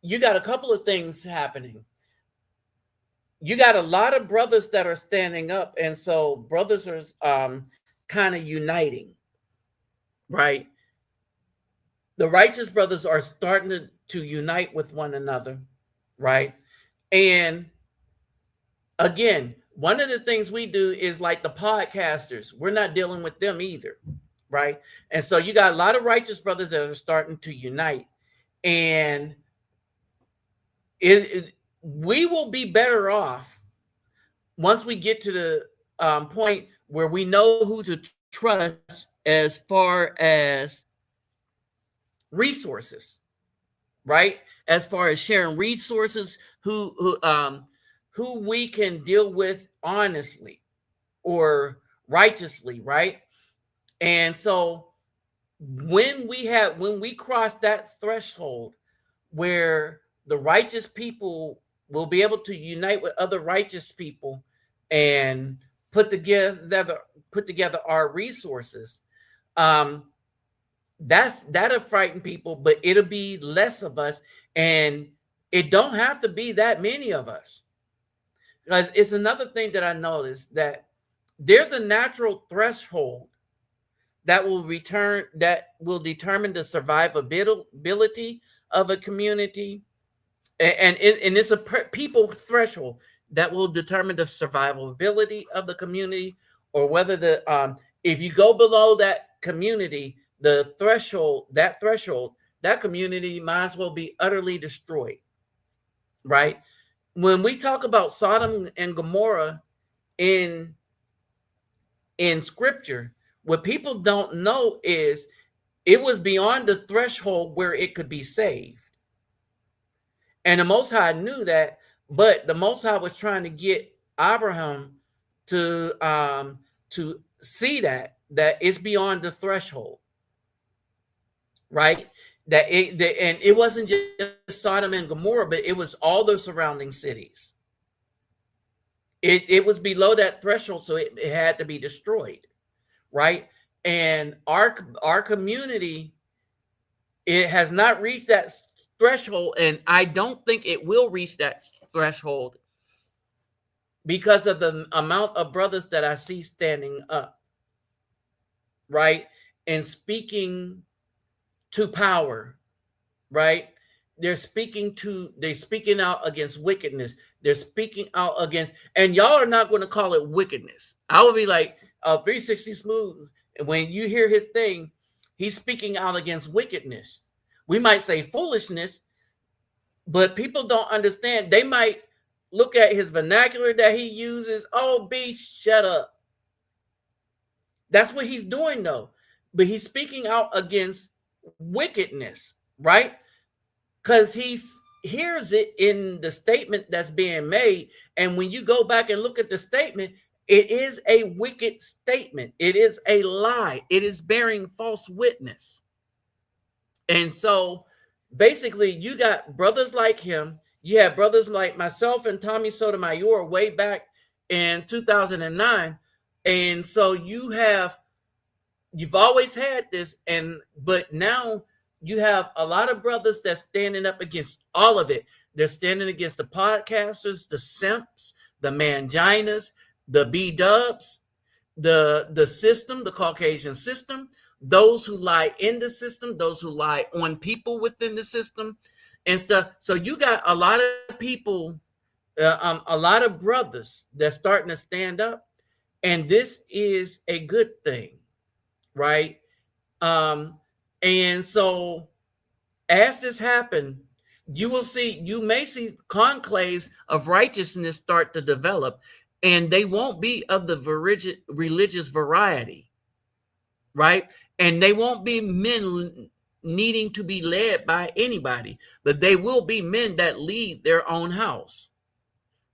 you got a couple of things happening. You got a lot of brothers that are standing up, and so brothers are kind of uniting, right? The righteous brothers are starting to unite with one another, right? And again, one of the things we do is like the podcasters, we're not dealing with them either, right? And so you got a lot of righteous brothers that are starting to unite, and we will be better off once we get to the point where we know who to trust as far as resources, right? As far as sharing resources, who we can deal with honestly or righteously, right? And so when we cross that threshold where the righteous people will be able to unite with other righteous people and put together our resources, that'll frighten people, but it'll be less of us, and it don't have to be that many of us. Because it's another thing that I noticed, that there's a natural threshold that will determine the survivability of a community, and it's a people threshold that will determine the survivability of the community, or whether if you go below that community, that community might as well be utterly destroyed, right? When we talk about Sodom and Gomorrah in scripture, what people don't know is it was beyond the threshold where it could be saved. And the Most High knew that, but the Most High was trying to get Abraham to see that it's beyond the threshold, right? And it wasn't just Sodom and Gomorrah, but it was all the surrounding cities. It was below that threshold, so it had to be destroyed, right? And our community, it has not reached that threshold, and I don't think it will reach that threshold because of the amount of brothers that I see standing up, right, and speaking to power, right? They're speaking out against wickedness. They're speaking out against, and y'all are not going to call it wickedness. I would be like 360 Smooth, and when you hear his thing, he's speaking out against wickedness. We might say foolishness, but people don't understand. They might look at his vernacular that he uses. Oh, beast, shut up. That's what he's doing, though. But he's speaking out against wickedness, right? Because he hears it in the statement that's being made. And when you go back and look at the statement, it is a wicked statement. It is a lie. It is bearing false witness. And so basically, you got brothers like him. You have brothers like myself and Tommy Sotomayor way back in 2009. And so you've always had this, but now you have a lot of brothers that's standing up against all of it. They're standing against the podcasters, the simps, the manginas, the Bdubs, the system, the Caucasian system, those who lie in the system, those who lie on people within the system and stuff. So you got a lot of people, a lot of brothers that's starting to stand up, and this is a good thing, right? And so as this happens, you may see conclaves of righteousness start to develop, and they won't be of the religious variety, right? And they won't be men needing to be led by anybody, but they will be men that lead their own house.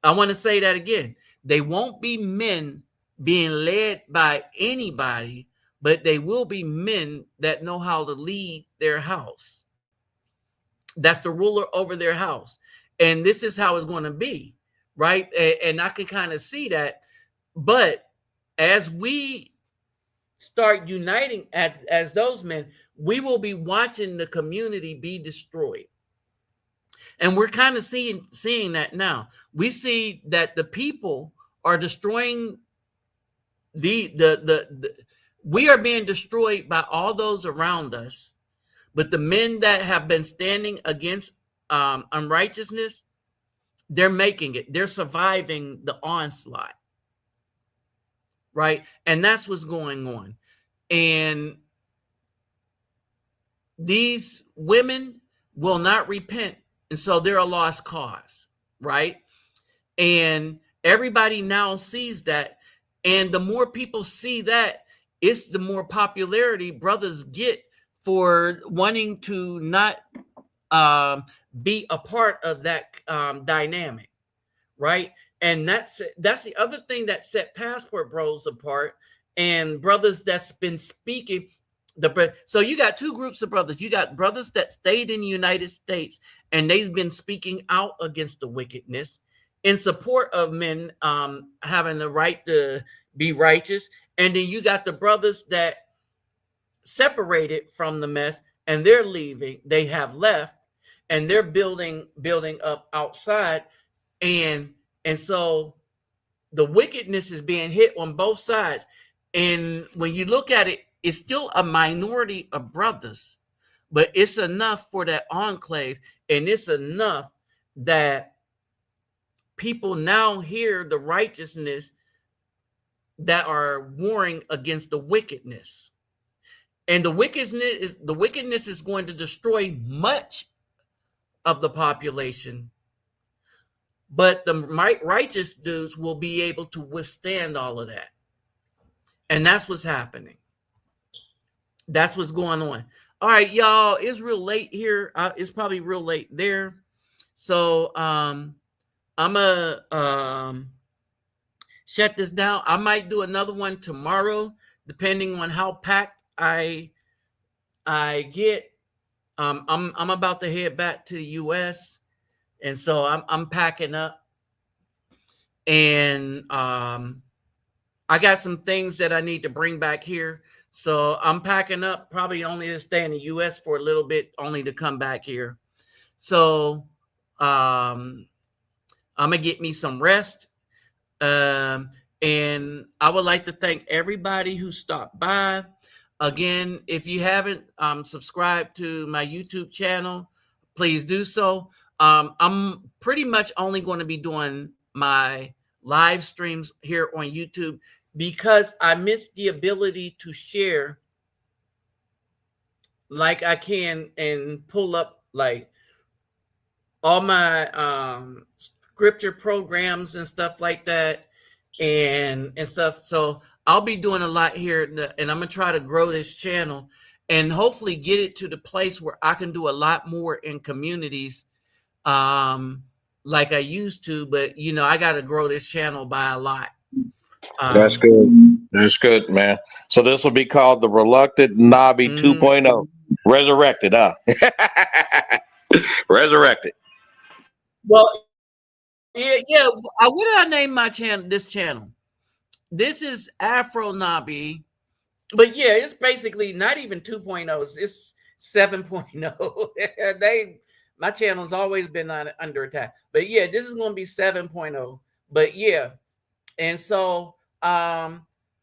I want to say that again. They won't be men being led by anybody, but they will be men that know how to lead their house. That's the ruler over their house. And this is how it's going to be, right? And I can kind of see that. But as we start uniting as those men, we will be watching the community be destroyed. And we're kind of seeing that now. We see that the people are destroying we are being destroyed by all those around us, But the men that have been standing against unrighteousness, they're making it. They're surviving the onslaught, right? And that's what's going on. And these women will not repent, and so they're a lost cause, right? And everybody now sees that, and the more people see that, it's the more popularity brothers get for wanting to not be a part of that dynamic, right? And that's the other thing that set Passport Bros apart, and brothers that's been speaking. So you got two groups of brothers. You got brothers that stayed in the United States, and they've been speaking out against the wickedness in support of men having the right to be righteous. And then you got the brothers that separated from the mess, and they're leaving. They have left, and they're building up outside. And so the wickedness is being hit on both sides. And when you look at it, it's still a minority of brothers, but it's enough for that enclave, and it's enough that people now hear the righteousness that are warring against the wickedness. And the wickedness is going to destroy much of the population, but the righteous dudes will be able to withstand all of that. And that's what's happening. That's what's going on. All right, y'all, it's real late here. It's probably real late there. So I'm gonna shut this down. I might do another one tomorrow, depending on how packed I get. I'm about to head back to the US, and so I'm packing up, and I got some things that I need to bring back here. So I'm packing up, probably only to stay in the US for a little bit, only to come back here. So I'm gonna get me some rest. And I would like to thank everybody who stopped by. Again, if you haven't subscribed to my YouTube channel, please do so. I'm pretty much only going to be doing my live streams here on YouTube because I miss the ability to share like I can and pull up like all my scripture programs and stuff like that and stuff. So I'll be doing a lot here, and I'm gonna try to grow this channel and hopefully get it to the place where I can do a lot more in communities like I used to. But you know, I got to grow this channel by a lot. That's good. That's good, man. So this will be called the Reluctant Nabi 2.0. Resurrected, huh? Resurrected. Well, yeah. What did I name my channel? This channel. This is Afro Nabi, but yeah, it's basically not even 2.0. It's 7.0. My channel's always been under attack, but yeah, this is going to be 7.0. But yeah, and so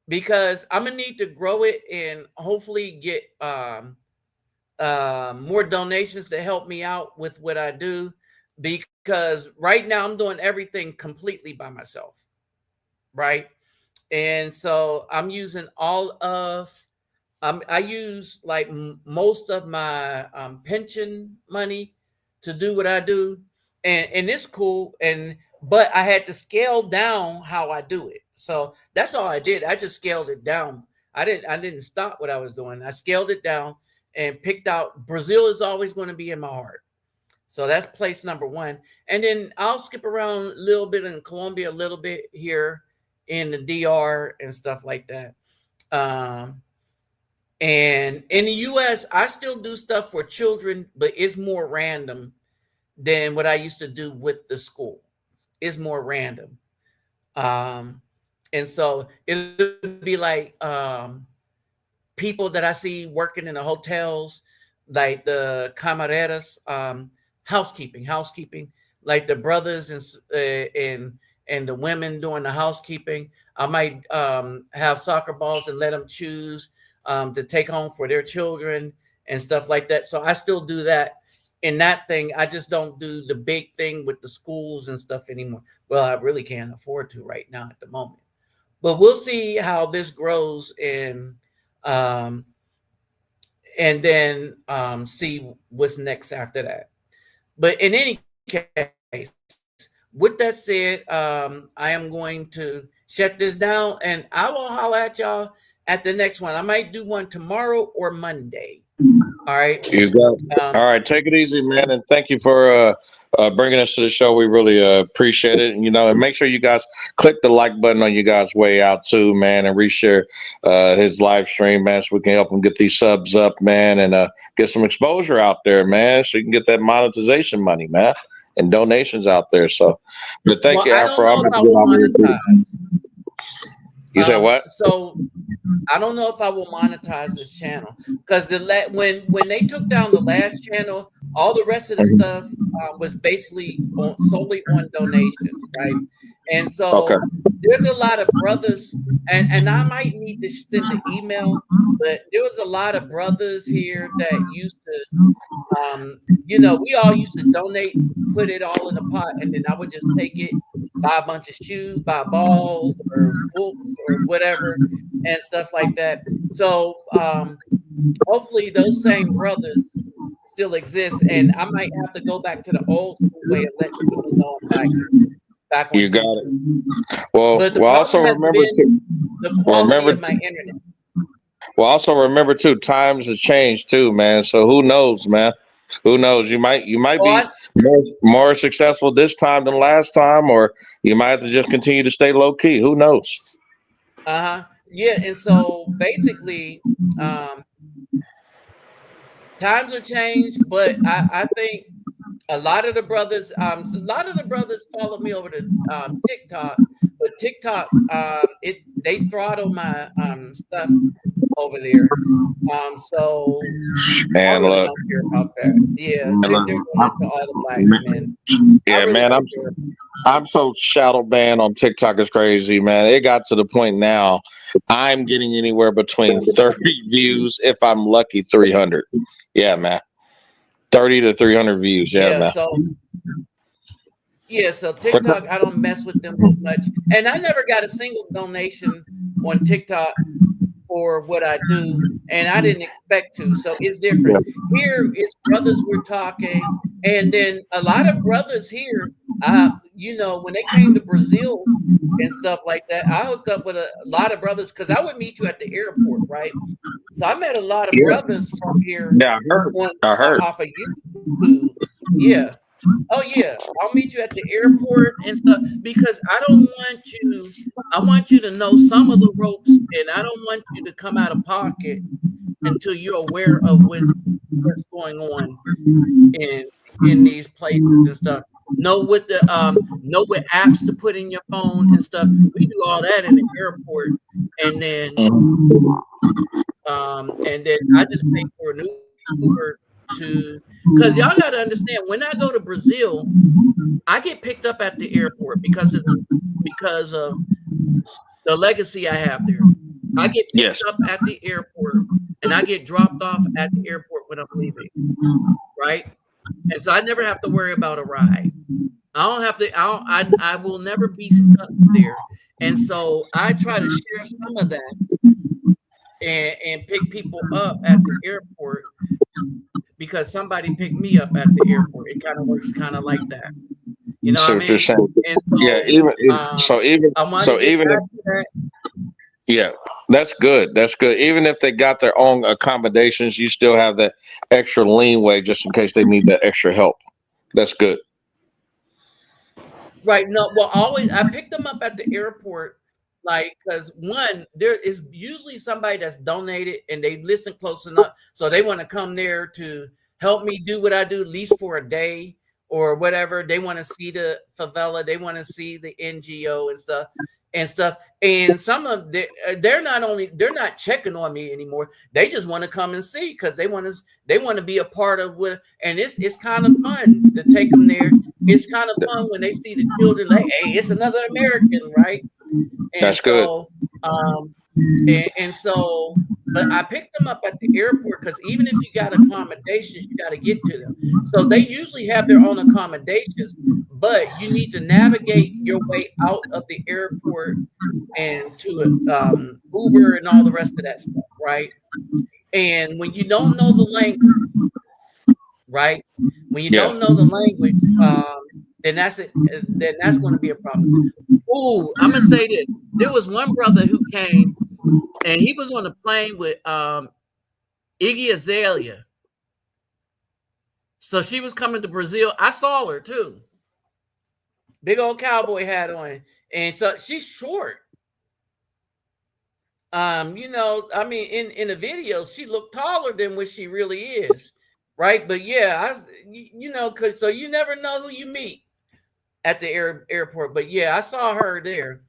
because I'm gonna need to grow it and hopefully get more donations to help me out with what I do, because right now I'm doing everything completely by myself, right? And so I'm using all of I use like most of my pension money to do what I do, and it's cool. But I had to scale down how I do it. So that's all I did. I just scaled it down. I didn't stop what I was doing. I scaled it down and picked out Brazil is always going to be in my heart. So that's place number one. And then I'll skip around a little bit in Colombia, a little bit here in the DR and stuff like that. And in the US, I still do stuff for children, but it's more random than what I used to do with the school. It's more random. And so it'll be like people that I see working in the hotels, like the camareras, housekeeping, like the brothers and the women doing the housekeeping. I might have soccer balls and let them choose to take home for their children and stuff like that. So I still do that in that thing. I just don't do the big thing with the schools and stuff anymore. Well, I really can't afford to right now at the moment. But we'll see how this grows um, and then see what's next after that. But in any case, with that said, I am going to shut this down, and I will holler at y'all at the next one. I might do one tomorrow or Monday. All right. You got it. All right. Take it easy, man. And thank you for bringing us to the show. We really appreciate it. And make sure you guys click the like button on you guys' way out too, man, and reshare his live stream, man, so we can help him get these subs up, man, and get some exposure out there, man, so you can get that monetization money, man, and donations out there. So, but thank you, Afro. I don't know if I will monetize. You said what? So I don't know if I will monetize this channel because when they took down the last channel, all the rest of the stuff was basically solely on donations, right? And so there's a lot of brothers, and I might need to send the email, but there was a lot of brothers here that used to, we all used to donate, put it all in a pot, and then I would just take it, buy a bunch of shoes, buy balls or books or whatever, and stuff like that. So hopefully those same brothers still exist, and I might have to go back to the old school way and let people know I'm back on you got YouTube. it. Well, also remember the quality of my internet. Well, also remember too, times have changed too, man. So who knows, man? Who knows? You might be more successful this time than last time, or you might have to just continue to stay low key. Who knows? Yeah, and so basically, times have changed, but I think a lot of the brothers follow me over to TikTok, but TikTok they throttle my stuff over there. So man, I really look, don't care about that. Yeah, they're doing it to all the black men. Yeah, really man, I'm so shadow banned on TikTok. It's crazy, man. It got to the point now I'm getting anywhere between 30 views, if I'm lucky, 300. Yeah, man. 30 to 300 views. Yeah, man. So TikTok, I don't mess with them much. And I never got a single donation on TikTok for what I do, and I didn't expect to. So it's different. Here is brothers we're talking, and then a lot of brothers here, when they came to Brazil and stuff like that, I hooked up with a lot of brothers because I would meet you at the airport, right? So I met a lot of brothers from here. Yeah, I heard. Off of YouTube. Yeah. Oh yeah, I'll meet you at the airport and stuff because I want you to know some of the ropes, and I don't want you to come out of pocket until you're aware of what's going on in these places and stuff. Know what apps to put in your phone and stuff. We do all that in the airport, and then I just pay for an Uber because y'all got to understand, when I go to Brazil, I get picked up at the airport because of the legacy I have there. I get picked up at the airport and I get dropped off at the airport when I'm leaving, right? And so I never have to worry about a ride. I will never be stuck there. And so I try to share some of that and pick people up at the airport because somebody picked me up at the airport. It kind of works kind of like that. You know what I mean? And so, yeah, that's good. That's good. Even if they got their own accommodations, you still have that extra leeway just in case they need that extra help. That's good. Right. No, well, I picked them up at the airport. Like, because one, there is usually somebody that's donated and they listen close enough, so they want to come there to help me do what I do, at least for a day or whatever. They want to see the favela, they want to see the NGO and stuff. And some of them, they're not checking on me anymore. They just want to come and see because they want to be a part of what. And it's kind of fun to take them there. It's kind of fun when they see the children, like, hey, it's another American, right? And that's so, good. And so But I picked them up at the airport because even if you got accommodations, you got to get to them. So they usually have their own accommodations, but you need to navigate your way out of the airport and to Uber and all the rest of that stuff, right? And when you don't know the language, right? When you don't know the language, then that's it. Then that's going to be a problem. Oh, I'm gonna say this. There was one brother who came, and he was on a plane with Iggy Azalea. So she was coming to Brazil. I saw her too. Big old cowboy hat on, and so she's short. You know, I mean, in the videos, she looked taller than what she really is, right? But yeah, you know, so you never know who you meet at the airport. But yeah, I saw her there.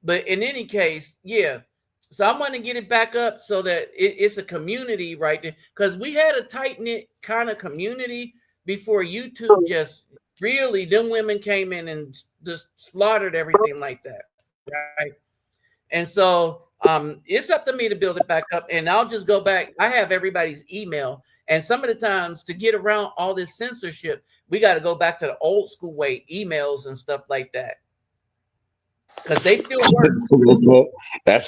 But in any case, yeah. So I'm going to get it back up so that it's a community right there, because we had a tight knit kind of community before YouTube just really, them women came in and just slaughtered everything like that, right? And so it's up to me to build it back up, and I'll just go back. I have everybody's email, and some of the times to get around all this censorship, we got to go back to the old school way, emails and stuff like that, because they still work. That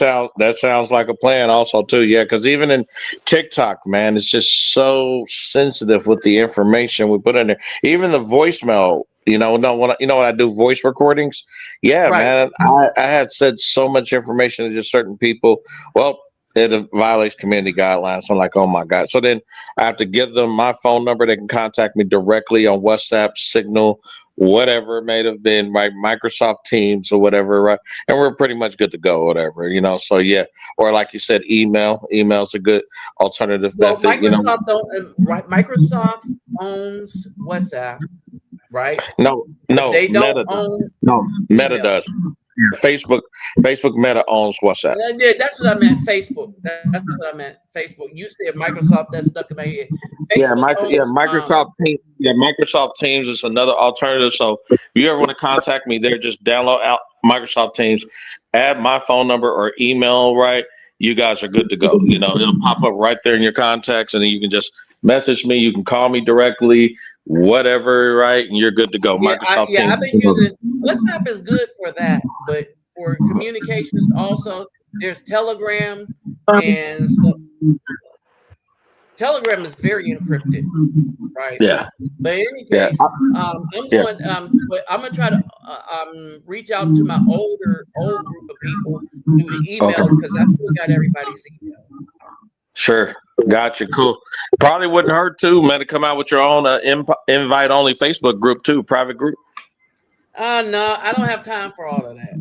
sounds like a plan also too. Yeah, because even in TikTok, man, it's just so sensitive with the information we put in there. Even the voicemail, you know what I do, voice recordings. Yeah, Right. man, I had said so much information to just certain people. Well, it violates community guidelines. I'm like, oh my God. So then I have to give them my phone number. They can contact me directly on WhatsApp, Signal, whatever it may have been, right? Microsoft Teams or whatever, right? And we're pretty much good to go, whatever, you know. So yeah, or like you said, email's a good alternative method. Microsoft owns WhatsApp, right? No, they don't Meta own. No, Meta email. does. Facebook Meta owns WhatsApp. Yeah, that's what I meant. Facebook. That's what I meant. Facebook. You said Microsoft. That's stuck in my head. Facebook owns, Microsoft Teams is another alternative. So if you ever want to contact me there, just download out Microsoft Teams, add my phone number or email, right? You guys are good to go. You know, it'll pop up right there in your contacts, and then you can just message me. You can call me directly, whatever, right? And you're good to go. Microsoft Teams. I've been using WhatsApp is good for that, but for communications also, there's Telegram, and so Telegram is very encrypted, right? Yeah. But in any case, but I'm gonna try to reach out to my old group of people through the emails, because I still got everybody's email. Sure. Gotcha. Cool. Probably wouldn't hurt too, man, to come out with your own invite only Facebook group too, private group. No, I don't have time for all of that.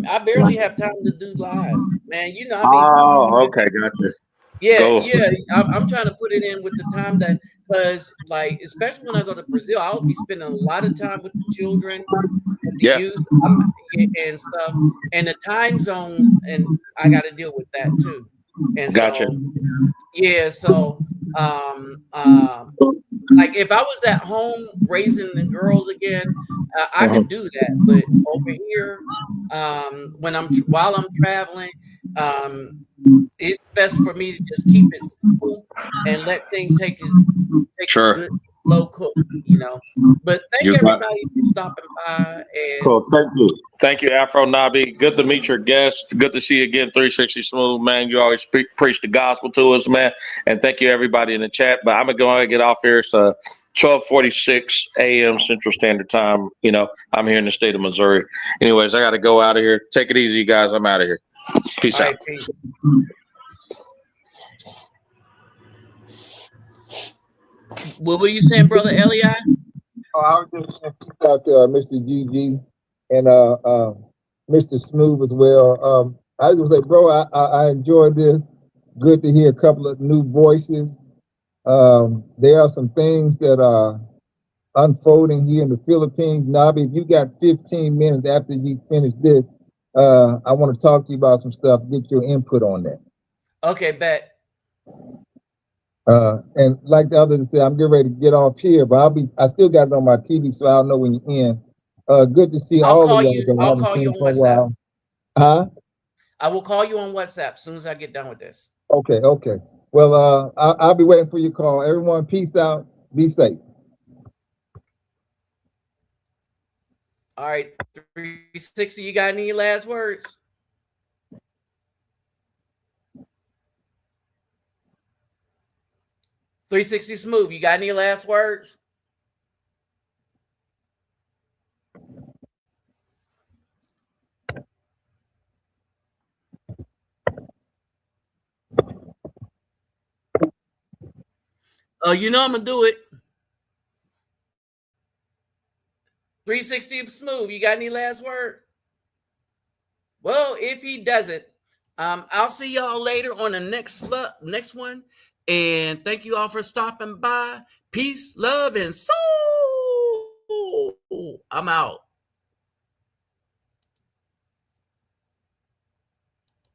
I barely have time to do lives, man. You know, Okay, gotcha. Yeah. I'm trying to put it in with the time that, because like, especially when I go to Brazil, I'll be spending a lot of time with the children, with the youth, and stuff, and the time zones, and I got to deal with that too. And gotcha. So like if I was at home raising the girls again, I could do that. But over here, while I'm traveling, it's best for me to just keep it simple and let things take a good slow cook, you know. But thank everybody for stopping by. And cool. Thank you, Afro Nabi. Good to meet your guest. Good to see you again, 360 Smooth, man. You always preach the gospel to us, man. And thank you, everybody in the chat. But I'm going to get off here. It's 12:46 a.m. Central Standard Time. You know, I'm here in the state of Missouri. Anyways, I got to go out of here. Take it easy, you guys. I'm out of here. Peace out. Peace. What were you saying, Brother Eli? Oh, I was just saying peace out to Mr. GG and Mr. Smooth as well. I was like, bro, I enjoyed this. Good to hear a couple of new voices. There are some things that are unfolding here in the Philippines. Nabi, if you got 15 minutes after you finish this, I want to talk to you about some stuff, get your input on that. Okay, bet. And like the other said, I'm getting ready to get off here, but I still got it on my TV, so I'll know when you're in. Good to see all of you. I'll call you on WhatsApp. Huh? I will call you on WhatsApp as soon as I get done with this. Okay. Well, I'll be waiting for your call. Everyone, peace out. Be safe. All right, 360, you got any last words? $360 Smooth, you got any last words? You know I'm gonna do it. 360 Smooth, you got any last word? Well, if he doesn't, I'll see y'all later on the next one. And thank you all for stopping by. Peace, love, and soul. I'm out.